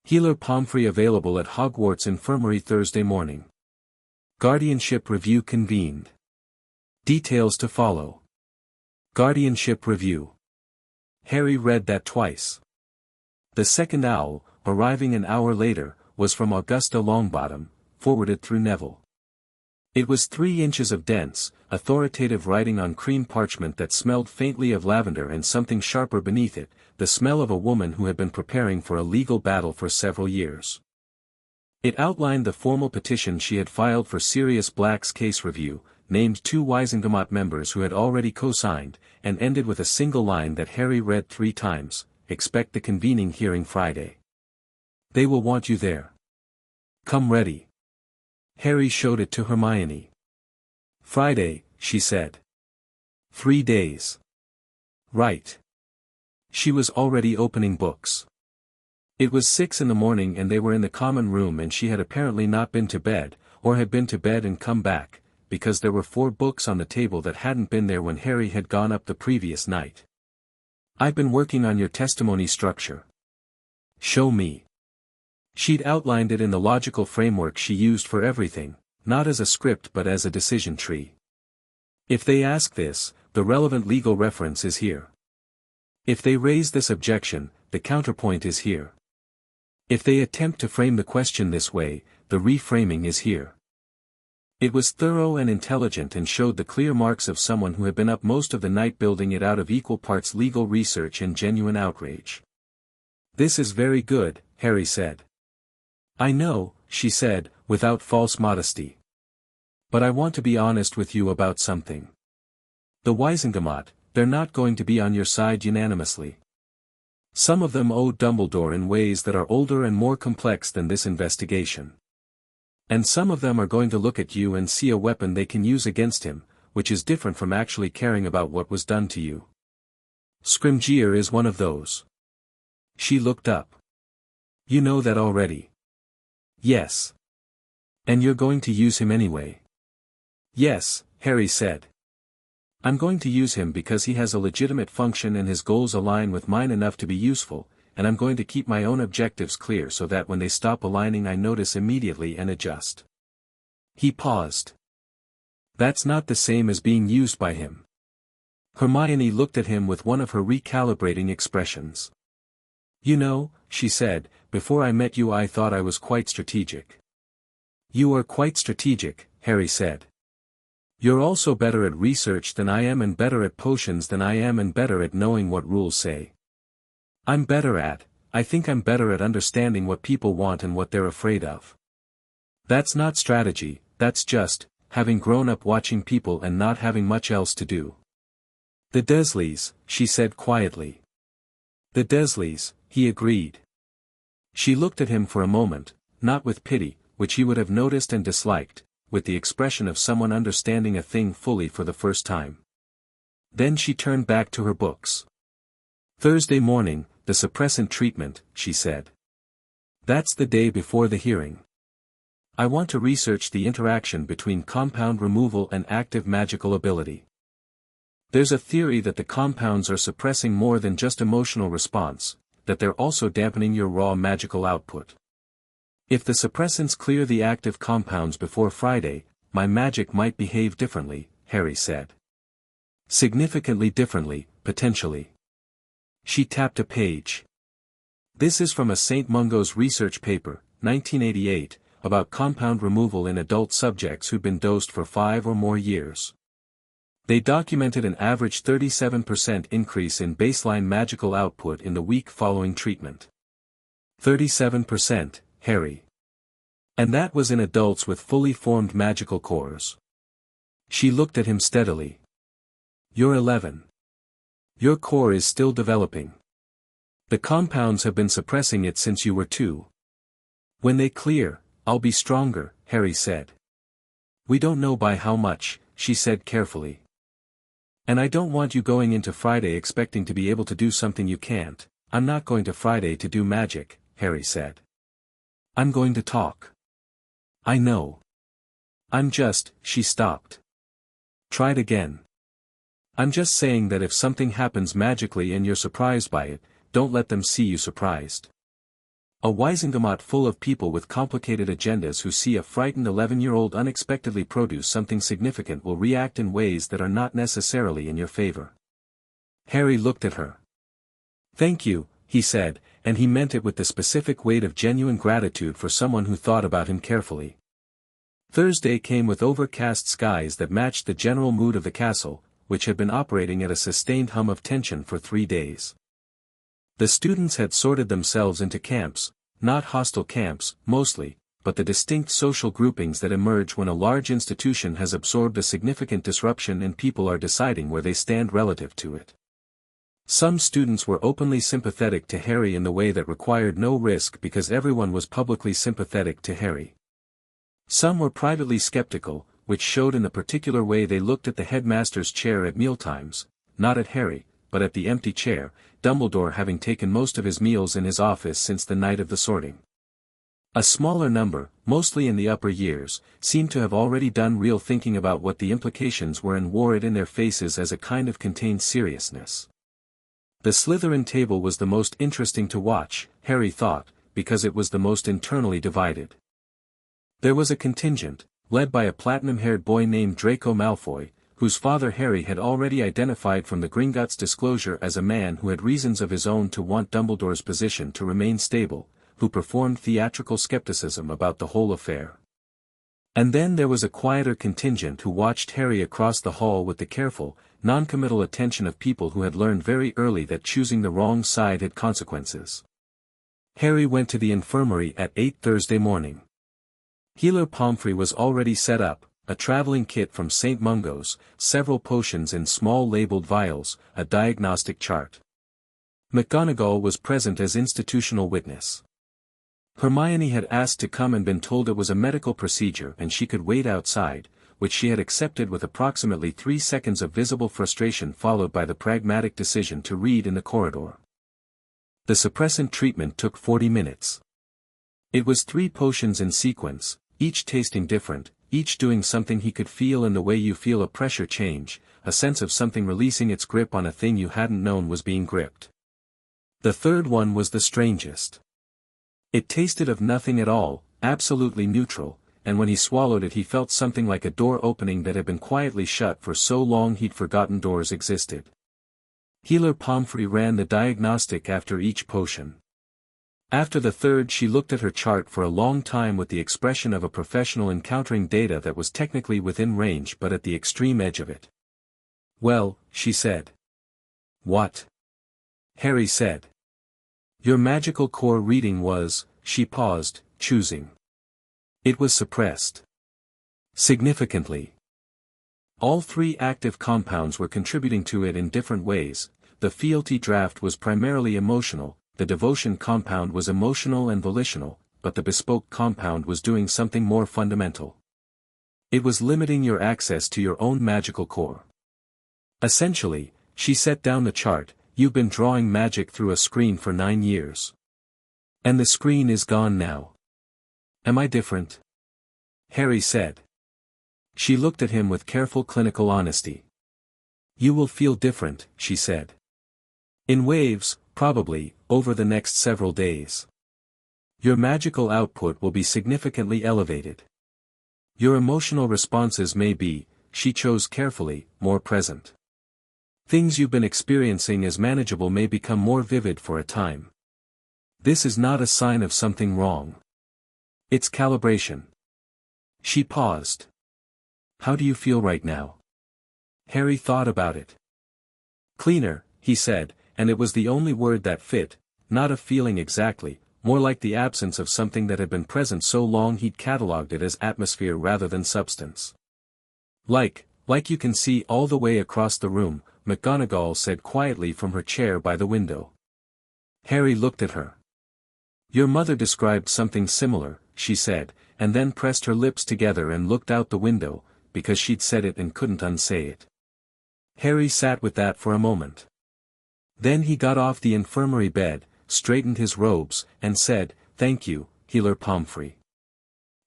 Healer Pomfrey available at Hogwarts Infirmary Thursday morning. Guardianship review convened. Details to follow. Guardianship review. Harry read that twice. The second owl, arriving an hour later, was from Augusta Longbottom, forwarded through Neville. It was 3 inches of dense, authoritative writing on cream parchment that smelled faintly of lavender and something sharper beneath it, the smell of a woman who had been preparing for a legal battle for several years. It outlined the formal petition she had filed for Sirius Black's case review, named 2 Wizengamot members who had already co-signed, and ended with a single line that Harry read 3 times, expect the convening hearing Friday. They will want you there. Come ready. Harry showed it to Hermione. Friday, she said. 3 days. Right. She was already opening books. It was 6 in the morning and they were in the common room and she had apparently not been to bed, or had been to bed and come back, because there were 4 books on the table that hadn't been there when Harry had gone up the previous night. I've been working on your testimony structure. Show me. She'd outlined it in the logical framework she used for everything, not as a script but as a decision tree. If they ask this, the relevant legal reference is here. If they raise this objection, the counterpoint is here. If they attempt to frame the question this way, the reframing is here. It was thorough and intelligent and showed the clear marks of someone who had been up most of the night building it out of equal parts legal research and genuine outrage. This is very good, Harry said. I know, she said, without false modesty. But I want to be honest with you about something. The Wizengamot, they're not going to be on your side unanimously. Some of them owe Dumbledore in ways that are older and more complex than this investigation. And some of them are going to look at you and see a weapon they can use against him, which is different from actually caring about what was done to you. Scrimgeour is one of those. She looked up. You know that already. Yes. And you're going to use him anyway. Yes, Harry said. I'm going to use him because he has a legitimate function and his goals align with mine enough to be useful, and I'm going to keep my own objectives clear so that when they stop aligning I notice immediately and adjust. He paused. That's not the same as being used by him. Hermione looked at him with one of her recalibrating expressions. You know, she said, before I met you I thought I was quite strategic. You are quite strategic, Harry said. You're also better at research than I am and better at potions than I am and better at knowing what rules say. I think I'm better at understanding what people want and what they're afraid of. That's not strategy, that's just, having grown up watching people and not having much else to do. The Dursleys, she said quietly. The Dursleys, he agreed. She looked at him for a moment, not with pity, which he would have noticed and disliked, with the expression of someone understanding a thing fully for the first time. Then she turned back to her books. Thursday morning, the suppressant treatment, she said. That's the day before the hearing. I want to research the interaction between compound removal and active magical ability. There's a theory that the compounds are suppressing more than just emotional response, that they're also dampening your raw magical output. If the suppressants clear the active compounds before Friday, my magic might behave differently, Harry said. Significantly differently, potentially. She tapped a page. This is from a St. Mungo's research paper, 1988, about compound removal in adult subjects who'd been dosed for 5 or more years. They documented an average 37% increase in baseline magical output in the week following treatment. 37%, Harry. And that was in adults with fully formed magical cores. She looked at him steadily. You're 11. Your core is still developing. The compounds have been suppressing it since you were 2. When they clear, I'll be stronger, Harry said. We don't know by how much, she said carefully. And I don't want you going into Friday expecting to be able to do something you can't. I'm not going to Friday to do magic, Harry said. I'm going to talk. I know. She stopped. Tried again. I'm just saying that if something happens magically and you're surprised by it, don't let them see you surprised. A Wizengamot full of people with complicated agendas who see a frightened 11-year-old unexpectedly produce something significant will react in ways that are not necessarily in your favor. Harry looked at her. Thank you, he said, and he meant it with the specific weight of genuine gratitude for someone who thought about him carefully. Thursday came with overcast skies that matched the general mood of the castle, which had been operating at a sustained hum of tension for 3 days. The students had sorted themselves into camps, not hostile camps, mostly, but the distinct social groupings that emerge when a large institution has absorbed a significant disruption and people are deciding where they stand relative to it. Some students were openly sympathetic to Harry in the way that required no risk because everyone was publicly sympathetic to Harry. Some were privately skeptical, which showed in the particular way they looked at the headmaster's chair at mealtimes, not at Harry, but at the empty chair, Dumbledore having taken most of his meals in his office since the night of the sorting. A smaller number, mostly in the upper years, seemed to have already done real thinking about what the implications were and wore it in their faces as a kind of contained seriousness. The Slytherin table was the most interesting to watch, Harry thought, because it was the most internally divided. There was a contingent, led by a platinum-haired boy named Draco Malfoy, whose father Harry had already identified from the Gringotts' disclosure as a man who had reasons of his own to want Dumbledore's position to remain stable, who performed theatrical skepticism about the whole affair. And then there was a quieter contingent who watched Harry across the hall with the careful, non-committal attention of people who had learned very early that choosing the wrong side had consequences. Harry went to the infirmary at 8 Thursday morning. Healer Pomfrey was already set up, a traveling kit from St. Mungo's, several potions in small labeled vials, a diagnostic chart. McGonagall was present as institutional witness. Hermione had asked to come and been told it was a medical procedure and she could wait outside, which she had accepted with approximately 3 seconds of visible frustration followed by the pragmatic decision to read in the corridor. The suppressant treatment took 40 minutes. It was 3 potions in sequence, each tasting different, each doing something he could feel in the way you feel a pressure change, a sense of something releasing its grip on a thing you hadn't known was being gripped. The third one was the strangest. It tasted of nothing at all, absolutely neutral, and when he swallowed it he felt something like a door opening that had been quietly shut for so long he'd forgotten doors existed. Healer Pomfrey ran the diagnostic after each potion. After the third she looked at her chart for a long time with the expression of a professional encountering data that was technically within range but at the extreme edge of it. Well, she said. What? Harry said. Your magical core reading was, she paused, choosing. It was suppressed. Significantly. All 3 active compounds were contributing to it in different ways. The fealty draft was primarily emotional, the devotion compound was emotional and volitional, but the bespoke compound was doing something more fundamental. It was limiting your access to your own magical core. Essentially, she set down the chart, you've been drawing magic through a screen for 9 years. And the screen is gone now. Am I different? Harry said. She looked at him with careful clinical honesty. You will feel different, she said. In waves, probably, over the next several days. Your magical output will be significantly elevated. Your emotional responses may be, she chose carefully, more present. Things you've been experiencing as manageable may become more vivid for a time. This is not a sign of something wrong. It's calibration. She paused. How do you feel right now? Harry thought about it. Cleaner, he said, and it was the only word that fit, not a feeling exactly, more like the absence of something that had been present so long he'd catalogued it as atmosphere rather than substance. Like you can see all the way across the room, McGonagall said quietly from her chair by the window. Harry looked at her. Your mother described something similar, she said, and then pressed her lips together and looked out the window, because she'd said it and couldn't unsay it. Harry sat with that for a moment. Then he got off the infirmary bed, straightened his robes, and said, Thank you, Healer Pomfrey.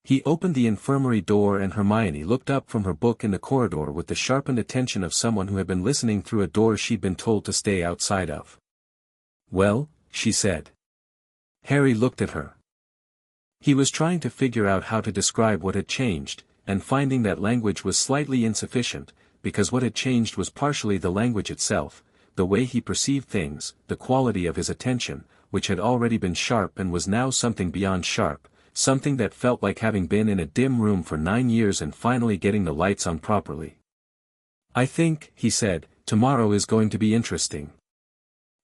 He opened the infirmary door and Hermione looked up from her book in the corridor with the sharpened attention of someone who had been listening through a door she'd been told to stay outside of. Well, she said. Harry looked at her. He was trying to figure out how to describe what had changed, and finding that language was slightly insufficient, because what had changed was partially the language itself, the way he perceived things, the quality of his attention, which had already been sharp and was now something beyond sharp, something that felt like having been in a dim room for 9 years and finally getting the lights on properly. I think, he said, tomorrow is going to be interesting.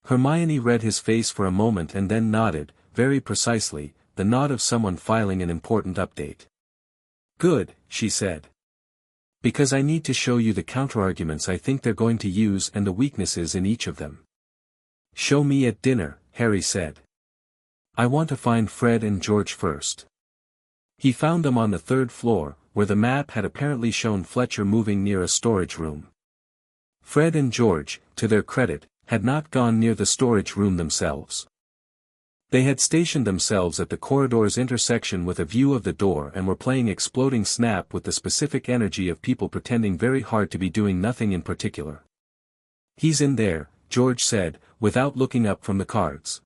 Hermione read his face for a moment and then nodded, very precisely, the nod of someone filing an important update. Good, she said. Because I need to show you the counterarguments I think they're going to use and the weaknesses in each of them. Show me at dinner, Harry said. I want to find Fred and George first. He found them on the 3rd floor, where the map had apparently shown Fletcher moving near a storage room. Fred and George, to their credit, had not gone near the storage room themselves. They had stationed themselves at the corridor's intersection with a view of the door and were playing Exploding Snap with the specific energy of people pretending very hard to be doing nothing in particular. He's in there, George said, without looking up from the cards.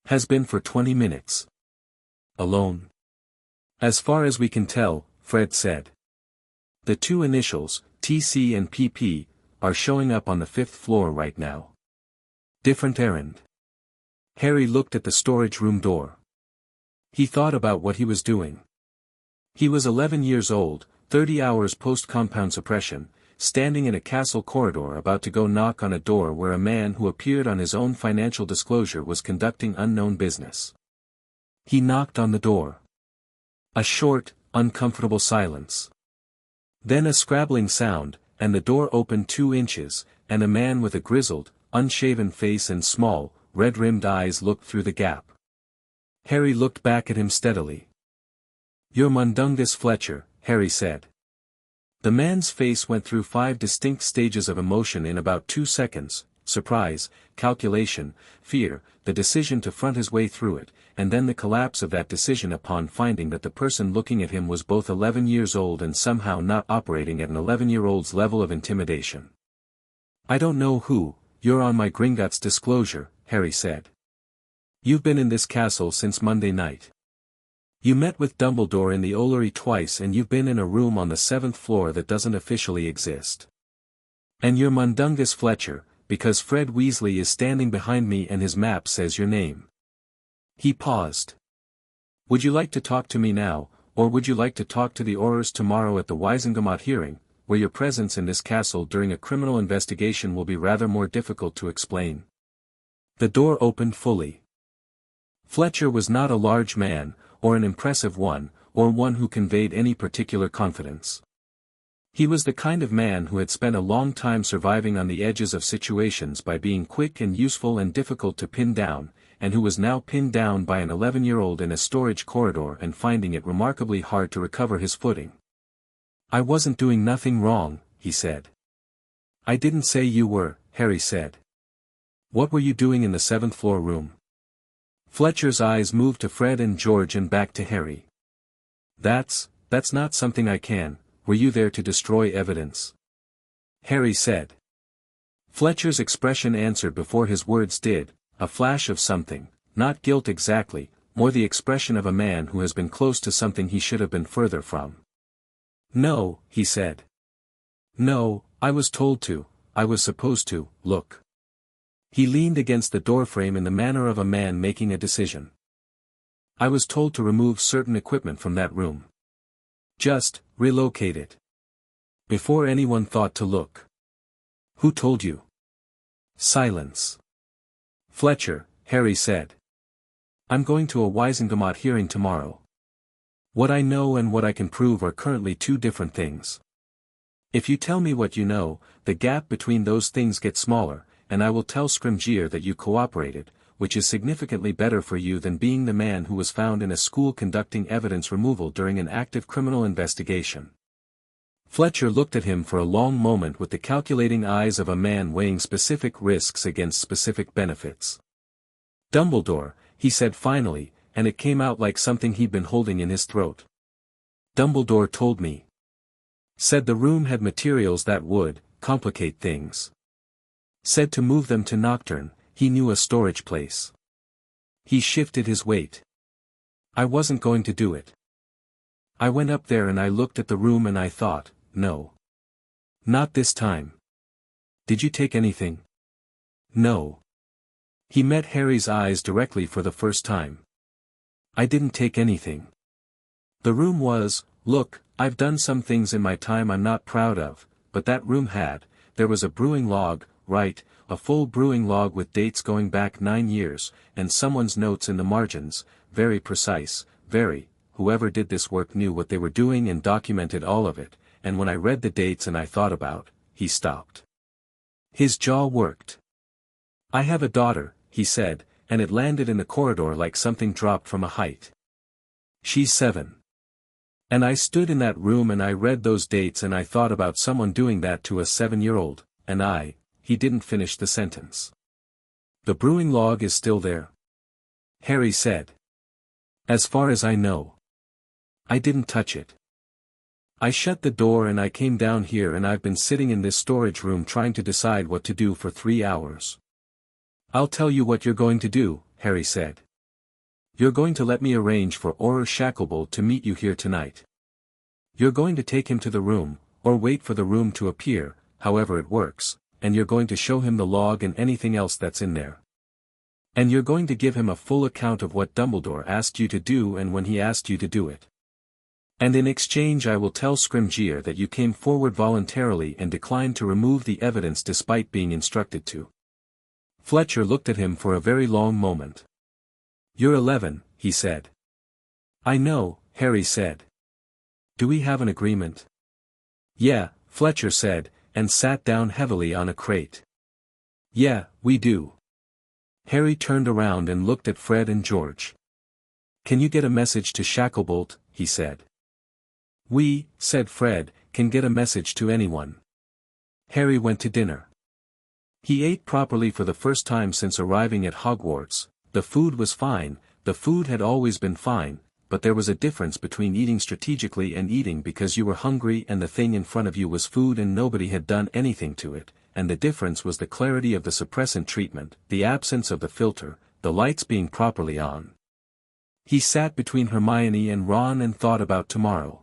Has been for 20 minutes. Alone? As far as we can tell, Fred said. The 2 initials, TC and PP, are showing up on the 5th floor right now. Different errand. Harry looked at the storage room door. He thought about what he was doing. He was 11 years old, 30 hours post-compound suppression, standing in a castle corridor about to go knock on a door where a man who appeared on his own financial disclosure was conducting unknown business. He knocked on the door. A short, uncomfortable silence. Then a scrabbling sound, and the door opened 2 inches, and a man with a grizzled, unshaven face and small, red-rimmed eyes looked through the gap. Harry looked back at him steadily. You're Mundungus Fletcher, Harry said. The man's face went through 5 distinct stages of emotion in about 2 seconds, surprise, calculation, fear, the decision to front his way through it, and then the collapse of that decision upon finding that the person looking at him was both 11 years old and somehow not operating at an 11-year-old's level of intimidation. I don't know who, you're on my Gringotts disclosure, Harry said. You've been in this castle since Monday night. You met with Dumbledore in the Ollery twice and you've been in a room on the 7th floor that doesn't officially exist. And you're Mundungus Fletcher, because Fred Weasley is standing behind me and his map says your name. He paused. Would you like to talk to me now, or would you like to talk to the Aurors tomorrow at the Wisengamot hearing, where your presence in this castle during a criminal investigation will be rather more difficult to explain? The door opened fully. Fletcher was not a large man, or an impressive one, or one who conveyed any particular confidence. He was the kind of man who had spent a long time surviving on the edges of situations by being quick and useful and difficult to pin down, and who was now pinned down by an 11-year-old in a storage corridor and finding it remarkably hard to recover his footing. I wasn't doing nothing wrong, he said. I didn't say you were, Harry said. What were you doing in the 7th floor room? Fletcher's eyes moved to Fred and George and back to Harry. That's not something I can. Were you there to destroy evidence? Harry said. Fletcher's expression answered before his words did, a flash of something, not guilt exactly, more the expression of a man who has been close to something he should have been further from. No, he said. No, I was told to, I was supposed to, look. He leaned against the doorframe in the manner of a man making a decision. I was told to remove certain equipment from that room. Just, relocate it. Before anyone thought to look. Who told you? Silence. Fletcher, Harry said. I'm going to a Wiesengemot hearing tomorrow. What I know and what I can prove are currently two different things. If you tell me what you know, the gap between those things gets smaller, and I will tell Scrimgeour that you cooperated, which is significantly better for you than being the man who was found in a school conducting evidence removal during an active criminal investigation. Fletcher looked at him for a long moment with the calculating eyes of a man weighing specific risks against specific benefits. Dumbledore, he said finally, and it came out like something he'd been holding in his throat. Dumbledore told me. Said the room had materials that would complicate things. Said to move them to Nocturne, he knew a storage place. He shifted his weight. I wasn't going to do it. I went up there and I looked at the room and I thought, no. Not this time. Did you take anything? No. He met Harry's eyes directly for the first time. I didn't take anything. The room was, look, I've done some things in my time I'm not proud of, but that room had, there was a brewing log, right, a full brewing log with dates going back 9 years, and someone's notes in the margins, very precise, very, whoever did this work knew what they were doing and documented all of it, and when I read the dates and I thought about, he stopped. His jaw worked. I have a daughter, he said, and it landed in the corridor like something dropped from a height. She's 7. And I stood in that room and I read those dates and I thought about someone doing that to a 7-year-old, and he didn't finish the sentence. The brewing log is still there? Harry said. As far as I know. I didn't touch it. I shut the door and I came down here and I've been sitting in this storage room trying to decide what to do for 3 hours. I'll tell you what you're going to do, Harry said. You're going to let me arrange for Auror Shacklebolt to meet you here tonight. You're going to take him to the room, or wait for the room to appear, however it works, and you're going to show him the log and anything else that's in there. And you're going to give him a full account of what Dumbledore asked you to do and when he asked you to do it. And in exchange I will tell Scrimgeour that you came forward voluntarily and declined to remove the evidence despite being instructed to. Fletcher looked at him for a very long moment. You're 11, he said. I know, Harry said. Do we have an agreement? Yeah, Fletcher said, and sat down heavily on a crate. Yeah, we do. Harry turned around and looked at Fred and George. Can you get a message to Shacklebolt, he said. We, said Fred, can get a message to anyone. Harry went to dinner. He ate properly for the first time since arriving at Hogwarts. The food was fine, the food had always been fine, but there was a difference between eating strategically and eating because you were hungry and the thing in front of you was food and nobody had done anything to it, and the difference was the clarity of the suppressant treatment, the absence of the filter, the lights being properly on. He sat between Hermione and Ron and thought about tomorrow.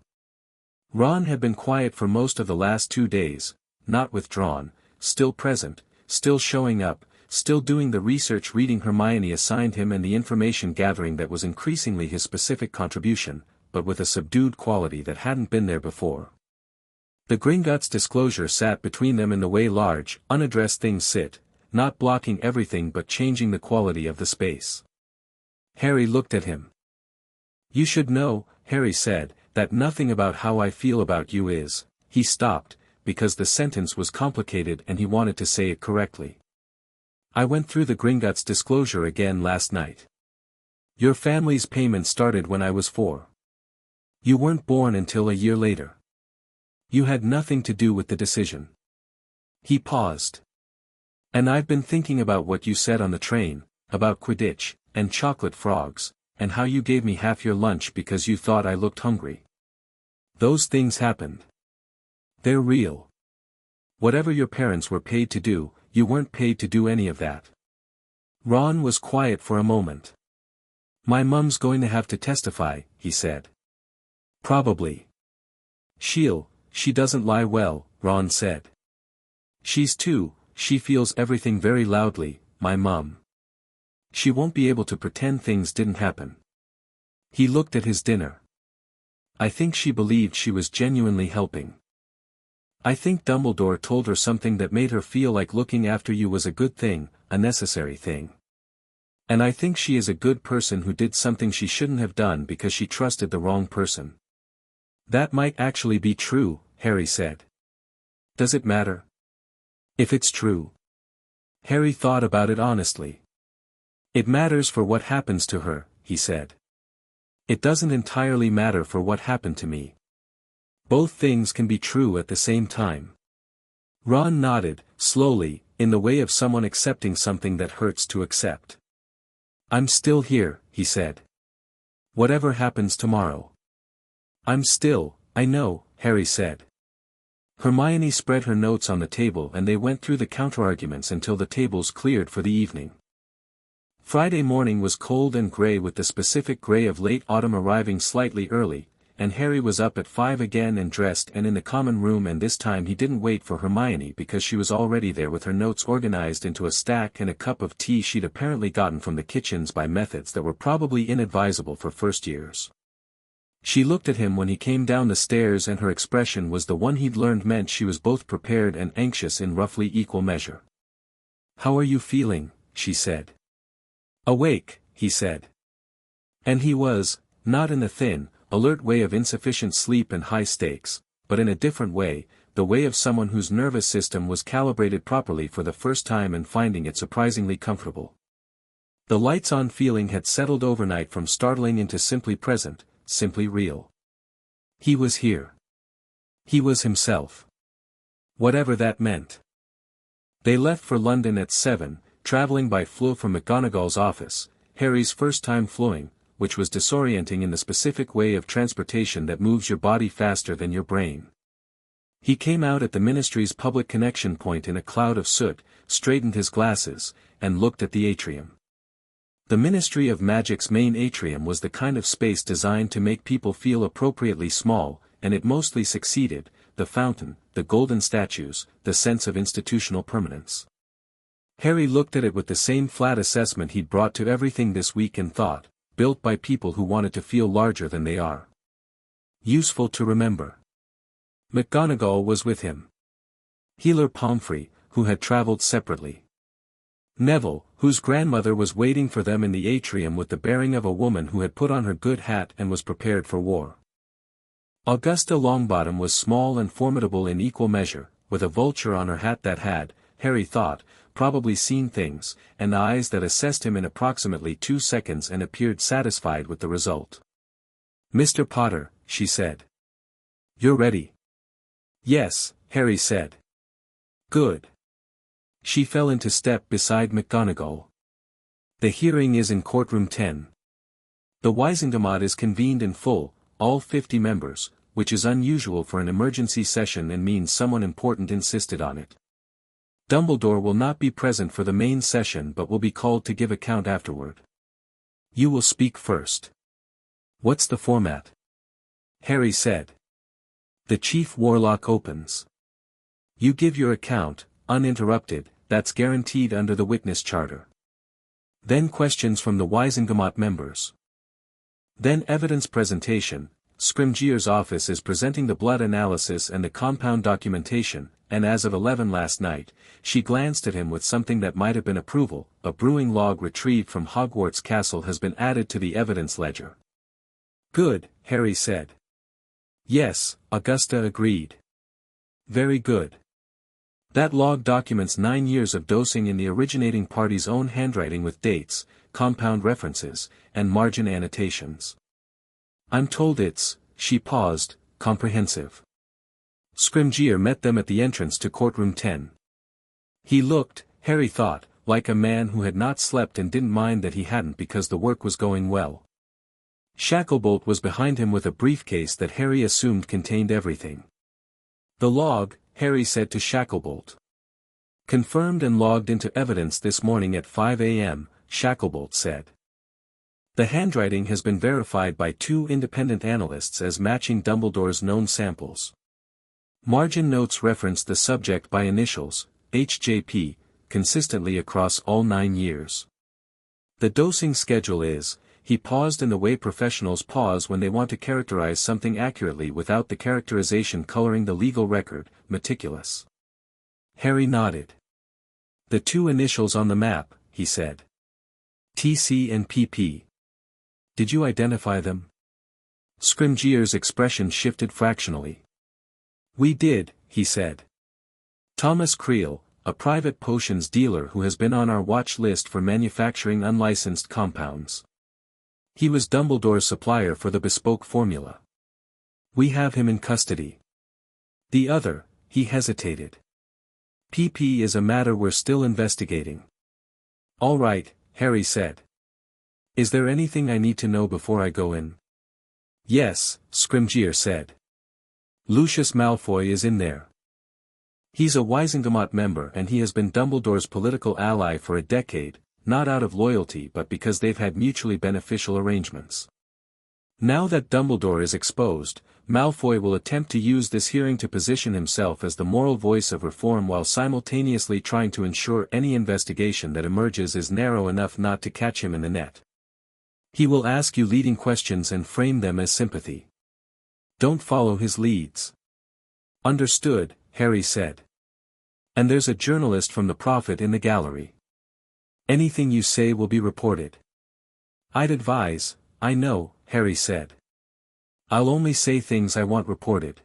Ron had been quiet for most of the last 2 days, not withdrawn, still present, still showing up, still doing the research reading Hermione assigned him and the information gathering that was increasingly his specific contribution, but with a subdued quality that hadn't been there before. The Gringotts disclosure sat between them in the way large, unaddressed things sit, not blocking everything but changing the quality of the space. Harry looked at him. You should know, Harry said, that nothing about how I feel about you is, he stopped, because the sentence was complicated and he wanted to say it correctly. I went through the Gringotts disclosure again last night. Your family's payment started when I was 4. You weren't born until a year later. You had nothing to do with the decision. He paused. And I've been thinking about what you said on the train, about Quidditch, and chocolate frogs, and how you gave me half your lunch because you thought I looked hungry. Those things happened. They're real. Whatever your parents were paid to do, you weren't paid to do any of that. Ron was quiet for a moment. My mum's going to have to testify, he said. Probably. She doesn't lie well, Ron said. She's two, she feels everything very loudly, my mum. She won't be able to pretend things didn't happen. He looked at his dinner. I think she believed she was genuinely helping. I think Dumbledore told her something that made her feel like looking after you was a good thing, a necessary thing. And I think she is a good person who did something she shouldn't have done because she trusted the wrong person. That might actually be true, Harry said. Does it matter? If it's true. Harry thought about it honestly. It matters for what happens to her, he said. It doesn't entirely matter for what happened to me. Both things can be true at the same time. Ron nodded, slowly, in the way of someone accepting something that hurts to accept. I'm still here, he said. Whatever happens tomorrow. I know, Harry said. Hermione spread her notes on the table and they went through the counterarguments until the tables cleared for the evening. Friday morning was cold and grey with the specific grey of late autumn arriving slightly early, and Harry was up at 5 again and dressed and in the common room, and this time he didn't wait for Hermione because she was already there with her notes organized into a stack and a cup of tea she'd apparently gotten from the kitchens by methods that were probably inadvisable for first years. She looked at him when he came down the stairs and her expression was the one he'd learned meant she was both prepared and anxious in roughly equal measure. How are you feeling? She said. Awake, he said. And he was, not in the thin, alert way of insufficient sleep and high stakes, but in a different way, the way of someone whose nervous system was calibrated properly for the first time and finding it surprisingly comfortable. The lights-on feeling had settled overnight from startling into simply present, simply real. He was here. He was himself. Whatever that meant. They left for London at 7, travelling by Floo from McGonagall's office, Harry's first time fluing, which was disorienting in the specific way of transportation that moves your body faster than your brain. He came out at the Ministry's public connection point in a cloud of soot, straightened his glasses, and looked at the atrium. The Ministry of Magic's main atrium was the kind of space designed to make people feel appropriately small, and it mostly succeeded: the fountain, the golden statues, the sense of institutional permanence. Harry looked at it with the same flat assessment he'd brought to everything this week and thought, built by people who wanted to feel larger than they are. Useful to remember. McGonagall was with him. Healer Pomfrey, who had travelled separately. Neville, whose grandmother was waiting for them in the atrium with the bearing of a woman who had put on her good hat and was prepared for war. Augusta Longbottom was small and formidable in equal measure, with a vulture on her hat that had, Harry thought, probably seen things, and eyes that assessed him in approximately 2 seconds and appeared satisfied with the result. Mr. Potter, she said. You're ready? Yes, Harry said. Good. She fell into step beside McGonagall. The hearing is in courtroom 10. The Wizengamot is convened in full, all 50 members, which is unusual for an emergency session and means someone important insisted on it. Dumbledore will not be present for the main session but will be called to give account afterward. You will speak first. What's the format? Harry said. The Chief Warlock opens. You give your account, uninterrupted, that's guaranteed under the witness charter. Then questions from the Wizengamot members. Then evidence presentation. Scrimgeour's office is presenting the blood analysis and the compound documentation, and as of 11 last night, she glanced at him with something that might have been approval: a brewing log retrieved from Hogwarts Castle has been added to the evidence ledger. Good, Harry said. Yes, Augusta agreed. Very good. That log documents 9 years of dosing in the originating party's own handwriting with dates, compound references, and margin annotations. I'm told it's, she paused, comprehensive. Scrimgeour met them at the entrance to courtroom 10. He looked, Harry thought, like a man who had not slept and didn't mind that he hadn't because the work was going well. Shacklebolt was behind him with a briefcase that Harry assumed contained everything. The log, Harry said to Shacklebolt. Confirmed and logged into evidence this morning at 5 a.m., Shacklebolt said. The handwriting has been verified by 2 independent analysts as matching Dumbledore's known samples. Margin notes reference the subject by initials, HJP, consistently across all 9 years. The dosing schedule is, he paused in the way professionals pause when they want to characterize something accurately without the characterization coloring the legal record, meticulous. Harry nodded. The 2 initials on the map, he said. TC and PP. Did you identify them? Scrimgeour's expression shifted fractionally. We did, he said. Thomas Creel, a private potions dealer who has been on our watch list for manufacturing unlicensed compounds. He was Dumbledore's supplier for the bespoke formula. We have him in custody. The other, he hesitated. PP is a matter we're still investigating. All right, Harry said. Is there anything I need to know before I go in? Yes, Scrimgeour said. Lucius Malfoy is in there. He's a Wizengamot member and he has been Dumbledore's political ally for a decade, not out of loyalty but because they've had mutually beneficial arrangements. Now that Dumbledore is exposed, Malfoy will attempt to use this hearing to position himself as the moral voice of reform while simultaneously trying to ensure any investigation that emerges is narrow enough not to catch him in the net. He will ask you leading questions and frame them as sympathy. Don't follow his leads. Understood, Harry said. And there's a journalist from the Prophet in the gallery. Anything you say will be reported. I'd advise, I know, Harry said. I'll only say things I want reported.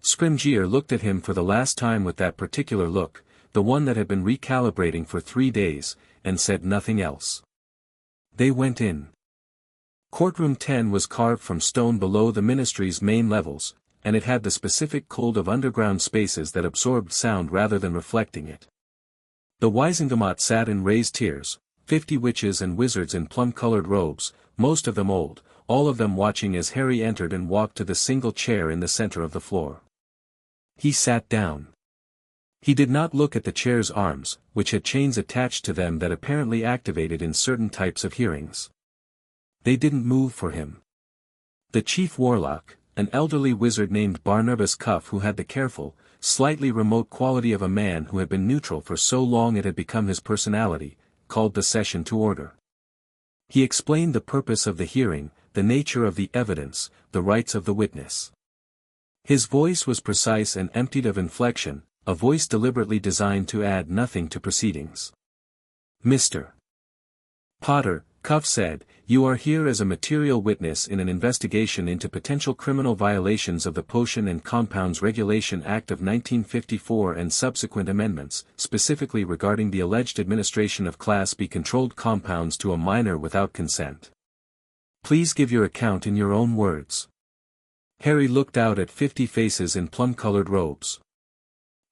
Scrimgeour looked at him for the last time with that particular look, the one that had been recalibrating for 3 days, and said nothing else. They went in. Courtroom 10 was carved from stone below the ministry's main levels, and it had the specific cold of underground spaces that absorbed sound rather than reflecting it. The Wizengamot sat in raised tiers, 50 witches and wizards in plum-colored robes, most of them old, all of them watching as Harry entered and walked to the single chair in the center of the floor. He sat down. He did not look at the chair's arms, which had chains attached to them that apparently activated in certain types of hearings. They didn't move for him. The chief warlock, an elderly wizard named Barnabas Cuff who had the careful, slightly remote quality of a man who had been neutral for so long it had become his personality, called the session to order. He explained the purpose of the hearing, the nature of the evidence, the rights of the witness. His voice was precise and emptied of inflection, a voice deliberately designed to add nothing to proceedings. Mr. Potter, Cuff said, you are here as a material witness in an investigation into potential criminal violations of the Potion and Compounds Regulation Act of 1954 and subsequent amendments, specifically regarding the alleged administration of Class B controlled compounds to a minor without consent. Please give your account in your own words. Harry looked out at 50 faces in plum-colored robes.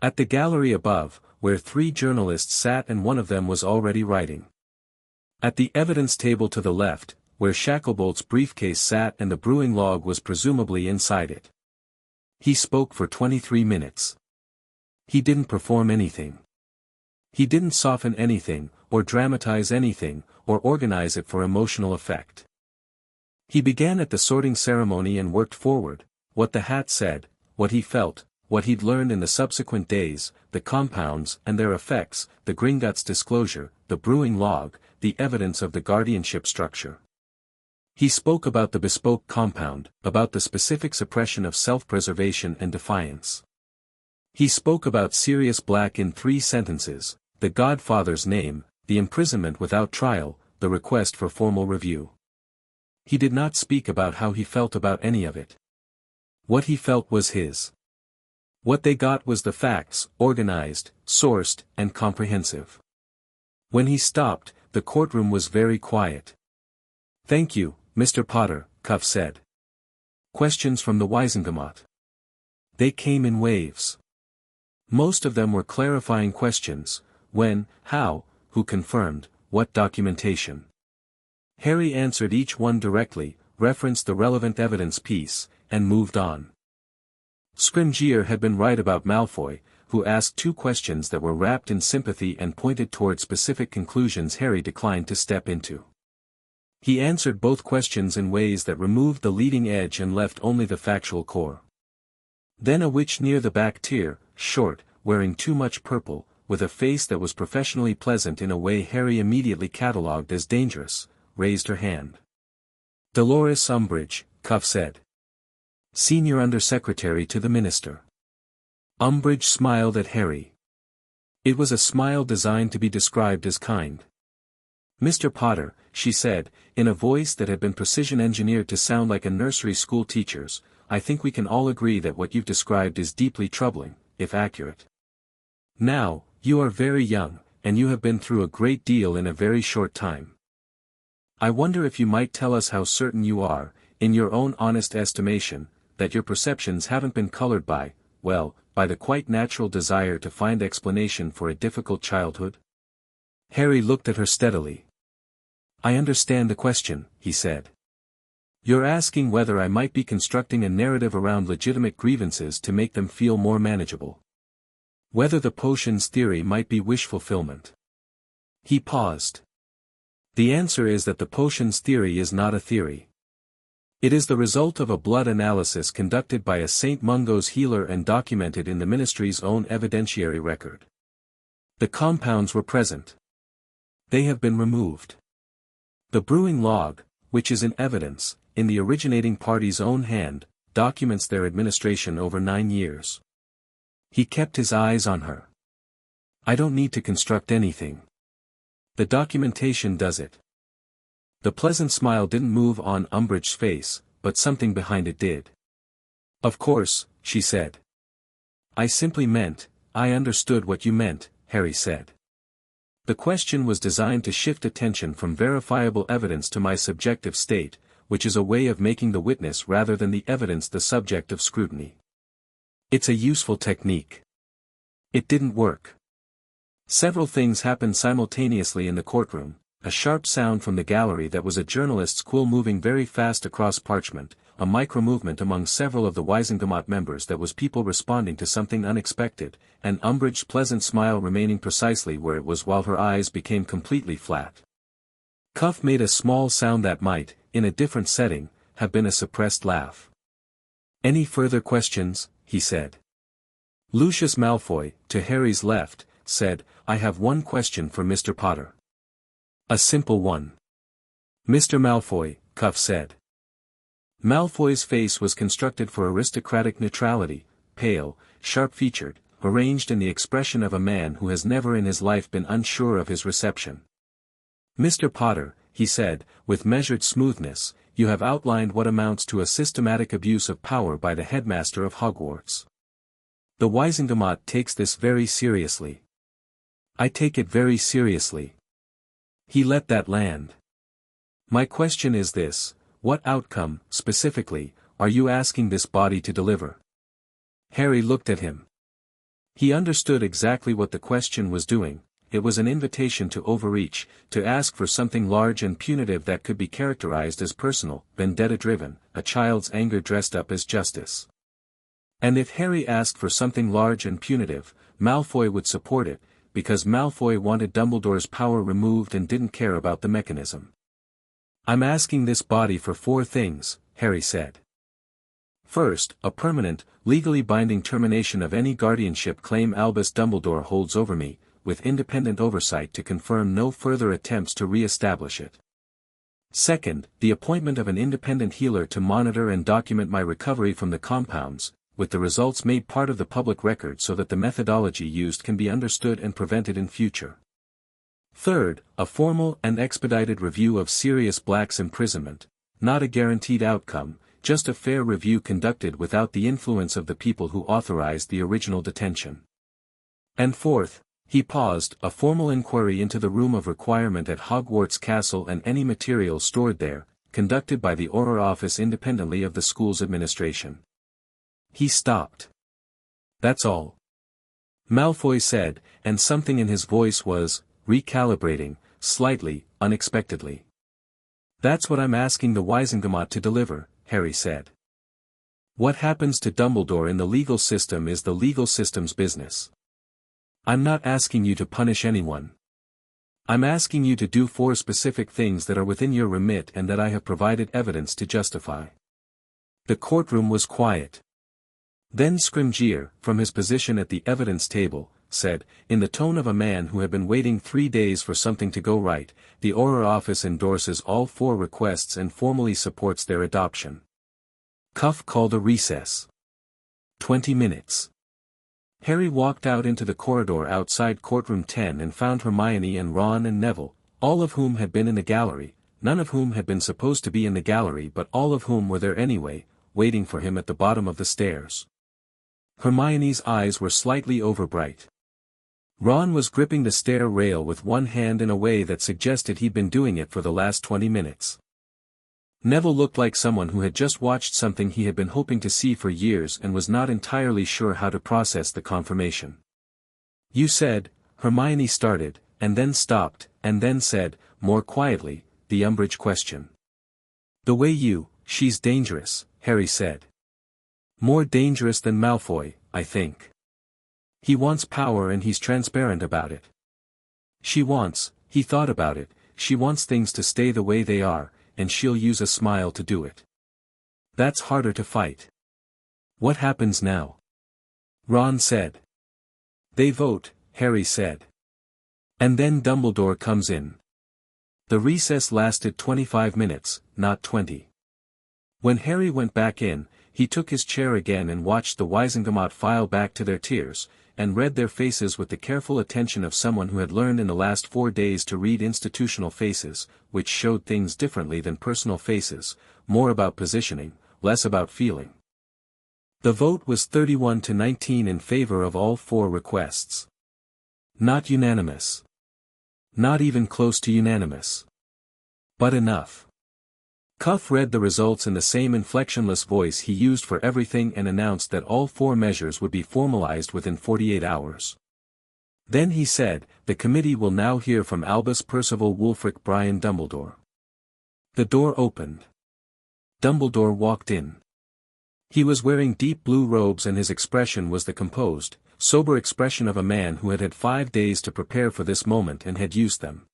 At the gallery above, where 3 journalists sat and one of them was already writing. At the evidence table to the left, where Shacklebolt's briefcase sat and the brewing log was presumably inside it. He spoke for 23 minutes. He didn't perform anything. He didn't soften anything, or dramatize anything, or organize it for emotional effect. He began at the sorting ceremony and worked forward, what the hat said, what he felt, what he'd learned in the subsequent days, the compounds and their effects, the Gringotts disclosure, the brewing log, the evidence of the guardianship structure. He spoke about the bespoke compound, about the specific suppression of self-preservation and defiance. He spoke about Sirius Black in 3 sentences, the Godfather's name, the imprisonment without trial, the request for formal review. He did not speak about how he felt about any of it. What he felt was his. What they got was the facts, organized, sourced, and comprehensive. When he stopped, the courtroom was very quiet. Thank you, Mr. Potter, Cuff said. Questions from the Wizengamot. They came in waves. Most of them were clarifying questions, when, how, who confirmed, what documentation? Harry answered each one directly, referenced the relevant evidence piece, and moved on. Scrimgeour had been right about Malfoy, who asked two questions that were wrapped in sympathy and pointed toward specific conclusions Harry declined to step into. He answered both questions in ways that removed the leading edge and left only the factual core. Then a witch near the back tier, short, wearing too much purple, with a face that was professionally pleasant in a way Harry immediately catalogued as dangerous, raised her hand. Dolores Umbridge, Cuff said. Senior Undersecretary to the Minister. Umbridge smiled at Harry. It was a smile designed to be described as kind. Mr. Potter, she said, in a voice that had been precision-engineered to sound like a nursery school teacher's, I think we can all agree that what you've described is deeply troubling, if accurate. Now, you are very young, and you have been through a great deal in a very short time. I wonder if you might tell us how certain you are, in your own honest estimation, that your perceptions haven't been colored by, well, by the quite natural desire to find explanation for a difficult childhood? Harry looked at her steadily. I understand the question, he said. You're asking whether I might be constructing a narrative around legitimate grievances to make them feel more manageable. Whether the potions theory might be wish fulfillment. He paused. The answer is that the potions theory is not a theory. It is the result of a blood analysis conducted by a St. Mungo's healer and documented in the Ministry's own evidentiary record. The compounds were present. They have been removed. The brewing log, which is in evidence, in the originating party's own hand, documents their administration over 9 years. He kept his eyes on her. I don't need to construct anything. The documentation does it. The pleasant smile didn't move on Umbridge's face, but something behind it did. Of course, she said. I simply meant, I understood what you meant, Harry said. The question was designed to shift attention from verifiable evidence to my subjective state, which is a way of making the witness rather than the evidence the subject of scrutiny. It's a useful technique. It didn't work. Several things happened simultaneously in the courtroom, a sharp sound from the gallery that was a journalist's quill moving very fast across parchment, a micro-movement among several of the Wizengamot members that was people responding to something unexpected, and Umbridge's pleasant smile remaining precisely where it was while her eyes became completely flat. Cuff made a small sound that might, in a different setting, have been a suppressed laugh. Any further questions? He said. Lucius Malfoy, to Harry's left, said, I have one question for Mr. Potter. A simple one. Mr. Malfoy, Cuff said. Malfoy's face was constructed for aristocratic neutrality, pale, sharp-featured, arranged in the expression of a man who has never in his life been unsure of his reception. Mr. Potter, he said, with measured smoothness, you have outlined what amounts to a systematic abuse of power by the headmaster of Hogwarts. The Wizengamot takes this very seriously. I take it very seriously. He let that land. My question is this, what outcome, specifically, are you asking this body to deliver? Harry looked at him. He understood exactly what the question was doing. It was an invitation to overreach, to ask for something large and punitive that could be characterized as personal, vendetta-driven, a child's anger dressed up as justice. And if Harry asked for something large and punitive, Malfoy would support it, because Malfoy wanted Dumbledore's power removed and didn't care about the mechanism. I'm asking this body for 4 things, Harry said. First, a permanent, legally binding termination of any guardianship claim Albus Dumbledore holds over me, with independent oversight to confirm no further attempts to re-establish it. Second, the appointment of an independent healer to monitor and document my recovery from the compounds, with the results made part of the public record so that the methodology used can be understood and prevented in future. Third, a formal and expedited review of Sirius Black's imprisonment, not a guaranteed outcome, just a fair review conducted without the influence of the people who authorized the original detention. And fourth, he paused, a formal inquiry into the room of requirement at Hogwarts Castle and any material stored there, conducted by the Auror office independently of the school's administration. He stopped. That's all. Malfoy said, and something in his voice was, recalibrating, slightly, unexpectedly. That's what I'm asking the Wizengamot to deliver, Harry said. What happens to Dumbledore in the legal system is the legal system's business. I'm not asking you to punish anyone. I'm asking you to do 4 specific things that are within your remit and that I have provided evidence to justify. The courtroom was quiet. Then Scrimgeour, from his position at the evidence table, said, in the tone of a man who had been waiting 3 days for something to go right, the Auror office endorses all 4 requests and formally supports their adoption. Cuff called a recess. 20 minutes. Harry walked out into the corridor outside courtroom 10 and found Hermione and Ron and Neville, all of whom had been in the gallery, none of whom had been supposed to be in the gallery but all of whom were there anyway, waiting for him at the bottom of the stairs. Hermione's eyes were slightly overbright. Ron was gripping the stair rail with one hand in a way that suggested he'd been doing it for the last 20 minutes. Neville looked like someone who had just watched something he had been hoping to see for years and was not entirely sure how to process the confirmation. You said, Hermione started, and then stopped, and then said, more quietly, the Umbridge question. The way she's dangerous, Harry said. More dangerous than Malfoy, I think. He wants power and he's transparent about it. He thought about it, she wants things to stay the way they are, and she'll use a smile to do it. That's harder to fight. What happens now? Ron said. They vote, Harry said. And then Dumbledore comes in. The recess lasted 25 minutes, not 20. When Harry went back in, he took his chair again and watched the Wizengamot file back to their tiers, and read their faces with the careful attention of someone who had learned in the last 4 days to read institutional faces, which showed things differently than personal faces, more about positioning, less about feeling. The vote was 31-19 in favor of all 4 requests. Not unanimous. Not even close to unanimous. But enough. Cuff read the results in the same inflectionless voice he used for everything and announced that all 4 measures would be formalized within 48 hours. Then he said, the committee will now hear from Albus Percival Wulfric Brian Dumbledore. The door opened. Dumbledore walked in. He was wearing deep blue robes and his expression was the composed, sober expression of a man who had had 5 days to prepare for this moment and had used them.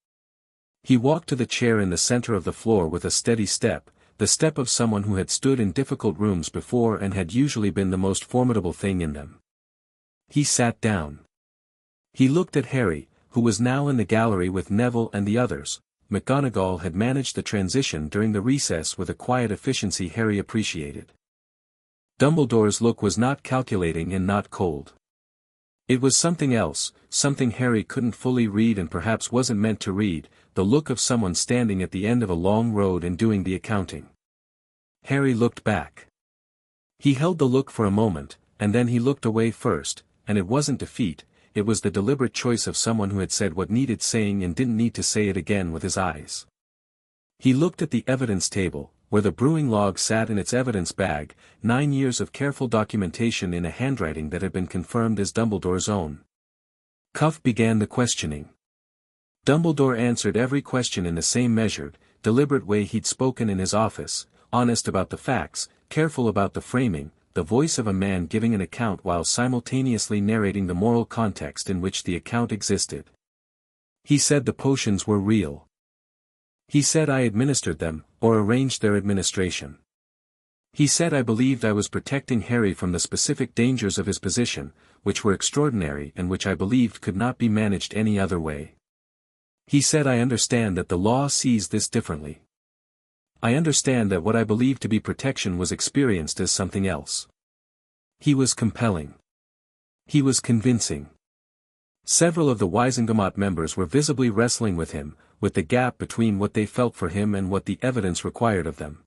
He walked to the chair in the center of the floor with a steady step, the step of someone who had stood in difficult rooms before and had usually been the most formidable thing in them. He sat down. He looked at Harry, who was now in the gallery with Neville and the others. McGonagall had managed the transition during the recess with a quiet efficiency Harry appreciated. Dumbledore's look was not calculating and not cold. It was something else, something Harry couldn't fully read and perhaps wasn't meant to read, the look of someone standing at the end of a long road and doing the accounting. Harry looked back. He held the look for a moment, and then he looked away first, and it wasn't defeat, it was the deliberate choice of someone who had said what needed saying and didn't need to say it again with his eyes. He looked at the evidence table, where the brewing log sat in its evidence bag, 9 years of careful documentation in a handwriting that had been confirmed as Dumbledore's own. Cuff began the questioning. Dumbledore answered every question in the same measured, deliberate way he'd spoken in his office, honest about the facts, careful about the framing, the voice of a man giving an account while simultaneously narrating the moral context in which the account existed. He said the potions were real. He said I administered them, or arranged their administration. He said I believed I was protecting Harry from the specific dangers of his position, which were extraordinary and which I believed could not be managed any other way. He said I understand that the law sees this differently. I understand that what I believed to be protection was experienced as something else. He was compelling. He was convincing. Several of the Wizengamot members were visibly wrestling with him, with the gap between what they felt for him and what the evidence required of them.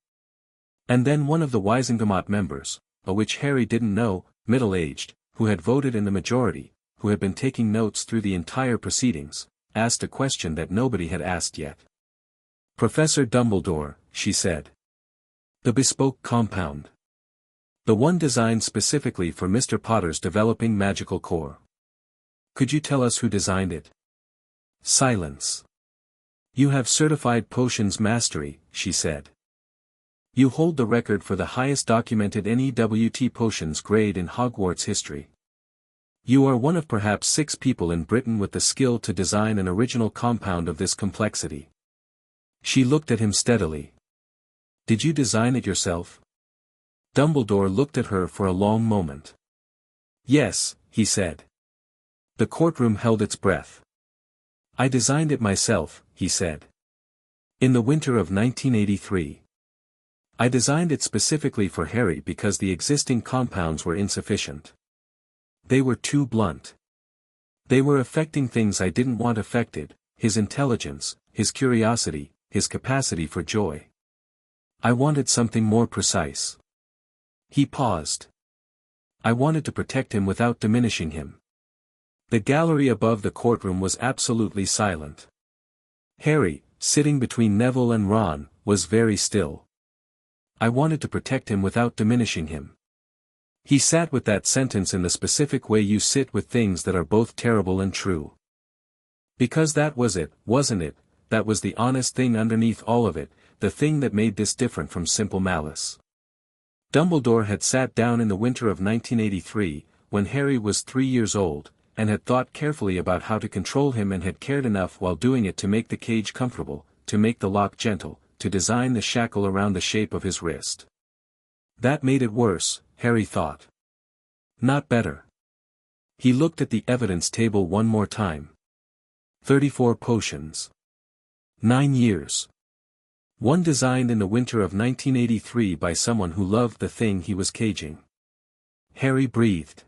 And then one of the Wizengamot members, of which Harry didn't know, middle-aged, who had voted in the majority, who had been taking notes through the entire proceedings, asked a question that nobody had asked yet. Professor Dumbledore, she said. The bespoke compound. The one designed specifically for Mr. Potter's developing magical core. Could you tell us who designed it? Silence. You have certified potions mastery, she said. You hold the record for the highest documented NEWT potions grade in Hogwarts history. You are one of perhaps 6 people in Britain with the skill to design an original compound of this complexity. She looked at him steadily. Did you design it yourself? Dumbledore looked at her for a long moment. Yes, he said. The courtroom held its breath. I designed it myself, he said. In the winter of 1983. I designed it specifically for Harry because the existing compounds were insufficient. They were too blunt. They were affecting things I didn't want affected, his intelligence, his curiosity, his capacity for joy. I wanted something more precise. He paused. I wanted to protect him without diminishing him. The gallery above the courtroom was absolutely silent. Harry, sitting between Neville and Ron, was very still. I wanted to protect him without diminishing him. He sat with that sentence in the specific way you sit with things that are both terrible and true. Because that was it, wasn't it? That was the honest thing underneath all of it, the thing that made this different from simple malice. Dumbledore had sat down in the winter of 1983, when Harry was 3 years old, and had thought carefully about how to control him and had cared enough while doing it to make the cage comfortable, to make the lock gentle, to design the shackle around the shape of his wrist. That made it worse, Harry thought. Not better. He looked at the evidence table one more time. 34 potions. 9 years. One designed in the winter of 1983 by someone who loved the thing he was caging. Harry breathed.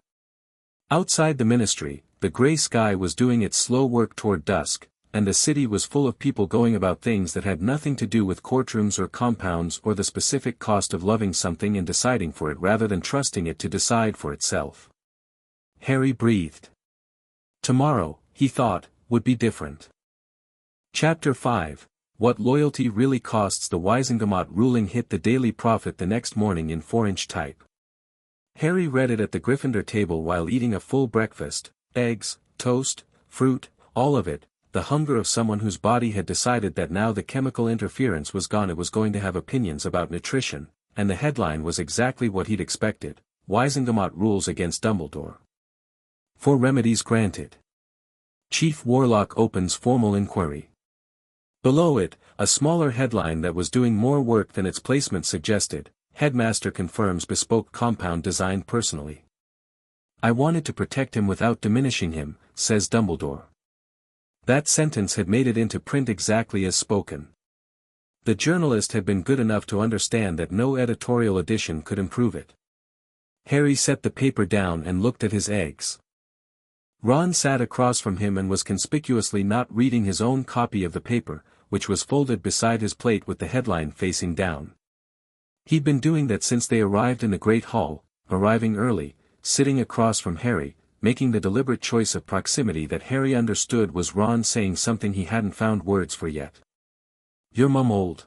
Outside the ministry, the grey sky was doing its slow work toward dusk, and the city was full of people going about things that had nothing to do with courtrooms or compounds or the specific cost of loving something and deciding for it rather than trusting it to decide for itself. Harry breathed. Tomorrow, he thought, would be different. Chapter 5, What Loyalty Really Costs. The Wizengamot ruling hit the Daily Prophet the next morning in 4-inch type. Harry read it at the Gryffindor table while eating a full breakfast, eggs, toast, fruit, all of it, the hunger of someone whose body had decided that now the chemical interference was gone it was going to have opinions about nutrition, and the headline was exactly what he'd expected: Wizengamot rules against Dumbledore. 4 remedies granted. Chief Warlock opens formal inquiry. Below it, a smaller headline that was doing more work than its placement suggested: Headmaster confirms bespoke compound designed personally. I wanted to protect him without diminishing him, says Dumbledore. That sentence had made it into print exactly as spoken. The journalist had been good enough to understand that no editorial edition could improve it. Harry set the paper down and looked at his eggs. Ron sat across from him and was conspicuously not reading his own copy of the paper, which was folded beside his plate with the headline facing down. He'd been doing that since they arrived in the Great Hall, arriving early, sitting across from Harry, making the deliberate choice of proximity that Harry understood was Ron saying something he hadn't found words for yet. Your mum old?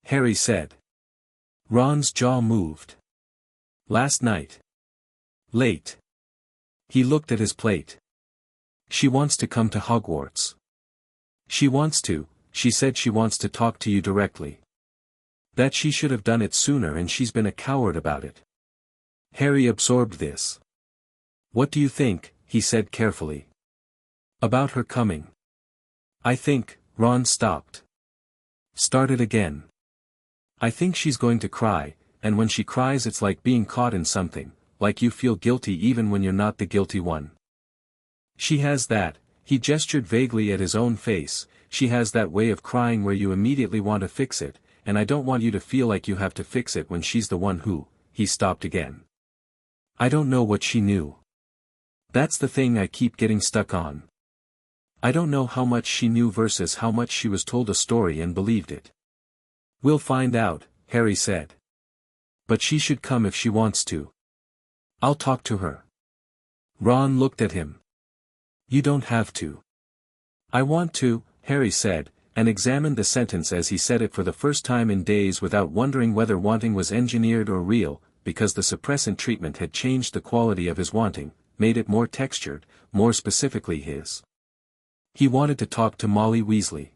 Harry said. Ron's jaw moved. Last night. Late. He looked at his plate. She wants to come to Hogwarts. She wants to, she said she wants to talk to you directly. That she should have done it sooner and she's been a coward about it. Harry absorbed this. What do you think, he said carefully. About her coming? I think, Ron stopped. Started again. I think she's going to cry, and when she cries it's like being caught in something, like you feel guilty even when you're not the guilty one. She has that, he gestured vaguely at his own face, she has that way of crying where you immediately want to fix it, and I don't want you to feel like you have to fix it when she's the one who, he stopped again. I don't know what she knew. That's the thing I keep getting stuck on. I don't know how much she knew versus how much she was told a story and believed it. We'll find out, Harry said. But she should come if she wants to. I'll talk to her. Ron looked at him. You don't have to. I want to, Harry said, and examined the sentence as he said it for the first time in days without wondering whether wanting was engineered or real, because the suppressant treatment had changed the quality of his wanting, made it more textured, more specifically his. He wanted to talk to Molly Weasley.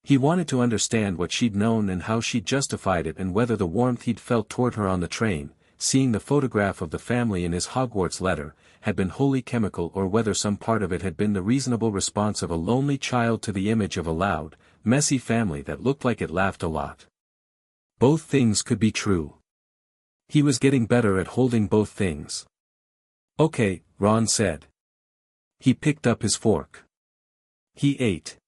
He wanted to understand what she'd known and how she'd justified it, and whether the warmth he'd felt toward her on the train, seeing the photograph of the family in his Hogwarts letter, had been wholly chemical, or whether some part of it had been the reasonable response of a lonely child to the image of a loud, messy family that looked like it laughed a lot. Both things could be true. He was getting better at holding both things. "Okay," Ron said. He picked up his fork. He ate.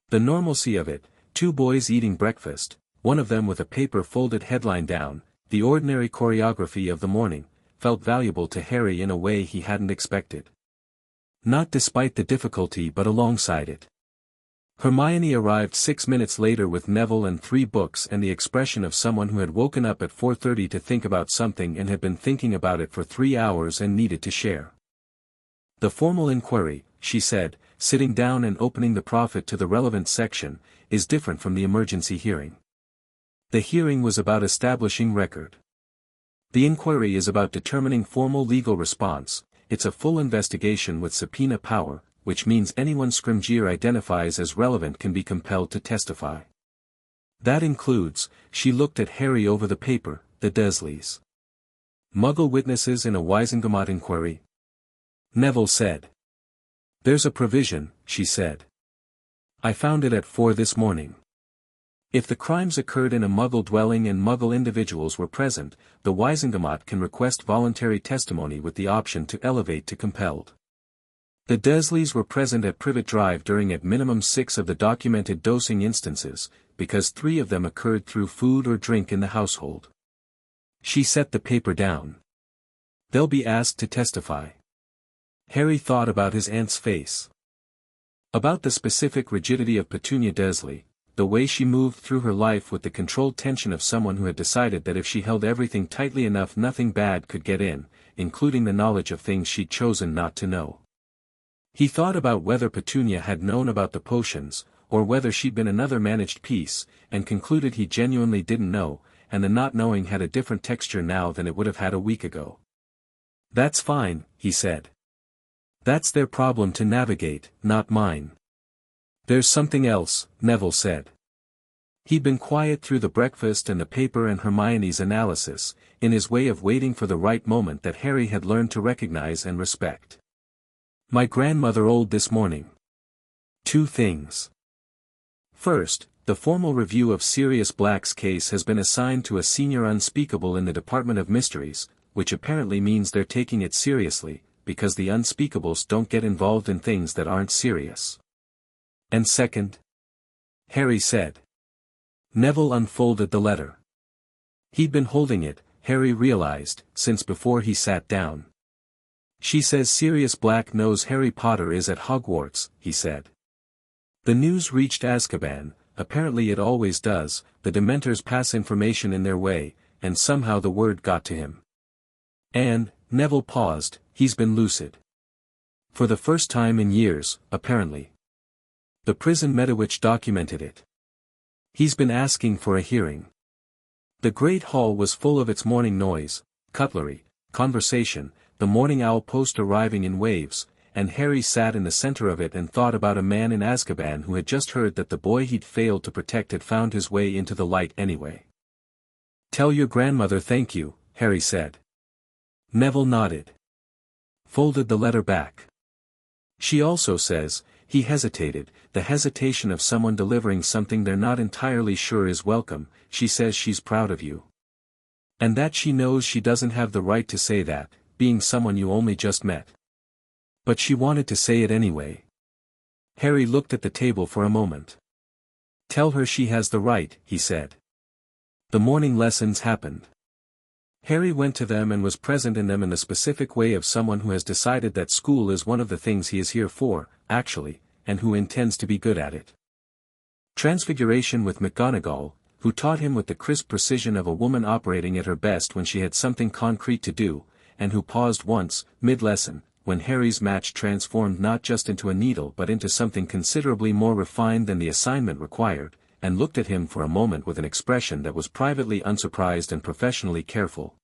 The normalcy of it, two boys eating breakfast, one of them with a paper folded headline down, the ordinary choreography of the morning, felt valuable to Harry in a way he hadn't expected. Not despite the difficulty, but alongside it. Hermione arrived 6 minutes later with Neville and 3 books and the expression of someone who had woken up at 4:30 to think about something and had been thinking about it for 3 hours and needed to share. "The formal inquiry," she said, sitting down and opening the Prophet to the relevant section, "is different from the emergency hearing. The hearing was about establishing record. The inquiry is about determining formal legal response. It's a full investigation with subpoena power, which means anyone Scrimgeour identifies as relevant can be compelled to testify. That includes," she looked at Harry over the paper, "the Dursleys. Muggle witnesses in a Wizengamot inquiry?" Neville said. "There's a provision," she said. "I found it at 4 this morning. If the crimes occurred in a Muggle dwelling and Muggle individuals were present, the Wizengamot can request voluntary testimony with the option to elevate to compelled. The Dursleys were present at Privet Drive during at minimum 6 of the documented dosing instances, because 3 of them occurred through food or drink in the household." She set the paper down. "They'll be asked to testify." Harry thought about his aunt's face. About the specific rigidity of Petunia Dursley, the way she moved through her life with the controlled tension of someone who had decided that if she held everything tightly enough nothing bad could get in, including the knowledge of things she'd chosen not to know. He thought about whether Petunia had known about the potions, or whether she'd been another managed piece, and concluded he genuinely didn't know, and the not knowing had a different texture now than it would have had a week ago. "That's fine," he said. "That's their problem to navigate, not mine." "There's something else," Neville said. He'd been quiet through the breakfast and the paper and Hermione's analysis, in his way of waiting for the right moment that Harry had learned to recognize and respect. "My grandmother old this morning. 2 things. First, the formal review of Sirius Black's case has been assigned to a senior unspeakable in the Department of Mysteries, which apparently means they're taking it seriously, because the unspeakables don't get involved in things that aren't serious. And second," Harry said. Neville unfolded the letter. He'd been holding it, Harry realized, since before he sat down. "She says Sirius Black knows Harry Potter is at Hogwarts," he said. "The news reached Azkaban, apparently it always does, the Dementors pass information in their way, and somehow the word got to him. And," Neville paused, "he's been lucid. For the first time in years, apparently. The prison Medowitch documented it. He's been asking for a hearing." The Great Hall was full of its morning noise, cutlery, conversation, the morning owl post arriving in waves, and Harry sat in the center of it and thought about a man in Azkaban who had just heard that the boy he'd failed to protect had found his way into the light anyway. "Tell your grandmother thank you," Harry said. Neville nodded. Folded the letter back. "She also says," he hesitated, the hesitation of someone delivering something they're not entirely sure is welcome, "she says she's proud of you. And that she knows she doesn't have the right to say that, being someone you only just met. But she wanted to say it anyway." Harry looked at the table for a moment. "Tell her she has the right," he said. The morning lessons happened. Harry went to them and was present in them in the specific way of someone who has decided that school is one of the things he is here for, actually, and who intends to be good at it. Transfiguration with McGonagall, who taught him with the crisp precision of a woman operating at her best when she had something concrete to do, and who paused once, mid-lesson, when Harry's match transformed not just into a needle but into something considerably more refined than the assignment required, and looked at him for a moment with an expression that was privately unsurprised and professionally careful.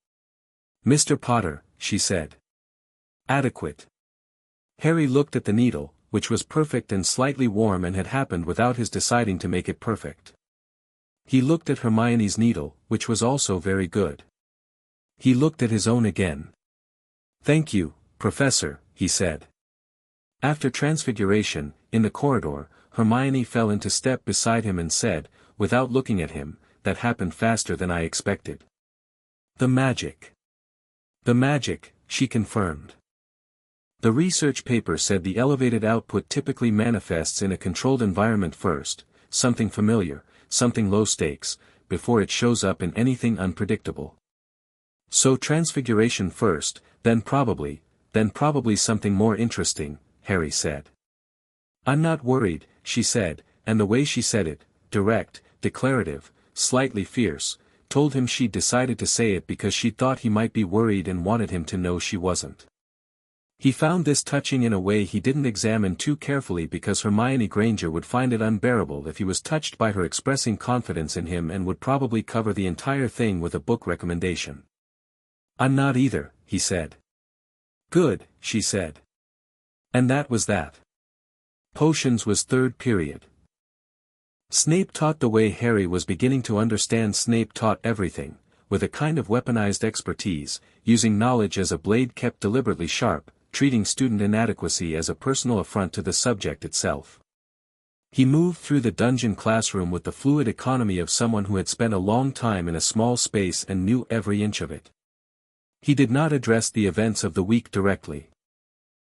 "Mr. Potter," she said. "Adequate." Harry looked at the needle, which was perfect and slightly warm and had happened without his deciding to make it perfect. He looked at Hermione's needle, which was also very good. He looked at his own again. "Thank you, Professor," he said. After Transfiguration, in the corridor, Hermione fell into step beside him and said, without looking at him, "That happened faster than I expected." "The magic." "The magic," she confirmed. The research paper said the elevated output typically manifests in a controlled environment first, something familiar, something low stakes, before it shows up in anything unpredictable. "So Transfiguration first, then probably something more interesting," Harry said. "I'm not worried," she said, and the way she said it, direct, declarative, slightly fierce, told him she'd decided to say it because she thought he might be worried and wanted him to know she wasn't. He found this touching in a way he didn't examine too carefully because Hermione Granger would find it unbearable if he was touched by her expressing confidence in him and would probably cover the entire thing with a book recommendation. "I'm not either," he said. "Good," she said. And that was that. Potions was third period. Snape taught the way Harry was beginning to understand. Snape taught everything, with a kind of weaponized expertise, using knowledge as a blade kept deliberately sharp, treating student inadequacy as a personal affront to the subject itself. He moved through the dungeon classroom with the fluid economy of someone who had spent a long time in a small space and knew every inch of it. He did not address the events of the week directly.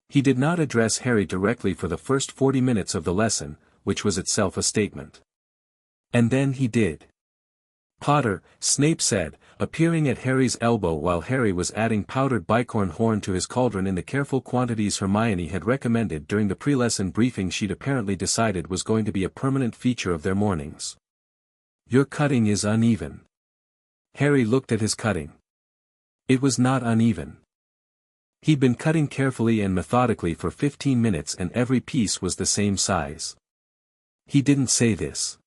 He did not address Harry directly for the first 40 minutes of the lesson, which was itself a statement. And then he did. "Potter," Snape said, appearing at Harry's elbow while Harry was adding powdered bicorn horn to his cauldron in the careful quantities Hermione had recommended during the pre-lesson briefing she'd apparently decided was going to be a permanent feature of their mornings. "Your cutting is uneven." Harry looked at his cutting. It was not uneven. He'd been cutting carefully and methodically for 15 minutes and every piece was the same size. He didn't say this.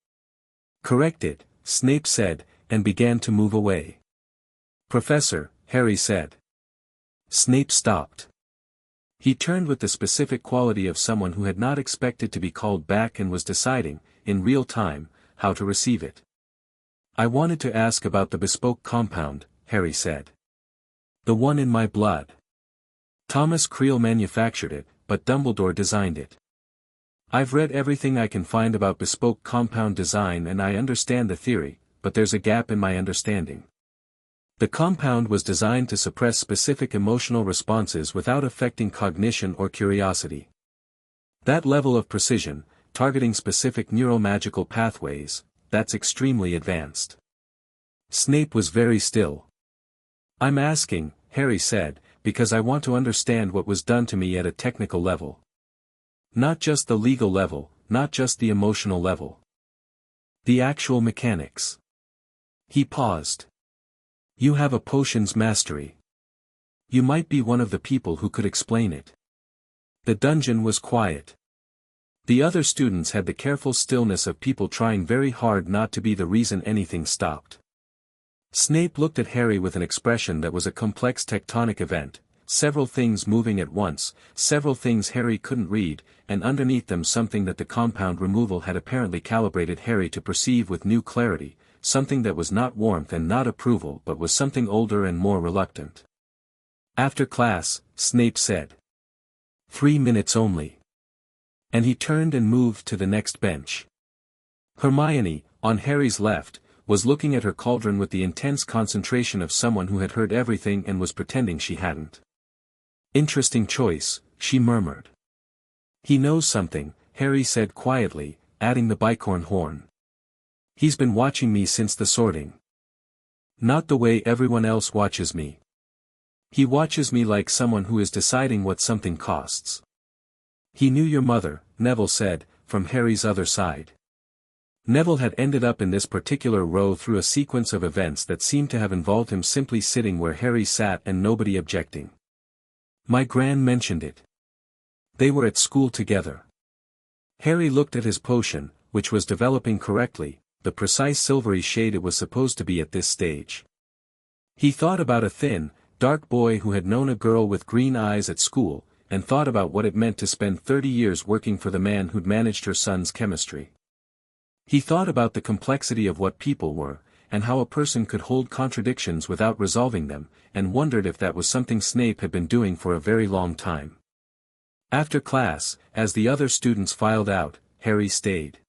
"Correct it," Snape said, and began to move away. "Professor," Harry said. Snape stopped. He turned with the specific quality of someone who had not expected to be called back and was deciding, in real time, how to receive it. "I wanted to ask about the bespoke compound," Harry said. "The one in my blood. Thomas Creel manufactured it, but Dumbledore designed it. I've read everything I can find about bespoke compound design and I understand the theory, but there's a gap in my understanding. The compound was designed to suppress specific emotional responses without affecting cognition or curiosity. That level of precision, targeting specific neuromagical pathways, that's extremely advanced." Snape was very still. "I'm asking," Harry said, "because I want to understand what was done to me at a technical level. Not just the legal level, not just the emotional level. The actual mechanics." He paused. "You have a potions mastery. You might be one of the people who could explain it." The dungeon was quiet. The other students had the careful stillness of people trying very hard not to be the reason anything stopped. Snape looked at Harry with an expression that was a complex tectonic event, several things moving at once, several things Harry couldn't read, and underneath them something that the compound removal had apparently calibrated Harry to perceive with new clarity, something that was not warmth and not approval but was something older and more reluctant. "After class," Snape said. 3 minutes only." And he turned and moved to the next bench. Hermione, on Harry's left, was looking at her cauldron with the intense concentration of someone who had heard everything and was pretending she hadn't. "Interesting choice," she murmured. "He knows something," Harry said quietly, adding the bicorn horn. "He's been watching me since the sorting. Not the way everyone else watches me. He watches me like someone who is deciding what something costs." "He knew your mother," Neville said, from Harry's other side. Neville had ended up in this particular row through a sequence of events that seemed to have involved him simply sitting where Harry sat and nobody objecting. "My gran mentioned it. They were at school together." Harry looked at his potion, which was developing correctly, the precise silvery shade it was supposed to be at this stage. He thought about a thin, dark boy who had known a girl with green eyes at school, and thought about what it meant to spend 30 years working for the man who'd managed her son's chemistry. He thought about the complexity of what people were, and how a person could hold contradictions without resolving them, and wondered if that was something Snape had been doing for a very long time. After class, as the other students filed out, Harry stayed.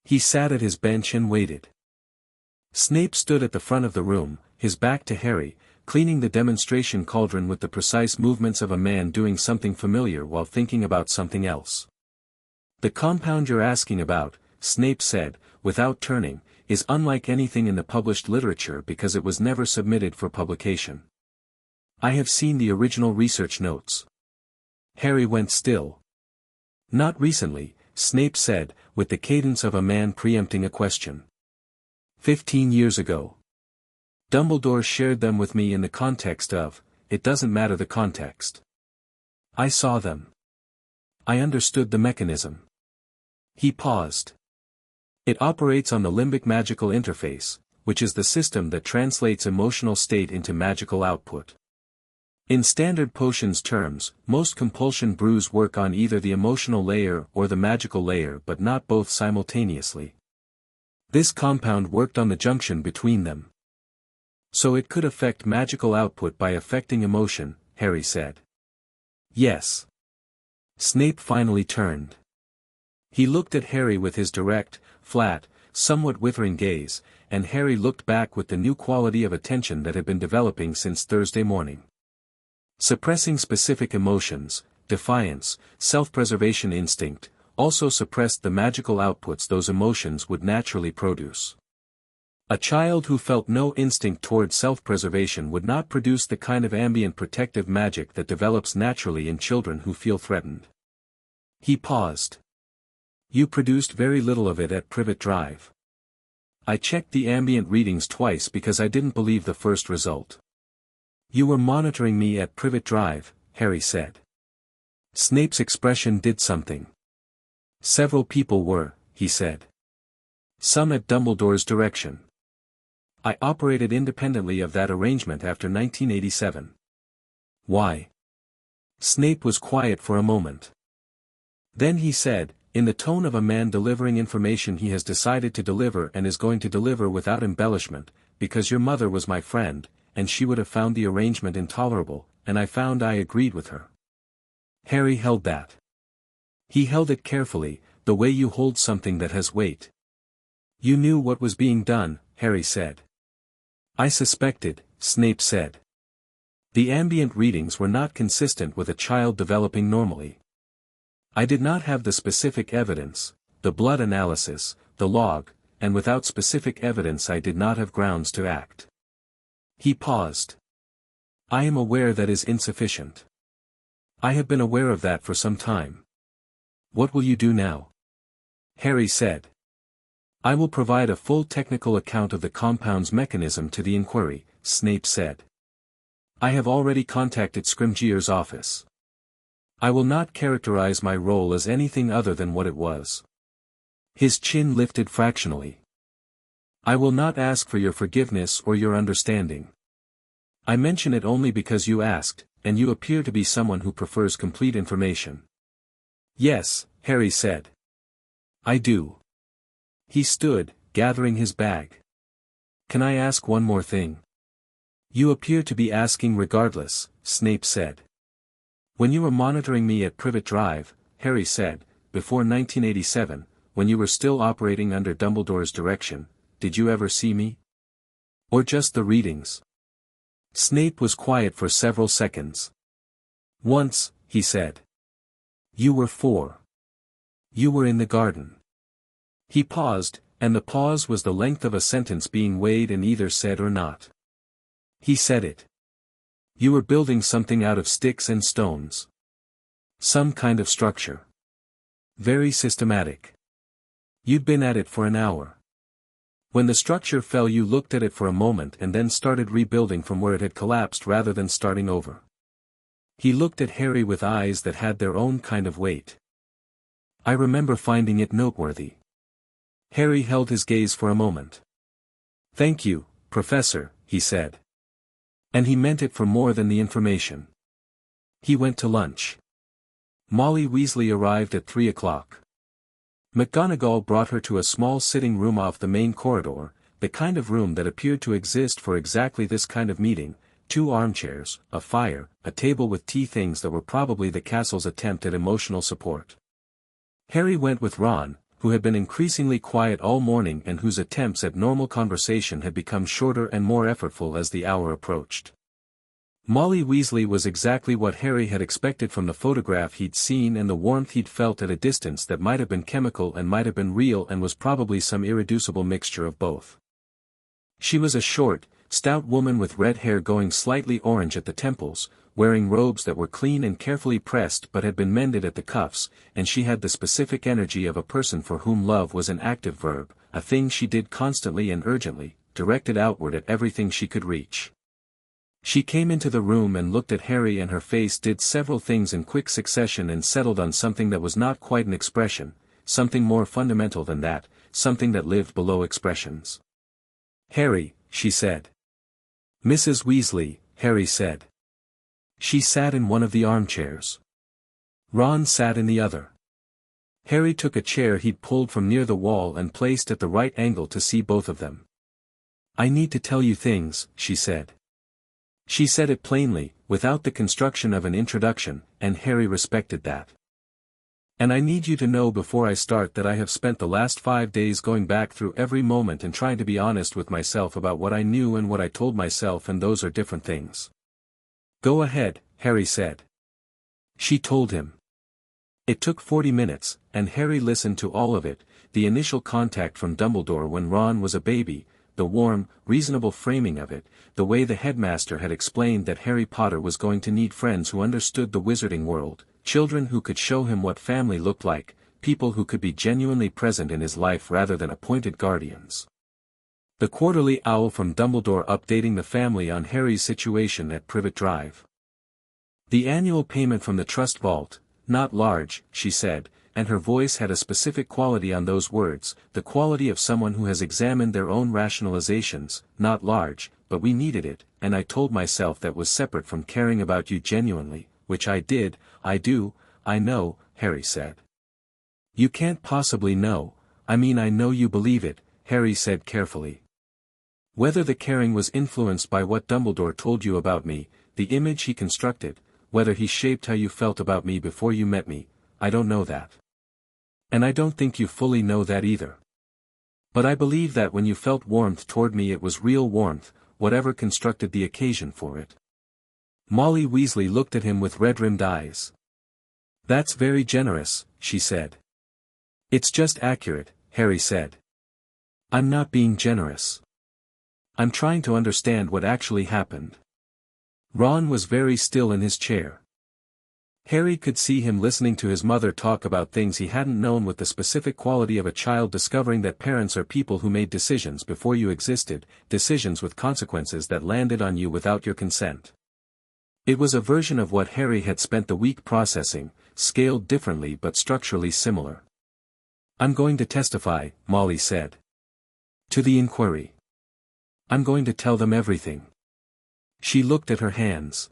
He sat at his bench and waited. Snape stood at the front of the room, his back to Harry, cleaning the demonstration cauldron with the precise movements of a man doing something familiar while thinking about something else. "The compound you're asking about," Snape said, without turning, "is unlike anything in the published literature because it was never submitted for publication. I have seen the original research notes." Harry went still. "Not recently," Snape said, with the cadence of a man preempting a question. 15 years ago. Dumbledore shared them with me in the context of, it doesn't matter the context. I saw them. I understood the mechanism." He paused. "It operates on the limbic magical interface, which is the system that translates emotional state into magical output. In standard potions terms, most compulsion brews work on either the emotional layer or the magical layer but not both simultaneously. This compound worked on the junction between them. So it could affect magical output by affecting emotion," Harry said. "Yes." Snape finally turned. He looked at Harry with his direct, flat, somewhat withering gaze, and Harry looked back with the new quality of attention that had been developing since Thursday morning. Suppressing specific emotions, defiance, self-preservation instinct, also suppressed the magical outputs those emotions would naturally produce. A child who felt no instinct toward self-preservation would not produce the kind of ambient protective magic that develops naturally in children who feel threatened. He paused. "You produced very little of it at Privet Drive. I checked the ambient readings twice because I didn't believe the first result." "You were monitoring me at Privet Drive," Harry said. Snape's expression did something. "Several people were," he said. "Some at Dumbledore's direction. I operated independently of that arrangement after 1987. "Why?" Snape was quiet for a moment. Then he said, in the tone of a man delivering information he has decided to deliver and is going to deliver without embellishment, "Because your mother was my friend, and she would have found the arrangement intolerable, and I found I agreed with her." Harry held that. He held it carefully, the way you hold something that has weight. "You knew what was being done," Harry said. "I suspected," Snape said. "The ambient readings were not consistent with a child developing normally. I did not have the specific evidence, the blood analysis, the log, and without specific evidence I did not have grounds to act." He paused. "I am aware that is insufficient. I have been aware of that for some time. What will you do now?" Harry said. "I will provide a full technical account of the compound's mechanism to the inquiry," Snape said. "I have already contacted Scrimgeour's office. I will not characterize my role as anything other than what it was." His chin lifted fractionally. "I will not ask for your forgiveness or your understanding. I mention it only because you asked, and you appear to be someone who prefers complete information." "Yes," Harry said. "I do." He stood, gathering his bag. "Can I ask one more thing?" "You appear to be asking regardless," Snape said. "When you were monitoring me at Privet Drive," Harry said, "before 1987, when you were still operating under Dumbledore's direction, did you ever see me? Or just the readings?" Snape was quiet for several seconds. "Once," he said. "You were 4. You were in the garden." He paused, and the pause was the length of a sentence being weighed and either said or not. He said it. "You were building something out of sticks and stones. Some kind of structure. Very systematic. You'd been at it for an hour. When the structure fell you looked at it for a moment and then started rebuilding from where it had collapsed rather than starting over." He looked at Harry with eyes that had their own kind of weight. "I remember finding it noteworthy." Harry held his gaze for a moment. "Thank you, Professor," he said. And he meant it for more than the information. He went to lunch. Molly Weasley arrived at 3 o'clock. McGonagall brought her to a small sitting room off the main corridor, the kind of room that appeared to exist for exactly this kind of meeting: 2 armchairs, a fire, a table with tea, things that were probably the castle's attempt at emotional support. Harry went with Ron, who had been increasingly quiet all morning and whose attempts at normal conversation had become shorter and more effortful as the hour approached. Molly Weasley was exactly what Harry had expected from the photograph he'd seen and the warmth he'd felt at a distance that might have been chemical and might have been real and was probably some irreducible mixture of both. She was a short, stout woman with red hair going slightly orange at the temples, wearing robes that were clean and carefully pressed but had been mended at the cuffs, and she had the specific energy of a person for whom love was an active verb, a thing she did constantly and urgently, directed outward at everything she could reach. She came into the room and looked at Harry, and her face did several things in quick succession and settled on something that was not quite an expression, something more fundamental than that, something that lived below expressions. "Harry," she said. "Mrs. Weasley," Harry said. She sat in one of the armchairs. Ron sat in the other. Harry took a chair he'd pulled from near the wall and placed at the right angle to see both of them. "I need to tell you things," she said. She said it plainly, without the construction of an introduction, and Harry respected that. "And I need you to know before I start that I have spent the last 5 days going back through every moment and trying to be honest with myself about what I knew and what I told myself, and those are different things." "Go ahead," Harry said. She told him. It took 40 minutes, and Harry listened to all of it: the initial contact from Dumbledore when Ron was a baby, the warm, reasonable framing of it, the way the headmaster had explained that Harry Potter was going to need friends who understood the wizarding world, children who could show him what family looked like, people who could be genuinely present in his life rather than appointed guardians. The quarterly owl from Dumbledore updating the family on Harry's situation at Privet Drive. The annual payment from the trust vault, not large, she said, and her voice had a specific quality on those words, the quality of someone who has examined their own rationalizations, not large, but we needed it, and I told myself that was separate from caring about you genuinely, which I did. I do, I know, Harry said. You can't possibly know, I mean I know you believe it, Harry said carefully. Whether the caring was influenced by what Dumbledore told you about me, the image he constructed, whether he shaped how you felt about me before you met me, I don't know that. And I don't think you fully know that either. But I believe that when you felt warmth toward me it was real warmth, whatever constructed the occasion for it. Molly Weasley looked at him with red-rimmed eyes. That's very generous, she said. It's just accurate, Harry said. I'm not being generous. I'm trying to understand what actually happened. Ron was very still in his chair. Harry could see him listening to his mother talk about things he hadn't known with the specific quality of a child discovering that parents are people who made decisions before you existed, decisions with consequences that landed on you without your consent. It was a version of what Harry had spent the week processing, scaled differently but structurally similar. I'm going to testify, Molly said. To the inquiry. I'm going to tell them everything. She looked at her hands.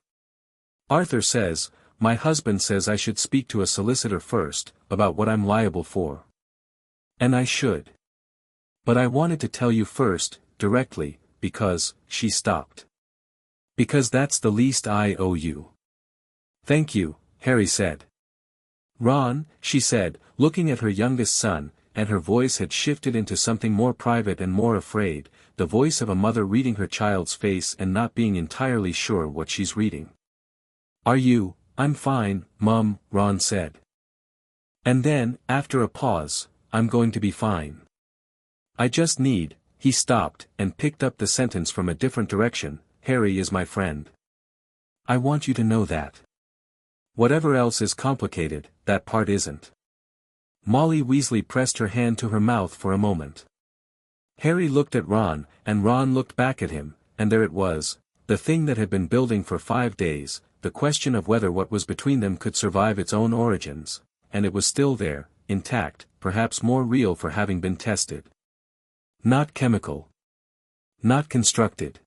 Arthur says, my husband says I should speak to a solicitor first, about what I'm liable for. And I should. But I wanted to tell you first, directly, because, she stopped. Because that's the least I owe you. Thank you, Harry said. Ron, she said, looking at her youngest son, and her voice had shifted into something more private and more afraid, the voice of a mother reading her child's face and not being entirely sure what she's reading. Are you? I'm fine, Mum, Ron said. And then, after a pause, I'm going to be fine. I just need, he stopped, and picked up the sentence from a different direction, Harry is my friend. I want you to know that. Whatever else is complicated, that part isn't. Molly Weasley pressed her hand to her mouth for a moment. Harry looked at Ron, and Ron looked back at him, and there it was, the thing that had been building for 5 days, the question of whether what was between them could survive its own origins, and it was still there, intact, perhaps more real for having been tested. Not chemical. Not constructed.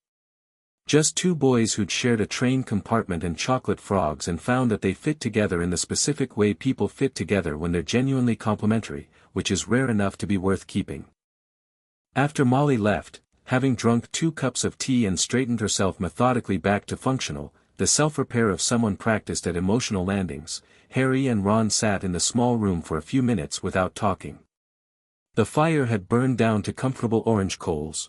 Just two boys who'd shared a train compartment and chocolate frogs and found that they fit together in the specific way people fit together when they're genuinely complementary, which is rare enough to be worth keeping. After Molly left, having drunk 2 cups of tea and straightened herself methodically back to functional, the self-repair of someone practiced at emotional landings, Harry and Ron sat in the small room for a few minutes without talking. The fire had burned down to comfortable orange coals.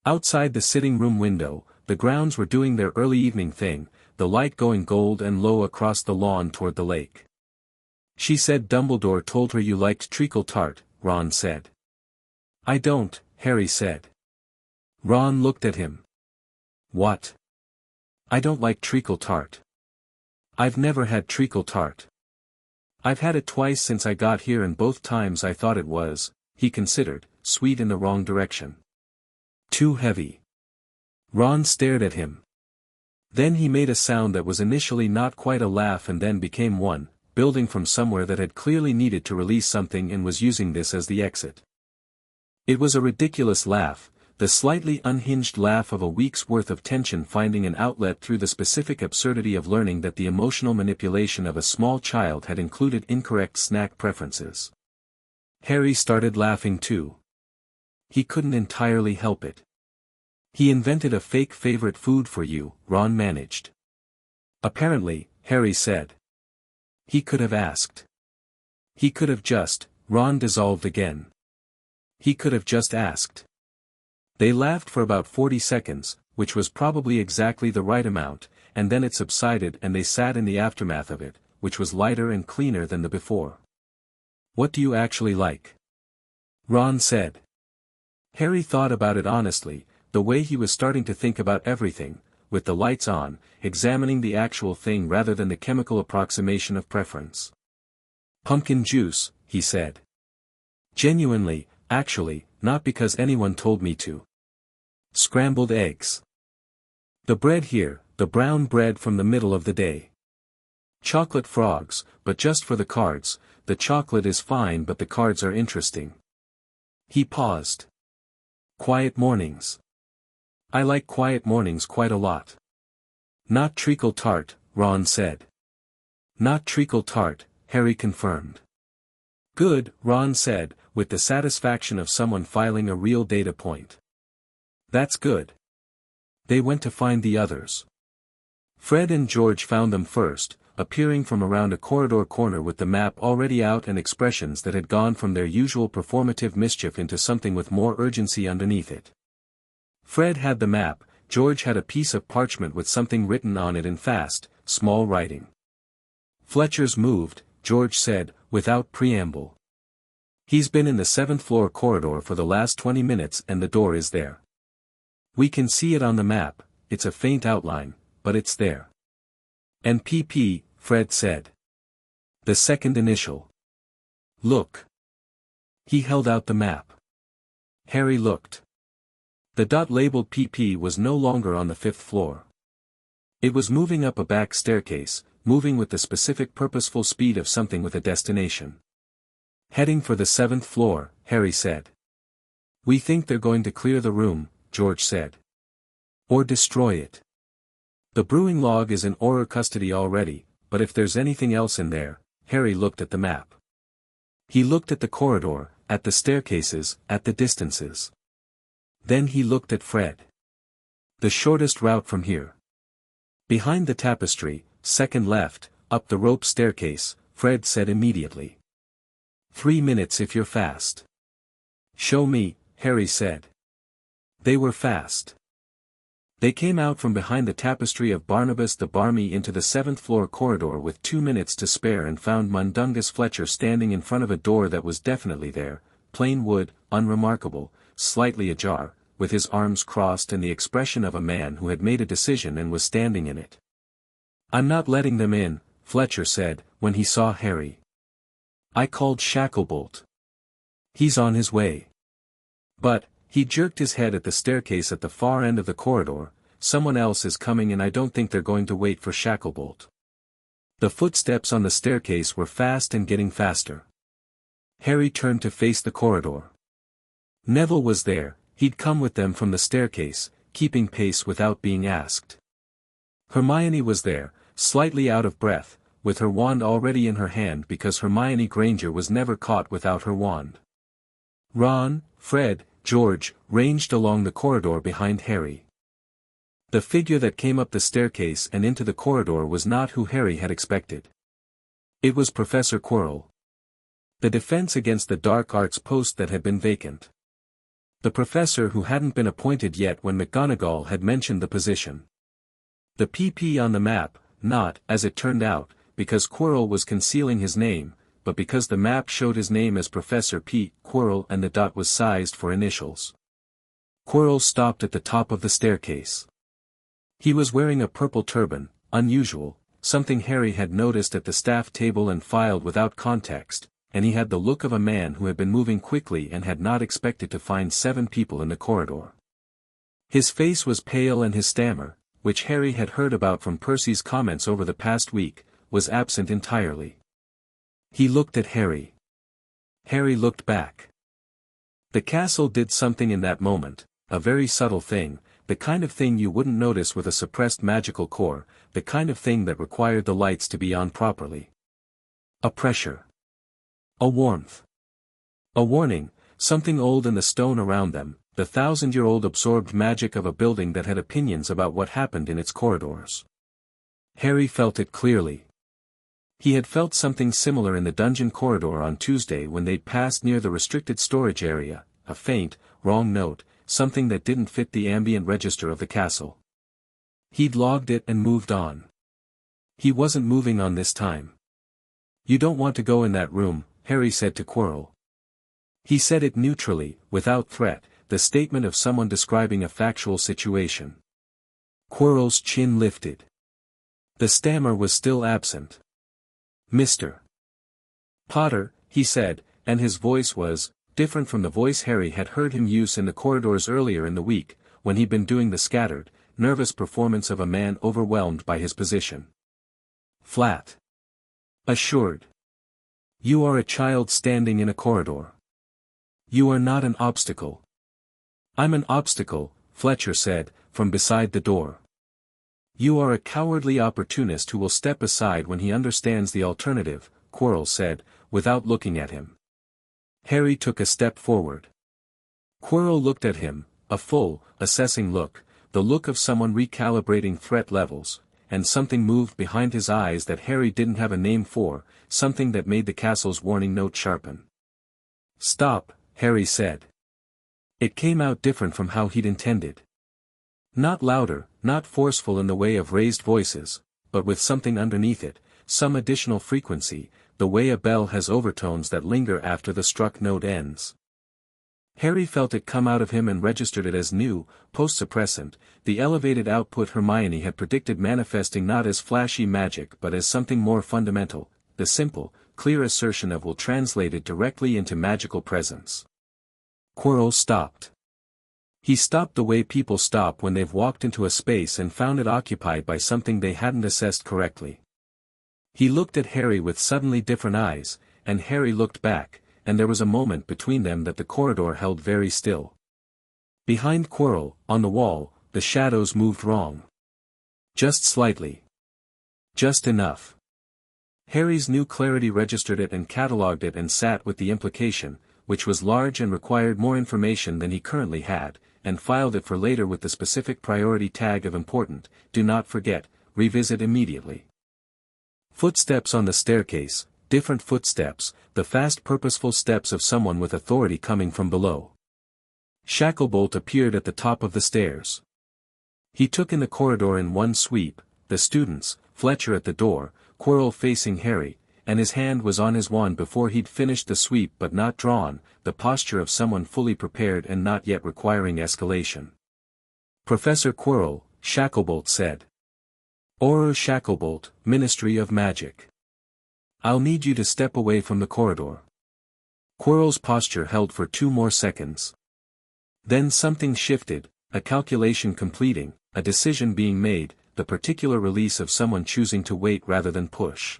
Outside the sitting room window, the grounds were doing their early evening thing, the light going gold and low across the lawn toward the lake. She said Dumbledore told her you liked treacle tart, Ron said. I don't, Harry said. Ron looked at him. What? I don't like treacle tart. I've never had treacle tart. I've had it twice since I got here and both times I thought it was, he considered, sweet in the wrong direction. Too heavy. Ron stared at him. Then he made a sound that was initially not quite a laugh and then became one, building from somewhere that had clearly needed to release something and was using this as the exit. It was a ridiculous laugh, the slightly unhinged laugh of a week's worth of tension finding an outlet through the specific absurdity of learning that the emotional manipulation of a small child had included incorrect snack preferences. Harry started laughing too. He couldn't entirely help it. He invented a fake favorite food for you, Ron managed. Apparently, Harry said. He could have asked. He could have just, Ron dissolved again. He could have just asked. They laughed for about 40 seconds, which was probably exactly the right amount, and then it subsided and they sat in the aftermath of it, which was lighter and cleaner than the before. What do you actually like? Ron said. Harry thought about it honestly, the way he was starting to think about everything, with the lights on, examining the actual thing rather than the chemical approximation of preference. Pumpkin juice, he said. Genuinely, actually, not because anyone told me to. Scrambled eggs. The bread here, the brown bread from the middle of the day. Chocolate frogs, but just for the cards, the chocolate is fine but the cards are interesting. He paused. Quiet mornings. I like quiet mornings quite a lot. Not treacle tart, Ron said. Not treacle tart, Harry confirmed. Good, Ron said, with the satisfaction of someone filing a real data point. That's good. They went to find the others. Fred and George found them first, appearing from around a corridor corner with the map already out and expressions that had gone from their usual performative mischief into something with more urgency underneath it. Fred had the map, George had a piece of parchment with something written on it in fast, small writing. Fletcher's moved, George said, without preamble. He's been in the 7th floor corridor for the last 20 minutes and the door is there. We can see it on the map, it's a faint outline, but it's there. And PP, Fred said. The second initial. Look. He held out the map. Harry looked. The dot labeled PP was no longer on the 5th floor. It was moving up a back staircase, moving with the specific purposeful speed of something with a destination. Heading for the 7th floor, Harry said. We think they're going to clear the room, George said. Or destroy it. The brewing log is in Auror custody already, but if there's anything else in there, Harry looked at the map. He looked at the corridor, at the staircases, at the distances. Then he looked at Fred. The shortest route from here. Behind the tapestry, second left, up the rope staircase, Fred said immediately. 3 minutes if you're fast. Show me, Harry said. They were fast. They came out from behind the tapestry of Barnabas the Barmy into the 7th floor corridor with 2 minutes to spare and found Mundungus Fletcher standing in front of a door that was definitely there, plain wood, unremarkable, slightly ajar, with his arms crossed and the expression of a man who had made a decision and was standing in it. I'm not letting them in, Fletcher said, when he saw Harry. I called Shacklebolt. He's on his way. But, he jerked his head at the staircase at the far end of the corridor, someone else is coming and I don't think they're going to wait for Shacklebolt. The footsteps on the staircase were fast and getting faster. Harry turned to face the corridor. Neville was there, he'd come with them from the staircase, keeping pace without being asked. Hermione was there, slightly out of breath, with her wand already in her hand because Hermione Granger was never caught without her wand. Ron, Fred, George, ranged along the corridor behind Harry. The figure that came up the staircase and into the corridor was not who Harry had expected. It was Professor Quirrell. The defense against the dark arts post that had been vacant. The professor who hadn't been appointed yet when McGonagall had mentioned the position. The PP on the map, not, as it turned out, because Quirrell was concealing his name, but because the map showed his name as Professor P. Quirrell and the dot was sized for initials. Quirrell stopped at the top of the staircase. He was wearing a purple turban, unusual, something Harry had noticed at the staff table and filed without context, and he had the look of a man who had been moving quickly and had not expected to find 7 people in the corridor. His face was pale and his stammer, which Harry had heard about from Percy's comments over the past week, was absent entirely. He looked at Harry. Harry looked back. The castle did something in that moment, a very subtle thing, the kind of thing you wouldn't notice with a suppressed magical core, the kind of thing that required the lights to be on properly. A pressure. A warmth. A warning, something old in the stone around them, the 1,000-year-old absorbed magic of a building that had opinions about what happened in its corridors. Harry felt it clearly. He had felt something similar in the dungeon corridor on Tuesday when they'd passed near the restricted storage area, a faint, wrong note, something that didn't fit the ambient register of the castle. He'd logged it and moved on. He wasn't moving on this time. "You don't want to go in that room," Harry said to Quirrell. He said it neutrally, without threat, the statement of someone describing a factual situation. Quirrell's chin lifted. The stammer was still absent. "Mr. Potter," he said, and his voice was different from the voice Harry had heard him use in the corridors earlier in the week, when he'd been doing the scattered, nervous performance of a man overwhelmed by his position. Flat. Assured. "You are a child standing in a corridor. You are not an obstacle." "I'm an obstacle," Fletcher said, from beside the door. "You are a cowardly opportunist who will step aside when he understands the alternative," Quirrell said, without looking at him. Harry took a step forward. Quirrell looked at him, a full, assessing look, the look of someone recalibrating threat levels, and something moved behind his eyes that Harry didn't have a name for, something that made the castle's warning note sharpen. "Stop," Harry said. It came out different from how he'd intended. Not louder, not forceful in the way of raised voices, but with something underneath it, some additional frequency, the way a bell has overtones that linger after the struck note ends. Harry felt it come out of him and registered it as new, post-suppressant, the elevated output Hermione had predicted manifesting not as flashy magic but as something more fundamental, the simple, clear assertion of will translated directly into magical presence. Quirrell stopped. He stopped the way people stop when they've walked into a space and found it occupied by something they hadn't assessed correctly. He looked at Harry with suddenly different eyes, and Harry looked back, and there was a moment between them that the corridor held very still. Behind Quirrell, on the wall, the shadows moved wrong. Just slightly. Just enough. Harry's new clarity registered it and catalogued it and sat with the implication, which was large and required more information than he currently had, and filed it for later with the specific priority tag of important, do not forget, revisit immediately. Footsteps on the staircase, different footsteps, the fast purposeful steps of someone with authority coming from below. Shacklebolt appeared at the top of the stairs. He took in the corridor in one sweep, the students, Fletcher at the door, Quirrell facing Harry, and his hand was on his wand before he'd finished the sweep but not drawn, the posture of someone fully prepared and not yet requiring escalation. "Professor Quirrell," Shacklebolt said. "Auror Shacklebolt, Ministry of Magic. I'll need you to step away from the corridor." Quirrell's posture held for 2 more seconds. Then something shifted, a calculation completing, a decision being made, the particular release of someone choosing to wait rather than push.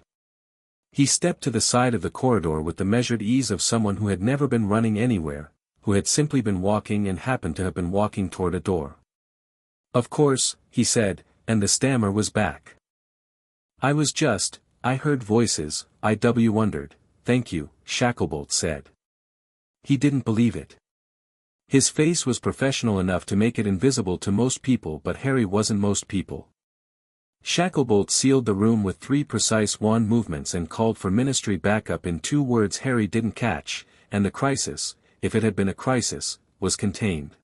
He stepped to the side of the corridor with the measured ease of someone who had never been running anywhere, who had simply been walking and happened to have been walking toward a door. Of course, he said, and the stammer was back. I heard voices, I.W. wondered. Thank you, Shacklebolt said. He didn't believe it. His face was professional enough to make it invisible to most people, but Harry wasn't most people. Shacklebolt sealed the room with 3 precise wand movements and called for ministry backup in 2 words Harry didn't catch, and the crisis, if it had been a crisis, was contained.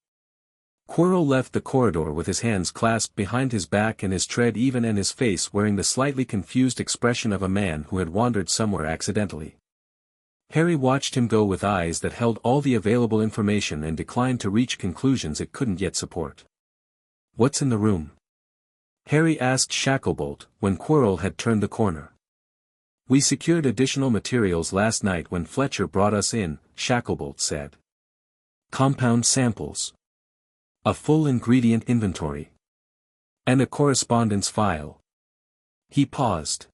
Quirrell left the corridor with his hands clasped behind his back and his tread even and his face wearing the slightly confused expression of a man who had wandered somewhere accidentally. Harry watched him go with eyes that held all the available information and declined to reach conclusions it couldn't yet support. "What's in the room?" Harry asked Shacklebolt, when Quirrell had turned the corner. "We secured additional materials last night when Fletcher brought us in," Shacklebolt said. "Compound samples. A full ingredient inventory. And a correspondence file." He paused.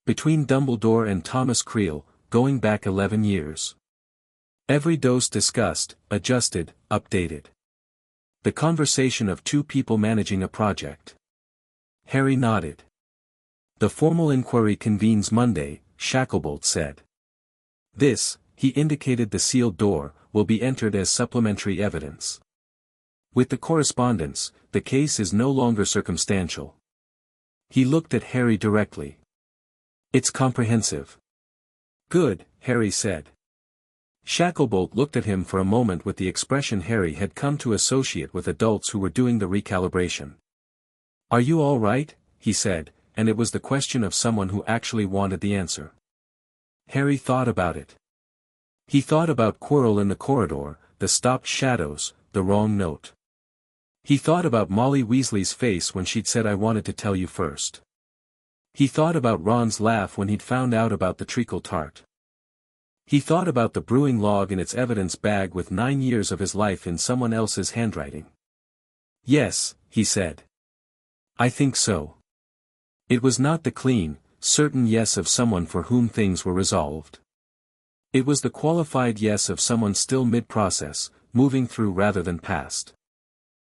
"Between Dumbledore and Thomas Creel, going back 11 years. Every dose discussed, adjusted, updated. The conversation of 2 people managing a project." Harry nodded. "The formal inquiry convenes Monday," Shacklebolt said. "This," he indicated the sealed door, "will be entered as supplementary evidence. With the correspondence, the case is no longer circumstantial." He looked at Harry directly. "It's comprehensive." "Good," Harry said. Shacklebolt looked at him for a moment with the expression Harry had come to associate with adults who were doing the recalibration. "Are you all right?" he said, and it was the question of someone who actually wanted the answer. Harry thought about it. He thought about Quirrell in the corridor, the stopped shadows, the wrong note. He thought about Molly Weasley's face when she'd said "I wanted to tell you first." He thought about Ron's laugh when he'd found out about the treacle tart. He thought about the brewing log in its evidence bag with 9 years of his life in someone else's handwriting. "Yes," he said. "I think so." It was not the clean, certain yes of someone for whom things were resolved. It was the qualified yes of someone still mid-process, moving through rather than past.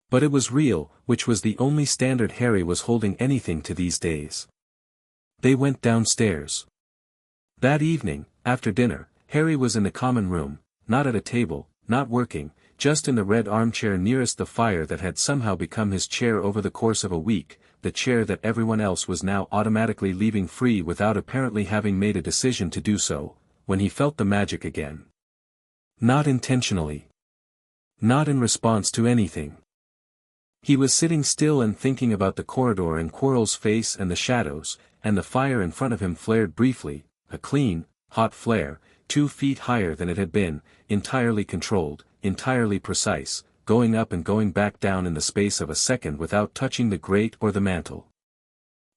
But it was real, which was the only standard Harry was holding anything to these days. They went downstairs. That evening, after dinner, Harry was in the common room, not at a table, not working, just in the red armchair nearest the fire that had somehow become his chair over the course of a week, the chair that everyone else was now automatically leaving free without apparently having made a decision to do so, when he felt the magic again. Not intentionally. Not in response to anything. He was sitting still and thinking about the corridor and Quirrell's face and the shadows, and the fire in front of him flared briefly, a clean, hot flare, 2 feet higher than it had been, entirely controlled, entirely precise, going up and going back down in the space of a second without touching the grate or the mantel.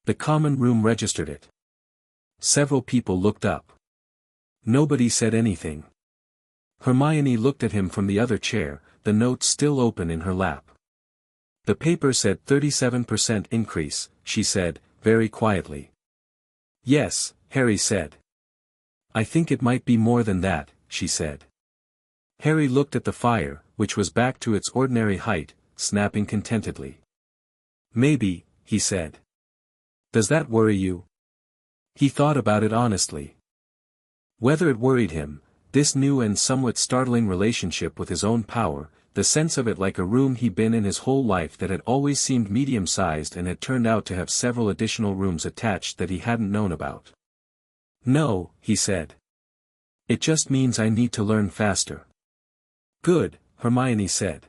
The common room registered it. Several people looked up. Nobody said anything. Hermione looked at him from the other chair, the note still open in her lap. "The paper said 37% increase," she said, very quietly. "Yes," Harry said. "I think it might be more than that," she said. Harry looked at the fire, which was back to its ordinary height, snapping contentedly. "Maybe," he said. "Does that worry you?" He thought about it honestly. Whether it worried him, this new and somewhat startling relationship with his own power, the sense of it like a room he'd been in his whole life that had always seemed medium-sized and had turned out to have several additional rooms attached that he hadn't known about. "No," he said. "It just means I need to learn faster." "Good," Hermione said.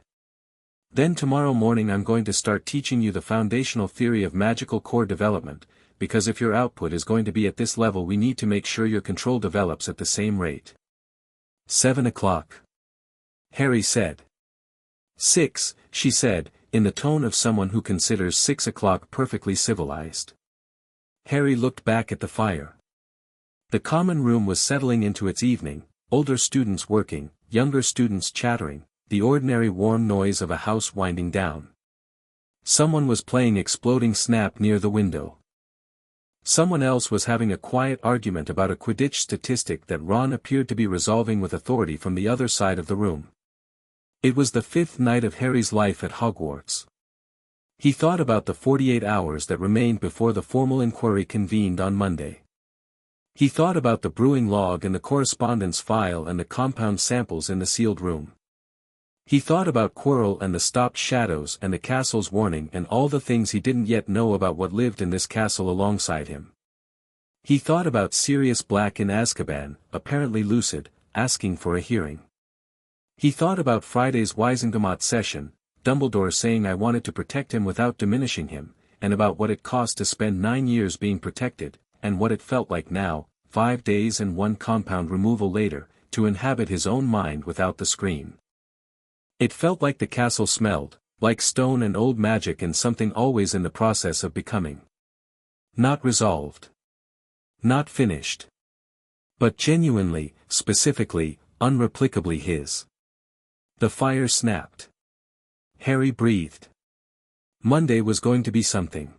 "Then tomorrow morning I'm going to start teaching you the foundational theory of magical core development, because if your output is going to be at this level we need to make sure your control develops at the same rate." 7 o'clock. Harry said. 6, she said, in the tone of someone who considers 6 o'clock perfectly civilized. Harry looked back at the fire. The common room was settling into its evening, older students working, younger students chattering, the ordinary warm noise of a house winding down. Someone was playing Exploding Snap near the window. Someone else was having a quiet argument about a Quidditch statistic that Ron appeared to be resolving with authority from the other side of the room. It was the 5th night of Harry's life at Hogwarts. He thought about the 48 hours that remained before the formal inquiry convened on Monday. He thought about the brewing log and the correspondence file and the compound samples in the sealed room. He thought about Quirrell and the stopped shadows and the castle's warning and all the things he didn't yet know about what lived in this castle alongside him. He thought about Sirius Black in Azkaban, apparently lucid, asking for a hearing. He thought about Friday's Wisengamot session, Dumbledore saying I wanted to protect him without diminishing him, and about what it cost to spend 9 years being protected, and what it felt like now, 5 days and 1 compound removal later, to inhabit his own mind without the screen. It felt like the castle smelled, like stone and old magic and something always in the process of becoming. Not resolved. Not finished. But genuinely, specifically, unreplicably his. The fire snapped. Harry breathed. Monday was going to be something.